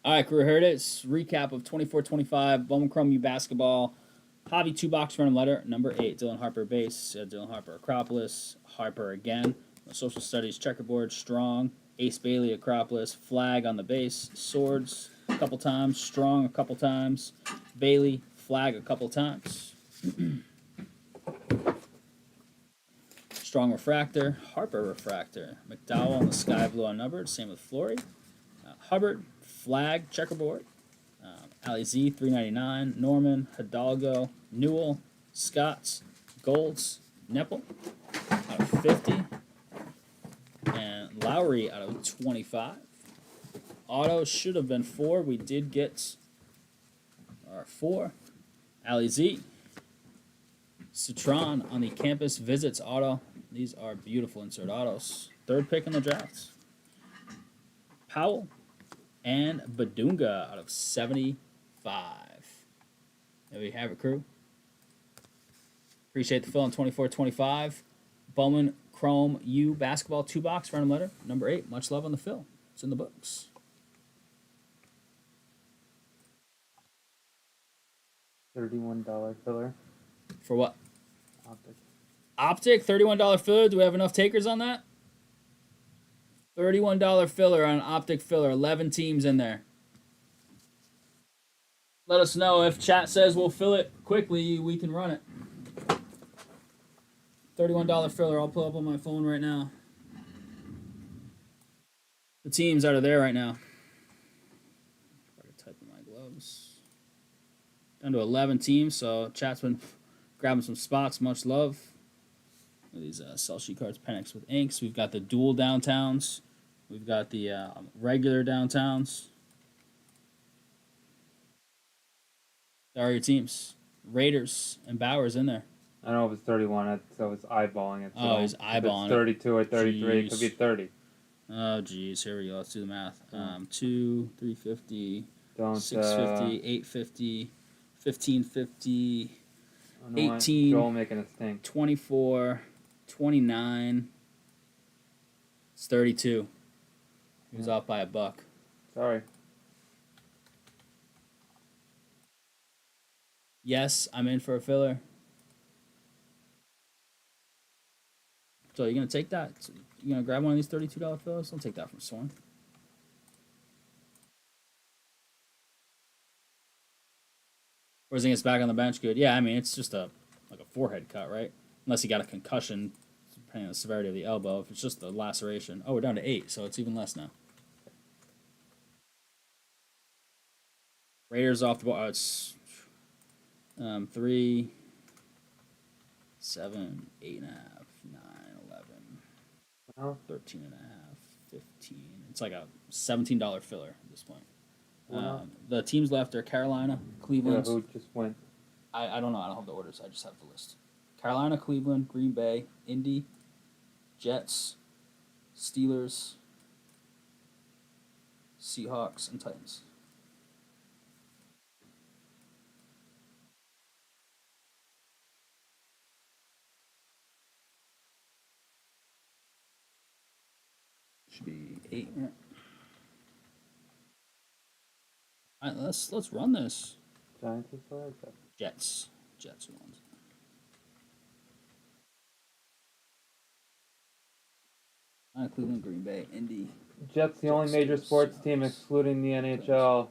All right, crew, here it is. Recap of 24-25, Bowman Chrome U basketball. Hobby 2-box random letter, number 8. Dylan Harper base, Dylan Harper Acropolis, Harper again. Social studies checkerboard, Strong, Ace Bailey Acropolis, Flag on the base, Swords a couple times, Strong a couple times, Bailey, Flag a couple times. Strong Refractor, Harper Refractor, McDowell on the Sky Blue unnumbered, same with Flory. Hubbard, Flag, Checkerboard, Ali Z, 399, Norman, Hidalgo, Newell, Scotts, Golds, Nepple, out of 50, and Lowry out of 25. Auto should have been 4. We did get our 4. Ali Z. Citron on the Campus Visits auto. These are beautiful insert autos. 3rd pick in the draft. Powell and Badunga out of 75. There we have it, crew. Appreciate the fill on 24-25. Bowman Chrome U Basketball 2-box random letter number 8. Much love on the fill. It's in the books. $31 filler. For what? Optic. Optic, $31 filler. Do we have enough takers on that? $31 filler on Optic filler. 11 teams in there. Let us know if chat says we'll fill it quickly. We can run it. $31 filler. I'll pull up on my phone right now. The teams that are there right now. I can type in my gloves. Down to 11 teams, so chat's been grabbing some spots. Much love. These cell sheet cards, Penix with inks. We've got the dual downtowns. We've got the regular downtowns. There are your teams. Raiders and Bowers in there. I don't know if it's 31. I was eyeballing it. So Oh, he's eyeballing if it's 32 or 33. It could be 30. Oh, geez. Here we go. Let's do the math. 2, 350, Don't 650, 850, 1550, I don't want 18, Joel making a stink. 24, 29. It's 32. He was off by $1. Sorry. Yes, I'm in for a filler. So you're gonna take that? You're gonna grab one of these $32 fillers? I'll take that from Sorn. Porzingis back on the bench, good. Yeah, I mean it's just like a forehead cut, right? Unless he got a concussion, depending on the severity of the elbow. If it's just the laceration, oh, we're down to 8, so it's even less now. Raiders off the ball. Oh, it's 3, 7, 8.5, 9, 11, Well, 13.5, 15. It's like a $17 filler at this point. The teams left are Carolina, Cleveland. who just went? I don't know. I don't have the orders. I just have the list. Carolina, Cleveland, Green Bay, Indy, Jets, Steelers, Seahawks, and Titans. Should be 8. Right? All right, let's run this. Giants is filler? Jets are ones. Cleveland, Green Bay, Indy. Jets, the only major sports team excluding the NHL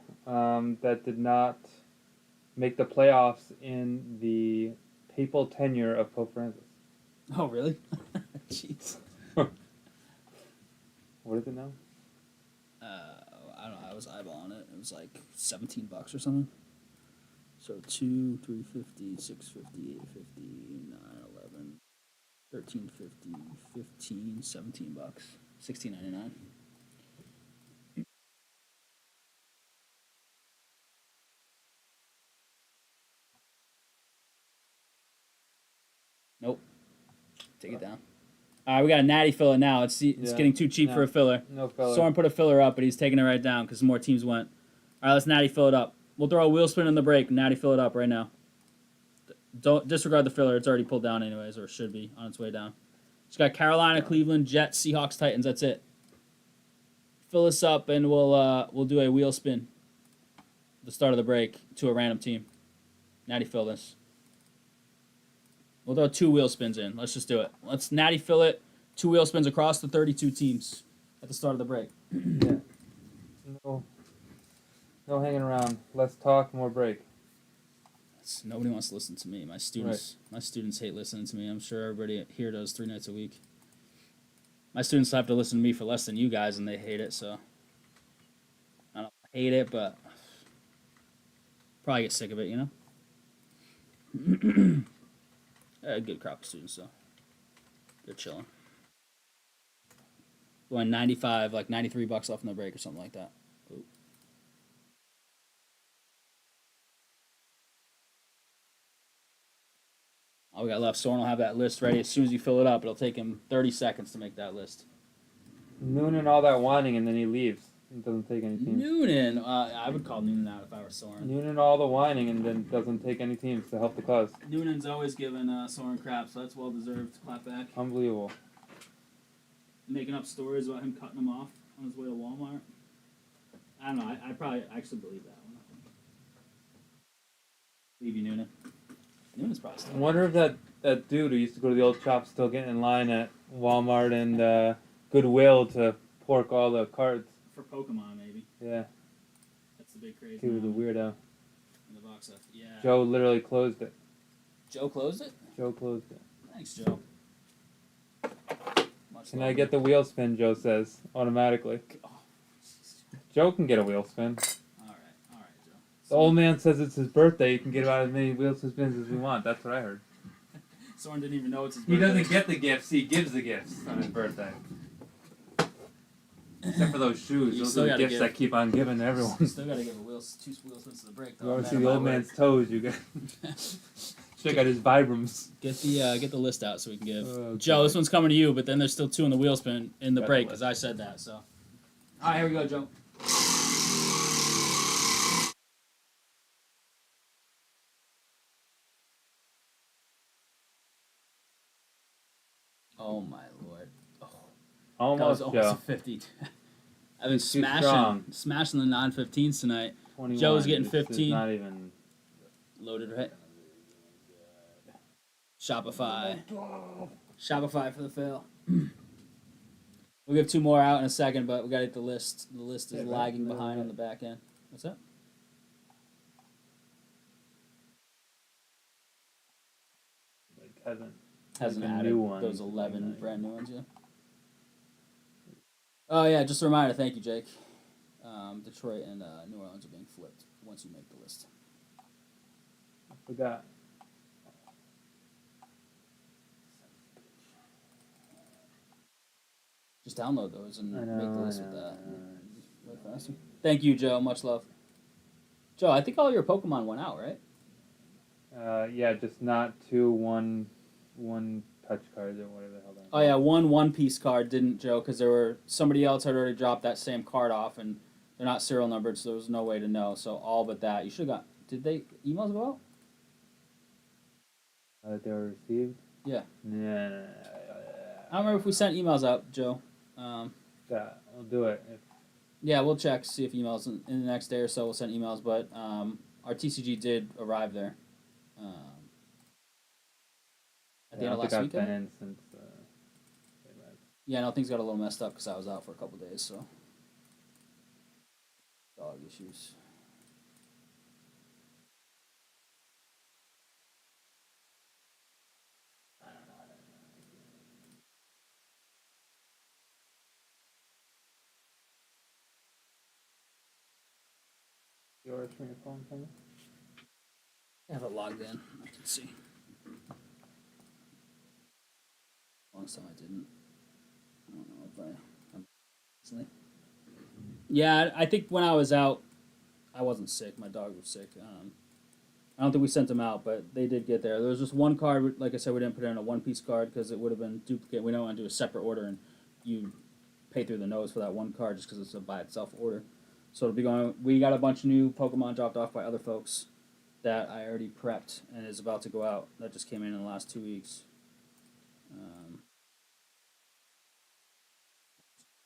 that did not make the playoffs in the papal tenure of Pope Francis. Oh, really? Jeez. What is it now? I don't know. I was eyeballing it. It was like $17 or something. So 2, 350, 650, 850, 9, 11, 1350, 15, $17, $16.99. Nope. Take it down. All right, we got a natty filler now. It's getting too cheap for a filler. No filler. Soren put a filler up, but he's taking it right down because more teams went. All right, let's natty fill it up. We'll throw a wheel spin in the break. Natty fill it up right now. Don't disregard the filler. It's already pulled down anyways, or should be on its way down. Just got Carolina, Cleveland, Jets, Seahawks, Titans. That's it. Fill this up, and we'll do a wheel spin at the start of the break to a random team. Natty fill this. We'll throw 2 wheel spins in. Let's just do it. Let's natty fill it. 2 wheel spins across the 32 teams at the start of the break. Yeah. No hanging around. Less talk, more break. Nobody wants to listen to me. My students hate listening to me. I'm sure everybody here does 3 nights a week. My students have to listen to me for less than you guys, and they hate it. So I don't hate it, but probably get sick of it. You know. A good crop of students, though. They're chilling. Going 95, like $93 left in the break or something like that. Ooh. All we got left, Soren will have that list ready. As soon as you fill it up, it'll take him 30 seconds to make that list. Noonan all that whining and then he leaves. It doesn't take any teams. Noonan. I would call Noonan out if I were Soren. Noonan all the whining and then doesn't take any teams to help the cause. Noonan's always giving Soren crap, so that's well deserved. Clap back. Unbelievable. Making up stories about him cutting him off on his way to Walmart. I don't know. I probably actually believe that one. Believe you, Noonan. Noonan's probably still. I wonder if that dude who used to go to the old shop still getting in line at Walmart and Goodwill to pork all the cards. For Pokemon, maybe. Yeah. That's the big craze. He was a weirdo. In the box office. Yeah. Joe literally closed it. Joe closed it? Joe closed it. Thanks, Joe. Can I get the wheel spin, Joe says, automatically. Oh, Joe can get a wheel spin. All right, Joe. The old man says it's his birthday. You can get about as many wheel spins as we want. That's what I heard. Soren didn't even know it's his He birthday. doesn't get the gifts. He gives the gifts on his birthday. Except for those shoes. You Those still are the gotta gifts give- I keep on giving to everyone. You still gotta give a two wheel spins to the break, though. You want No to see matter the old my man's toes, you got check out his Vibrams. Get the list out so we can give Okay. Joe. This one's coming to you, but then there's still 2 in the wheel spin in the Got break the because I said that. So, all right, here we go, Joe. Oh my lord! Oh, that was Almost, almost Joe. a 50. I've been strong. smashing the non-15s tonight. 21. Joe's getting This is 15. not even. Loaded, right? Shopify for the fail. We'll give 2 more out in a second, but we gotta get the list. The list is lagging behind on the back end. What's that? Like, hasn't Hasn't like a added new one. those 11 Like, brand new ones yet. Oh yeah, just a reminder. Thank you, Jake. Detroit and New Orleans are being flipped once you make the list. I forgot. Just download those and I know, make the list I with know, that. I know. Way faster. Thank you, Joe. Much love. Joe, I think all your Pokemon went out, right? Yeah, just not 2 one touch cards or whatever the hell that. Oh yeah, one Piece card didn't, Joe, because somebody else had already dropped that same card off, and they're not serial numbered, so there was no way to know. So all but that, you should have got. Did they emails go out? That they were received. Yeah. Yeah. I don't remember if we sent emails out, Joe. Yeah, I'll do it. Yeah, we'll check, see if emails in the next day or so. We'll send emails, but our TCG did arrive there. At the end of last week. I've been in since. Yeah, no, things got a little messed up because I was out for a couple days, so. Dog issues. Yours from your phone, Tommy? I have it logged in. I can see. Last time I didn't. I don't know if Yeah, I think when I was out, I wasn't sick. My dog was sick. I don't think we sent them out, but they did get there. There was just one card. Like I said, we didn't put in a one-piece card because it would have been duplicate. We don't want to do a separate order, and you pay through the nose for that one card just because it's a by itself order. So it'll be going. We got a bunch of new Pokemon dropped off by other folks that I already prepped and is about to go out. That just came in the last 2 weeks.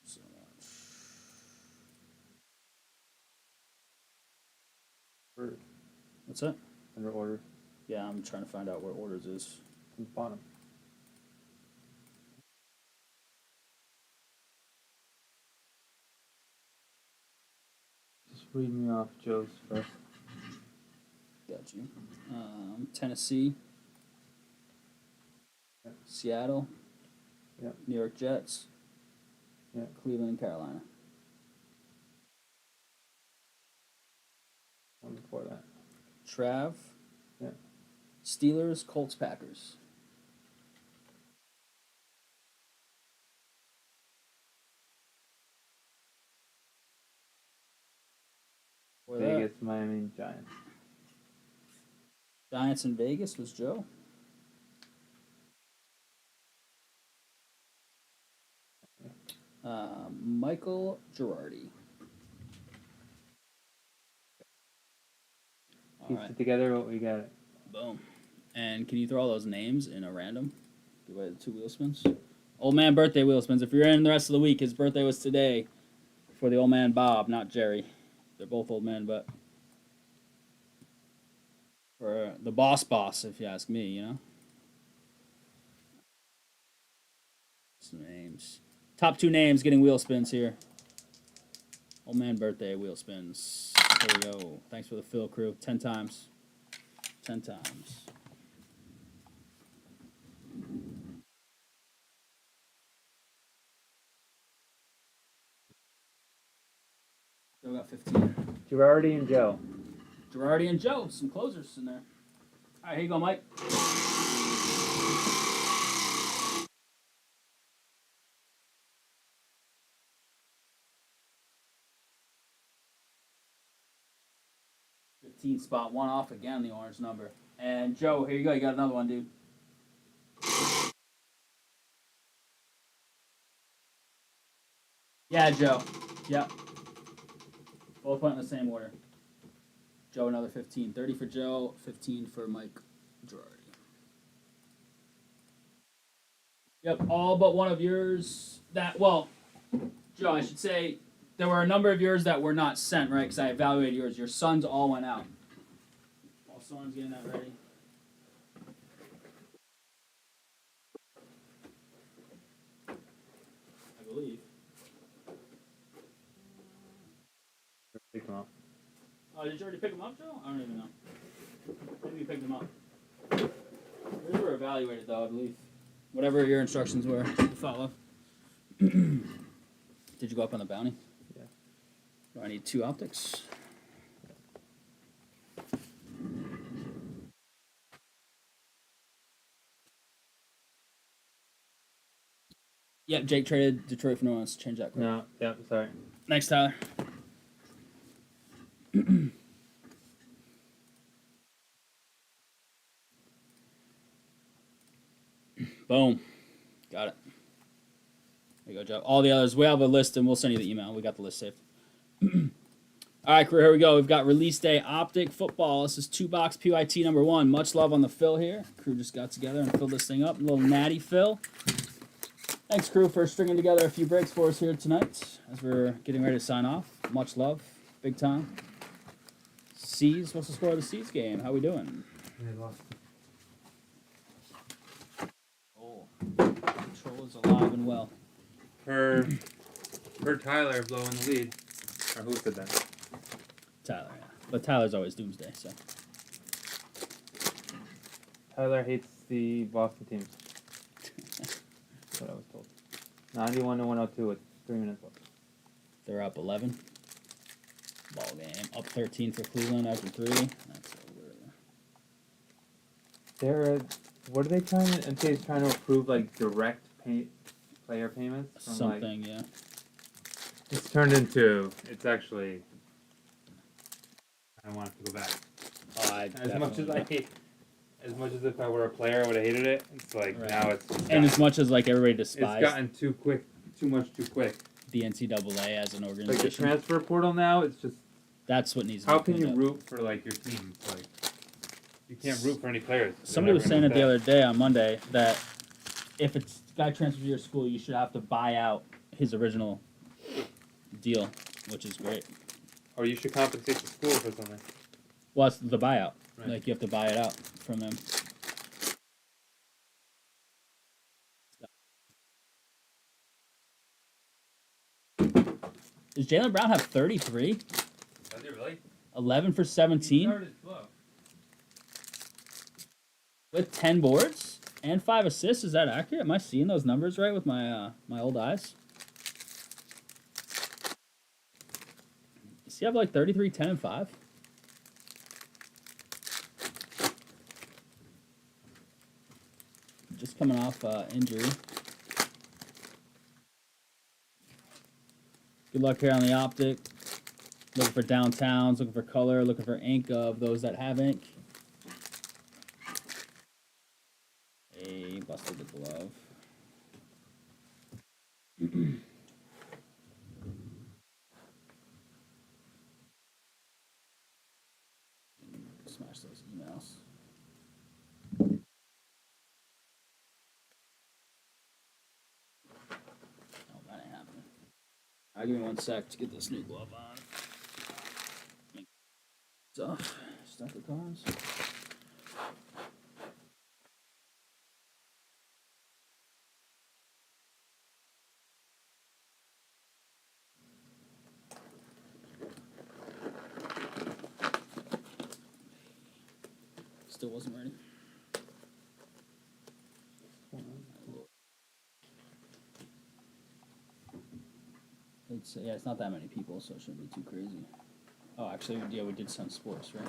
So much. What's that? Under order. Yeah, I'm trying to find out where orders is. From the bottom. Just read me off Joe's first. Got you. Tennessee. Yeah. Seattle. Yeah. New York Jets. Yeah. Cleveland and Carolina. One before that. Trav. Yeah. Steelers, Colts, Packers. For that, Vegas, Miami, Giants. Giants in Vegas was Joe. Michael Girardi. All Piece right, it together. What we got? boom. And can you throw all those names in a random? Give away the 2 wheel spins. Old man birthday wheel spins. If you're in the rest of the week, his birthday was today. For the old man Bob, not Jerry. They're both old men, but for the boss, if you ask me, you know. Some names. Top 2 names getting wheel spins here. Old man birthday wheel spins. There we go. Thanks for the fill, crew. 10 times. 10 times. Joe got 15. Girardi and Joe. Girardi and Joe. Some closers in there. All right, here you go, Mike. Spot 1 off again, the orange number. And Joe, here you go. You got another one, dude. Yeah, Joe. Yep. Both went in the same order. Joe, another 15. 30 for Joe, 15 for Mike Girardi. Yep, all but one of yours that, well, Joe, I should say, there were a number of yours that were not sent, right? Because I evaluated yours. Your sons all went out. While someone's getting that ready. I believe. Pick them up. Oh, did you already pick them up, Joe? I don't even know. Maybe you picked them up. Yours were evaluated, though, I believe. Whatever your instructions were to follow. Did you go up on the bounty? Yeah. Do I need 2 optics? Yep, Jake traded Detroit for New Orleans. Change that quick. No. Yep. Sorry. Thanks, Tyler. Boom. Got it. There you go, Joe. All the others, we have a list and we'll send you the email. We got the list saved. All right, crew, here we go. We've got release day optic football. This is 2-box PYT number 1. Much love on the fill here. Crew just got together and filled this thing up. A little natty fill. Thanks, crew, for stringing together a few breaks for us here tonight as we're getting ready to sign off. Much love. Big time. C's, what's the score of the C's game? How we doing? They lost. Oh, control is alive and well. Per Tyler blowing the lead. Or who said that? Tyler, yeah. But Tyler's always doomsday, so. Tyler hates the Boston teams. That's what I was told. 91 to 102 with 3 minutes left. They're up 11. Ball game. Up 13 for Cleveland after 3. That's over. What are they trying to? NCAA's trying to approve like direct player payments from Something, yeah. It's turned into. It's actually. I want it to go back. Oh, As much as I hate. As much as if I were a player, I would have hated it. It's like right. now it's. And as much as like everybody it's despises gotten too quick, too much too quick. the NCAA as an organization. Like the transfer portal now, it's just. That's what needs to How be can you cleaned up. root for like your team? It's like you can't root for any players. Somebody was saying it the other day on Monday that if a guy transfers to your school, you should have to buy out his original deal, which is great. Or you should compensate the school for something. Well, it's the buyout. Right. Like, you have to buy it out from them. Does Jaylen Brown have 33? Does he really? 11 for He 17? started slow. with 10 boards and 5 assists. Is that accurate? Am I seeing those numbers right with my my old eyes? Does he have like 33, 10, and 5? Just coming off injury. Good luck here on the optic. Looking for downtowns, looking for color, looking for ink of those that have ink. Hey, busted the glove. Smash those emails. Oh, that ain't happening. Alright, give me 1 sec to get this new glove on. Stuff. Stuff the cards. Still wasn't ready. It's yeah, it's not that many people, so it shouldn't be too crazy. Oh, actually, yeah, we did Sun Sports, right?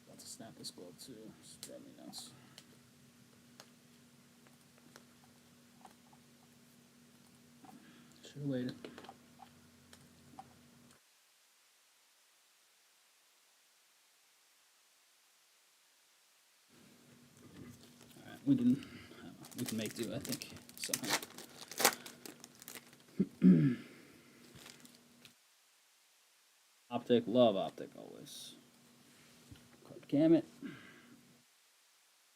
About to snap this glove too. It's driving me nuts. Should have waited. All right, we can make do. I think somehow. Optic, love optic always. Card gamut.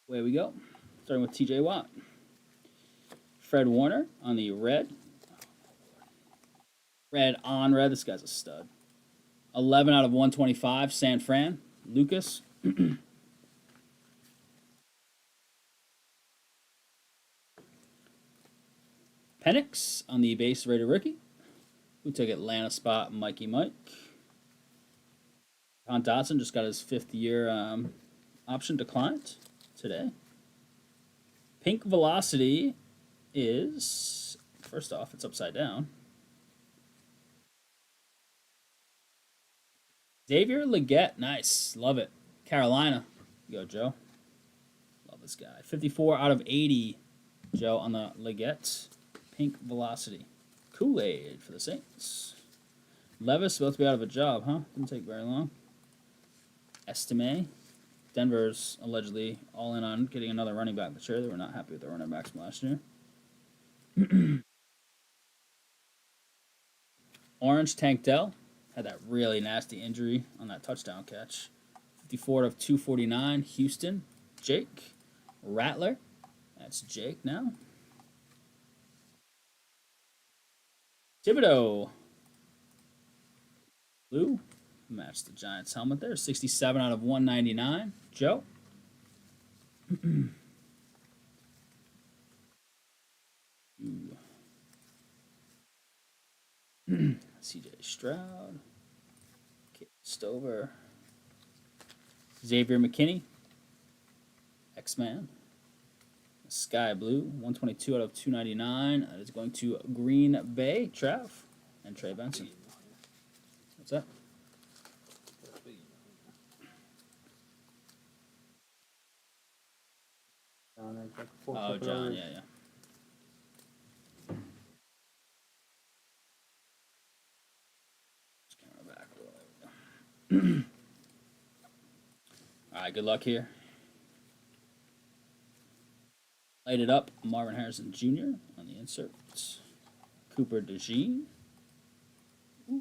Away we go. Starting with TJ Watt. Fred Warner on the red. Red on red. This guy's a stud. 11 out of 125. San Fran. Lucas. Penix on the base rated rookie. Who took Atlanta spot? Mikey Mike. John Dotson just got his 5th year option declined today. Pink Velocity is, first off, it's upside down. Xavier Legette, nice. Love it. Carolina. Go, Joe. Love this guy. 54 out of 80, Joe, on the Legette. Pink Velocity. Kool-Aid for the Saints. Levis about to be out of a job, huh? Didn't take very long. Estime. Denver's allegedly all in on getting another running back this year. They were not happy with their running backs from last year. Orange Tank Dell had that really nasty injury on that touchdown catch. 54 of 249. Houston. Jake. Rattler. That's Jake now. Thibodeau. Blue. Match the Giants helmet there. 67 out of 199. Joe. CJ Stroud. Kate Stover. Xavier McKinney. X-Man. Sky Blue. 122 out of 299. That is going to Green Bay. Trav. And Trey Benson. What's that? Oh, John, yeah. Camera back. All right, good luck here. Light it up. Marvin Harrison Jr. on the inserts. Cooper DeJean. Oh,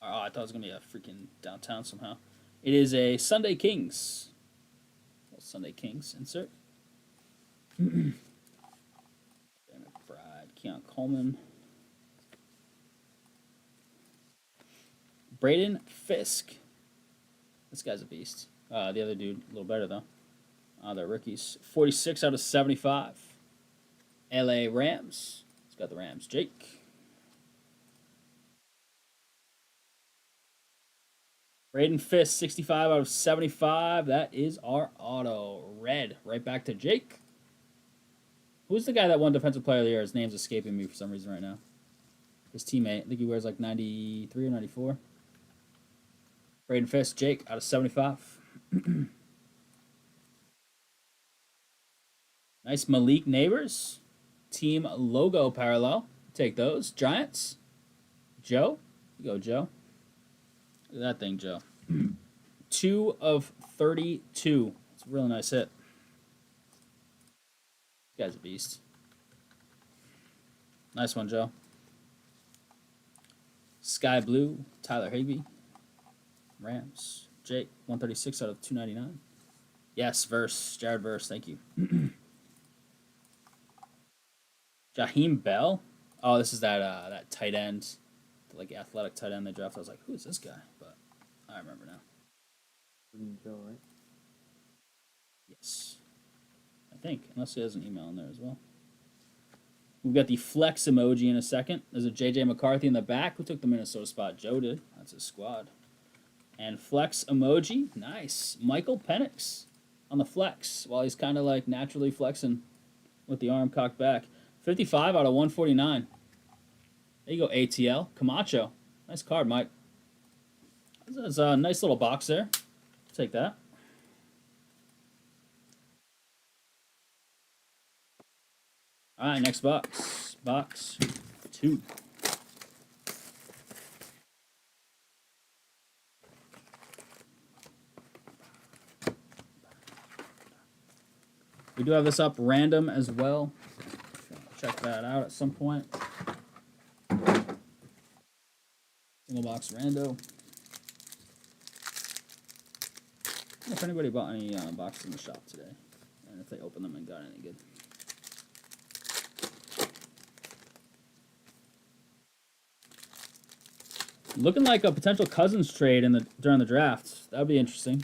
I thought it was going to be a freaking downtown somehow. It is a Sunday Kings. Sunday Kings insert. McBride, Keon Coleman. Braden Fisk. This guy's a beast. The other dude, a little better, though. The rookies. 46 out of 75. LA Rams. It's got the Rams. Jake. Braden Fisk, 65 out of 75. That is our auto. Red. Right back to Jake. Who's the guy that won Defensive Player of the Year? His name's escaping me for some reason right now. His teammate. I think he wears like 93 or 94. Braden Fisk, Jake, out of 75. Nice Malik Neighbors. Team logo parallel. Take those. Giants. Joe. You go, Joe. Look at that thing, Joe. 2 of 32. It's a really nice hit. This guy's a beast. Nice one, Joe. Sky Blue. Tyler Higbee. Rams. Jake. 136 out of 299. Yes, Verse. Jared Verse. Thank you. Jaheim Bell. Oh, this is that tight end, like athletic tight end they drafted. I was like, who is this guy? But I remember now. Joe, right? Yes, I think, unless he has an email in there as well. We've got the flex emoji in a second. There's a JJ McCarthy in the back. Who took the Minnesota spot? Joe did. That's his squad. And flex emoji. Nice. Michael Penix on the flex while he's kind of like naturally flexing with the arm cocked back. 55 out of 149. There you go, ATL. Camacho. Nice card, Mike. That's a nice little box there. Take that. All right, next box. Box 2. We do have this up random as well. Check that out at some point. Single box rando. If anybody bought any boxes in the shop today, and if they opened them and got any good. Looking like a potential Cousins trade during the draft. That would be interesting.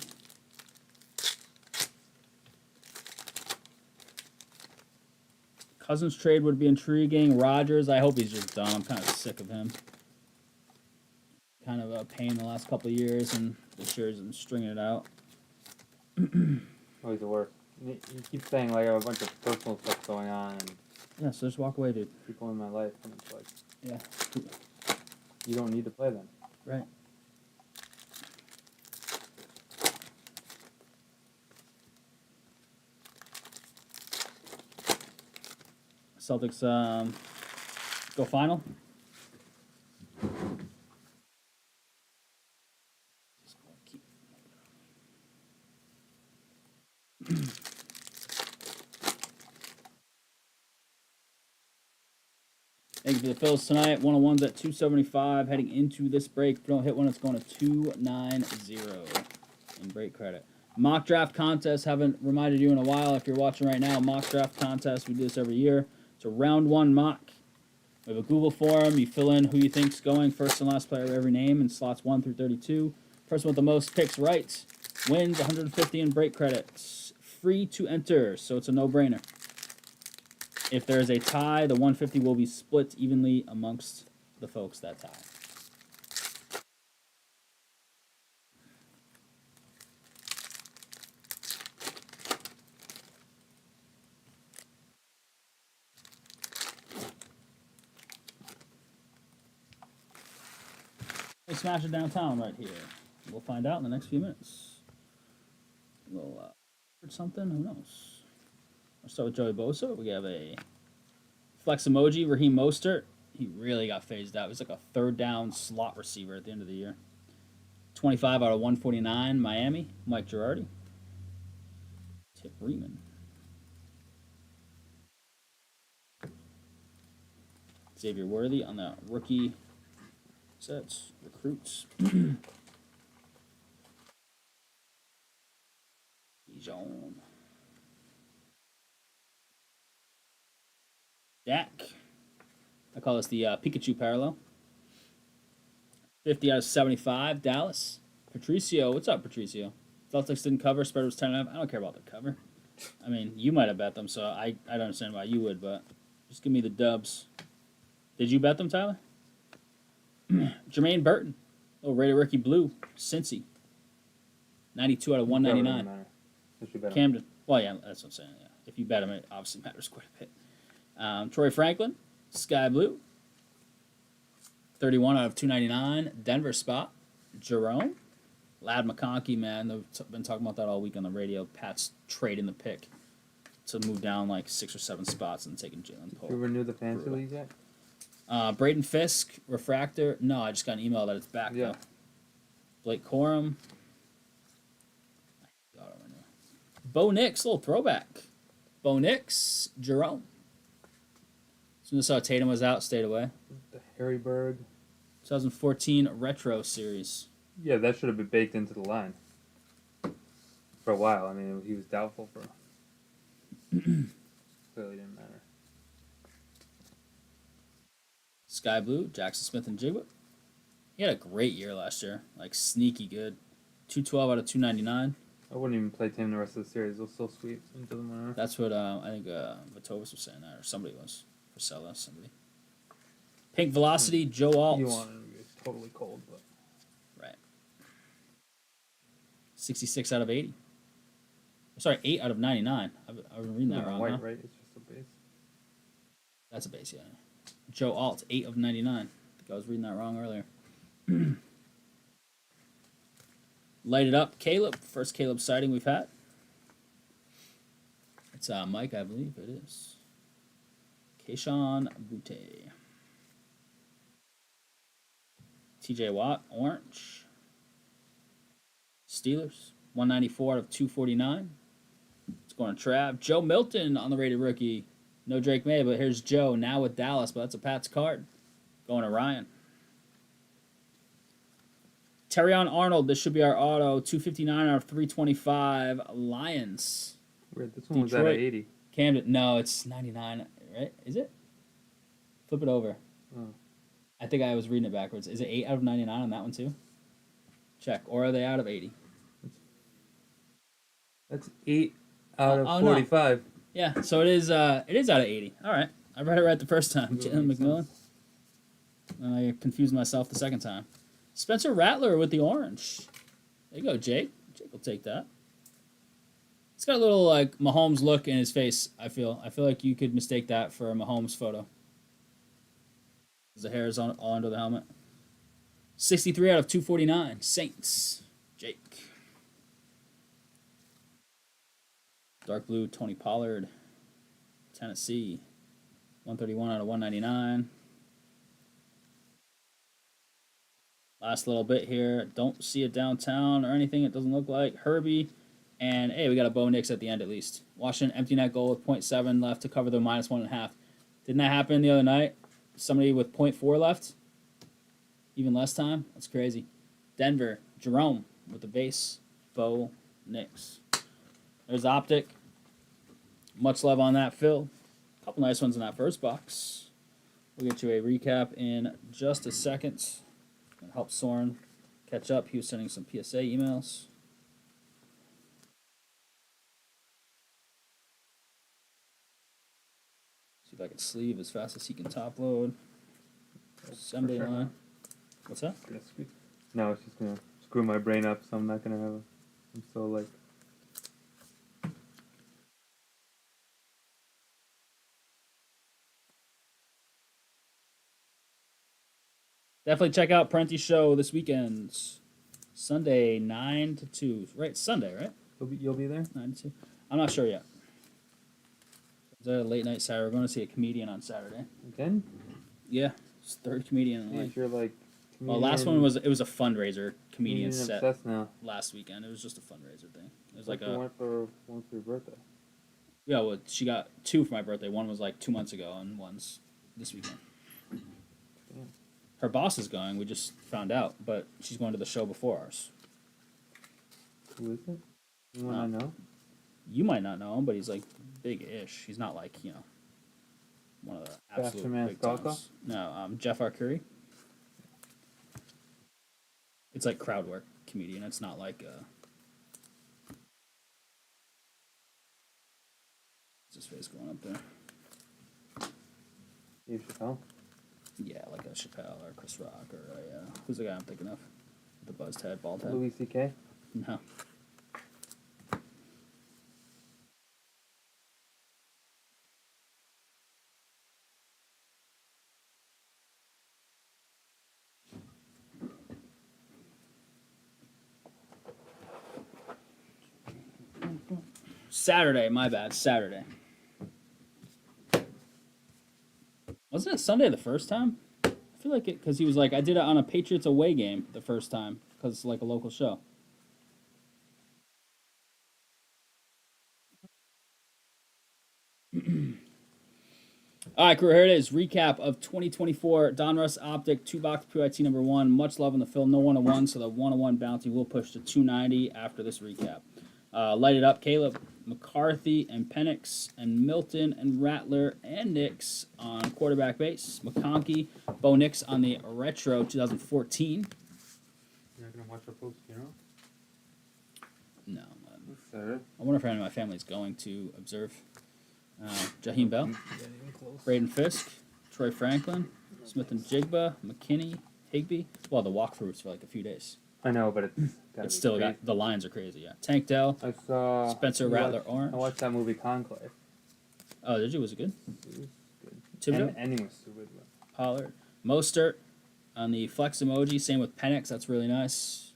Cousins trade would be intriguing. Rodgers, I hope he's just done. I'm kind of sick of him. Kind of a pain the last couple of years, and this year he's stringing it out. Always the worst. You keep saying like I have a bunch of personal stuff going on and Yeah, so just walk away, dude. people in my life, and it's like, Yeah. you don't need to play them. Right. Celtics go final. Thank you for the fills tonight. 101's at 275. Heading into this break. If you don't hit one, it's going to 290 in break credit. Mock draft contest. Haven't reminded you in a while. If you're watching right now, mock draft contest. We do this every year. It's a round 1 mock. We have a Google form. You fill in who you think's going, first and last player of every name, in slots 1 through 32. Person with the most picks right wins 150 in break credits. Free to enter, so it's a no-brainer. If there is a tie, the 150 will be split evenly amongst the folks that tie. We smash it downtown right here. We'll find out in the next few minutes. We'll something. Who knows? I'll start with Joey Bosa. We have a flex emoji, Raheem Mostert. He really got phased out. He's like a third down slot receiver at the end of the year. 25 out of 149, Miami. Mike Girardi. Tip Reeman. Xavier Worthy on the rookie sets. Recruits. Dijon. Dak. I call this the Pikachu parallel. 50 out of 75, Dallas. Patricio. What's up, Patricio? Celtics didn't cover. Spread was 10.5. I don't care about the cover. I mean, you might have bet them, so I don't understand why you would, but just give me the dubs. Did you bet them, Tyler? Jermaine Burton. Oh, Raider Rookie Blue. Cincy. 92 out of 199. Camden. Well, yeah, that's what I'm saying. Yeah. If you bet him, it obviously matters quite a bit. Troy Franklin. Sky Blue. 31 out of 299. Denver spot. Jerome. Lad McConkey, man. They've been talking about that all week on the radio. Pat's trading the pick to move down like 6 or 7 spots and taking Jalen Pope. Did you renew the fantasy league yet? Braden Fisk, Refractor. No, I just got an email that it's back, Yeah. though. Blake Corum. Bo Nix, little throwback. Bo Nix, Jerome. As soon as I saw Tatum was out, stayed away. The Harryburg. 2014 Retro Series. Yeah, that should have been baked into the line for a while. I mean, he was doubtful for. Clearly didn't matter. Sky Blue, Jackson Smith and Jigba. He had a great year last year. Like, sneaky good. 212 out of 299. I wouldn't even play Tim the rest of the series. They'll still sweep into the winner. That's what I think Vitovis was saying that, or somebody was. Priscilla, somebody. Pink Velocity, Joe Alt. You want it to be totally cold, but. Right. 66 out of 80. Sorry, 8 out of 99. I've been reading that wrong, white, huh? right? It's just a base. That's a base, yeah. Joe Alt, 8 of 99. I think I was reading that wrong earlier. Light it up, Caleb. First Caleb sighting we've had. It's Mike, I believe it is. Keishon Butte. TJ Watt, orange. Steelers, 194 out of 249. It's going to Trav. Joe Milton on the rated rookie. No Drake May, but here's Joe now with Dallas, but that's a Pat's card. Going to Ryan. Terrion Arnold, this should be our auto. 259 out of 325. Lions. Weird. This one was at 80. Camden. No, it's 99, right? Is it? Flip it over. Oh. I think I was reading it backwards. Is it 8 out of 99 on that one too? Check. Or are they out of 80? That's 8 out of no. 45. Yeah, so it is out of 80. All right. I read it right the first time. Jalen McMillan. I confused myself the second time. Spencer Rattler with the orange. There you go, Jake. Jake will take that. It's got a little like Mahomes look in his face, I feel. I feel like you could mistake that for a Mahomes photo. The hair is all under the helmet. 63 out of 249. Saints. Jake. Dark blue, Tony Pollard. Tennessee. 131 out of 199. Last little bit here. Don't see it downtown or anything. It doesn't look like. Herbie. And, hey, we got a Bo Nix at the end at least. Washington, empty net goal with 0.7 left to cover the -1.5. Didn't that happen the other night? Somebody with 0.4 left? Even less time? That's crazy. Denver, Jerome with the base. Bo Nix. There's Optic. Much love on that, Phil. A couple nice ones in that first box. We'll get you a recap in just a second. Gonna help Soren catch up. He was sending some PSA emails. See if I can sleeve as fast as he can top load. Assembly line. What's that? No, it's just gonna screw my brain up, so I'm not gonna have a. I'm so like. Definitely check out Prenti's show this weekend. Sunday, 9 to 2. Right, Sunday, right? You'll be there? 9 to 2. I'm not sure yet. Is that a late night Saturday? We're going to see a comedian on Saturday. Again? Yeah, it's third comedian in life. You're like. Well, last one was a fundraiser comedian set now. last weekend. It was just a fundraiser thing. It was like one for your birthday. Yeah, well, she got 2 for my birthday. One was like 2 months ago, and one's this weekend. Damn. Her boss is going. We just found out, but she's going to the show before ours. Who is it? Anyone I know? You might not know him, but he's like big-ish. He's not like one of the absolute big times. No, Jeff Arcuri. It's like crowd work comedian. It's not like his face going up there? Dave Chappelle. Yeah, like a Chappelle or Chris Rock or who's the guy I'm thinking of? The buzzed head, bald head. Louis C.K. No. Saturday, my bad. Saturday. Wasn't it Sunday the first time? I feel like it because he was like, I did it on a Patriots away game the first time because it's like a local show. All right, crew, here it is. Recap of 2024 Donruss Optic 2-box PYT number 1. Much love in the film. No 101, so the 101 bounty will push to 290 after this recap. Light it up, Caleb, McCarthy, and Penix, and Milton, and Rattler, and Nix on quarterback base. McConkey, Bo Nix on the retro 2014. You're not gonna watch our post funeral? No. Sir. I wonder if any of my family is going to observe. Jaheim Bell, Braden Fisk, Troy Franklin, Smith and Jigba, McKinney, Higbee. Well, the walkthroughs for like a few days. I know, but It's still got the lines are crazy. Yeah, Tank Dell, I saw Spencer Rattler Orange. I watched that movie Conclave. Oh, did you? Was it good? It was good. Thibodeau, And ending was stupid. But Pollard, Mostert on the flex emoji. Same with Penix. That's really nice.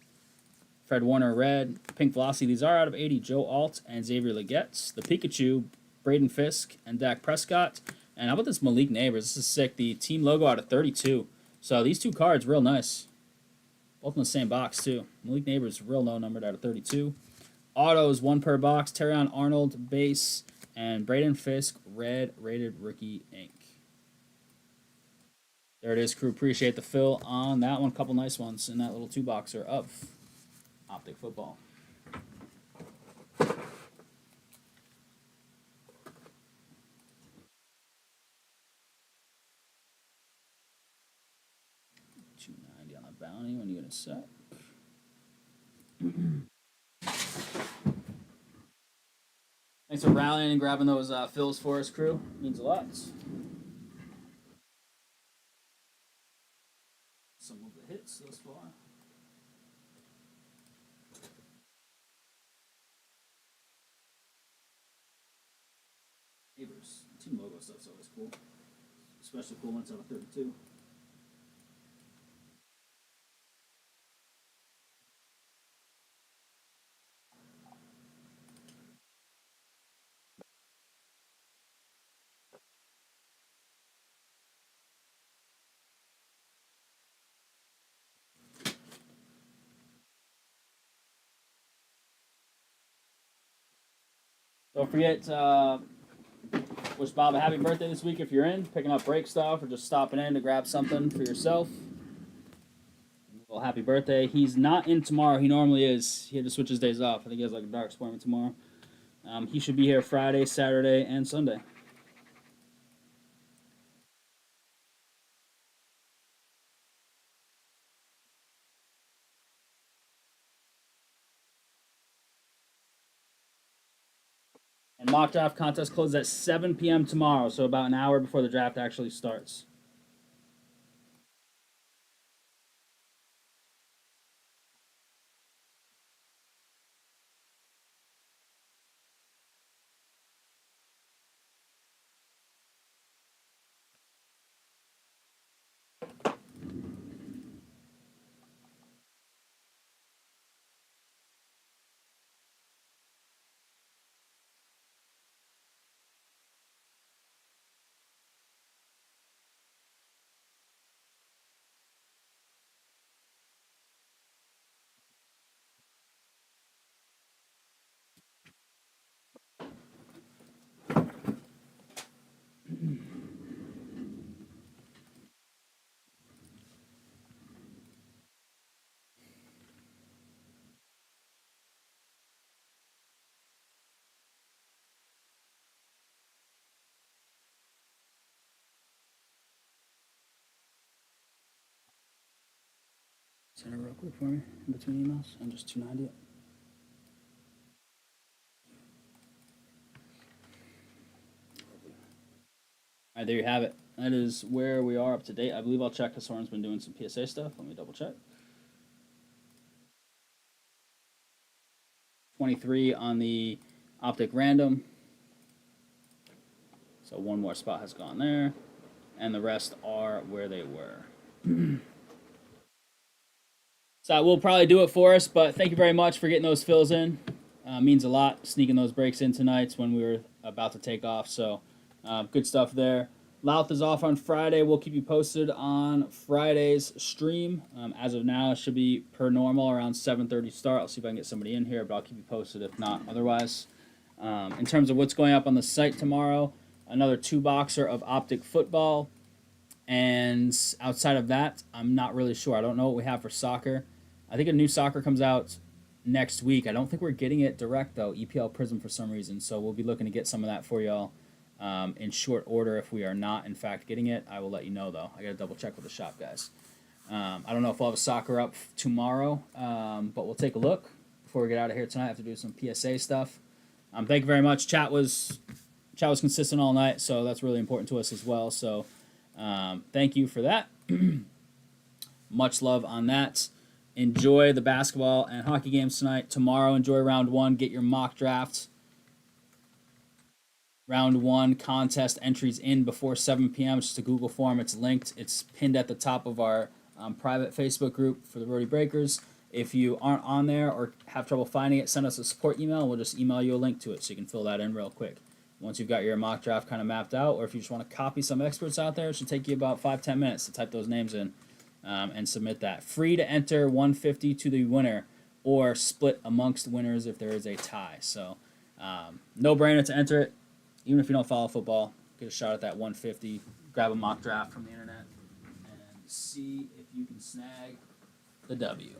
Fred Warner red, Pink Velocity. These are out of 80. Joe Alt and Xavier Legetts. The Pikachu, Braden Fisk and Dak Prescott. And how about this Malik Neighbors? This is sick. The team logo out of 32. So these two cards, real nice. Both in the same box, too. Malik Neighbors, real low numbered out of 32. Autos, 1 per box. Terrion Arnold, base. And Braden Fisk, red, rated rookie ink. There it is, crew. Appreciate the fill on that one. Couple nice ones in that little 2-boxer of Optic Football. $290 on the bounty when you get a set. Thanks for rallying and grabbing those fills for us, crew. Means a lot. Some of the hits thus far. Neighbors. Team logo stuff's always cool. Especially cool ones out of 32. Don't forget to wish Bob a happy birthday this week if you're in, picking up break stuff or just stopping in to grab something for yourself. Well, happy birthday. He's not in tomorrow. He normally is. He had to switch his days off. I think he has like a dark appointment tomorrow. He should be here Friday, Saturday, and Sunday. And mock draft contest closes at 7 p.m. tomorrow, so about an hour before the draft actually starts. Send it real quick for me in between emails. I'm just 290 it. right, there you have it. That is where we are up to date. I believe I'll check because Soren's been doing some PSA stuff. Let me double check. 23 on the Optic Random. So one more spot has gone there. And the rest are where they were. So I will probably do it for us, but thank you very much for getting those fills in. Means a lot, sneaking those breaks in tonight when we were about to take off. So good stuff there. Louth is off on Friday. We'll keep you posted on Friday's stream. As of now, it should be per normal around 7:30 start. I'll see if I can get somebody in here, but I'll keep you posted if not otherwise. In terms of what's going up on the site tomorrow, another 2-boxer of Optic football. And outside of that, I'm not really sure. I don't know what we have for soccer. I think a new soccer comes out next week. I don't think we're getting it direct, though, EPL Prism for some reason. So we'll be looking to get some of that for y'all in short order. If we are not, in fact, getting it, I will let you know, though. I got to double check with the shop, guys. I don't know if we'll have a soccer up tomorrow, but we'll take a look before we get out of here tonight. I have to do some PSA stuff. Thank you very much. Chat was consistent all night, so that's really important to us as well. So thank you for that. Much love on that. Enjoy the basketball and hockey games tonight. Tomorrow, enjoy round 1. Get your mock draft. Round 1 contest entries in before 7 p.m. It's just a Google form. It's linked. It's pinned at the top of our private Facebook group for the Rhody Breakers. If you aren't on there or have trouble finding it, send us a support email. We'll just email you a link to it so you can fill that in real quick. Once you've got your mock draft kind of mapped out, or if you just want to copy some experts out there, it should take you about 5-10 minutes to type those names in and submit that. Free to enter 150 to the winner or split amongst winners if there is a tie. So no brainer to enter it. Even if you don't follow football, get a shot at that 150. Grab a mock draft from the internet and see if you can snag the W.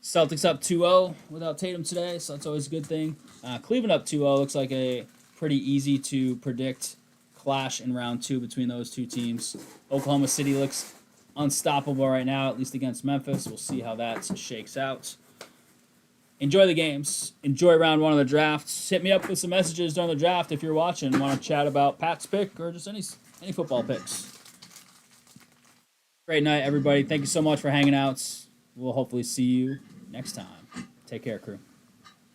Celtics up 2-0 without Tatum today, so that's always a good thing. Cleveland up 2-0 looks like a pretty easy to predict clash in round 2 between those two teams. Oklahoma City looks unstoppable right now, at least against Memphis. We'll see how that shakes out. Enjoy the games. Enjoy round 1 of the draft. Hit me up with some messages during the draft if you're watching and want to chat about Pat's pick or just any football picks. Great night, everybody. Thank you so much for hanging out. We'll hopefully see you next time. Take care, crew.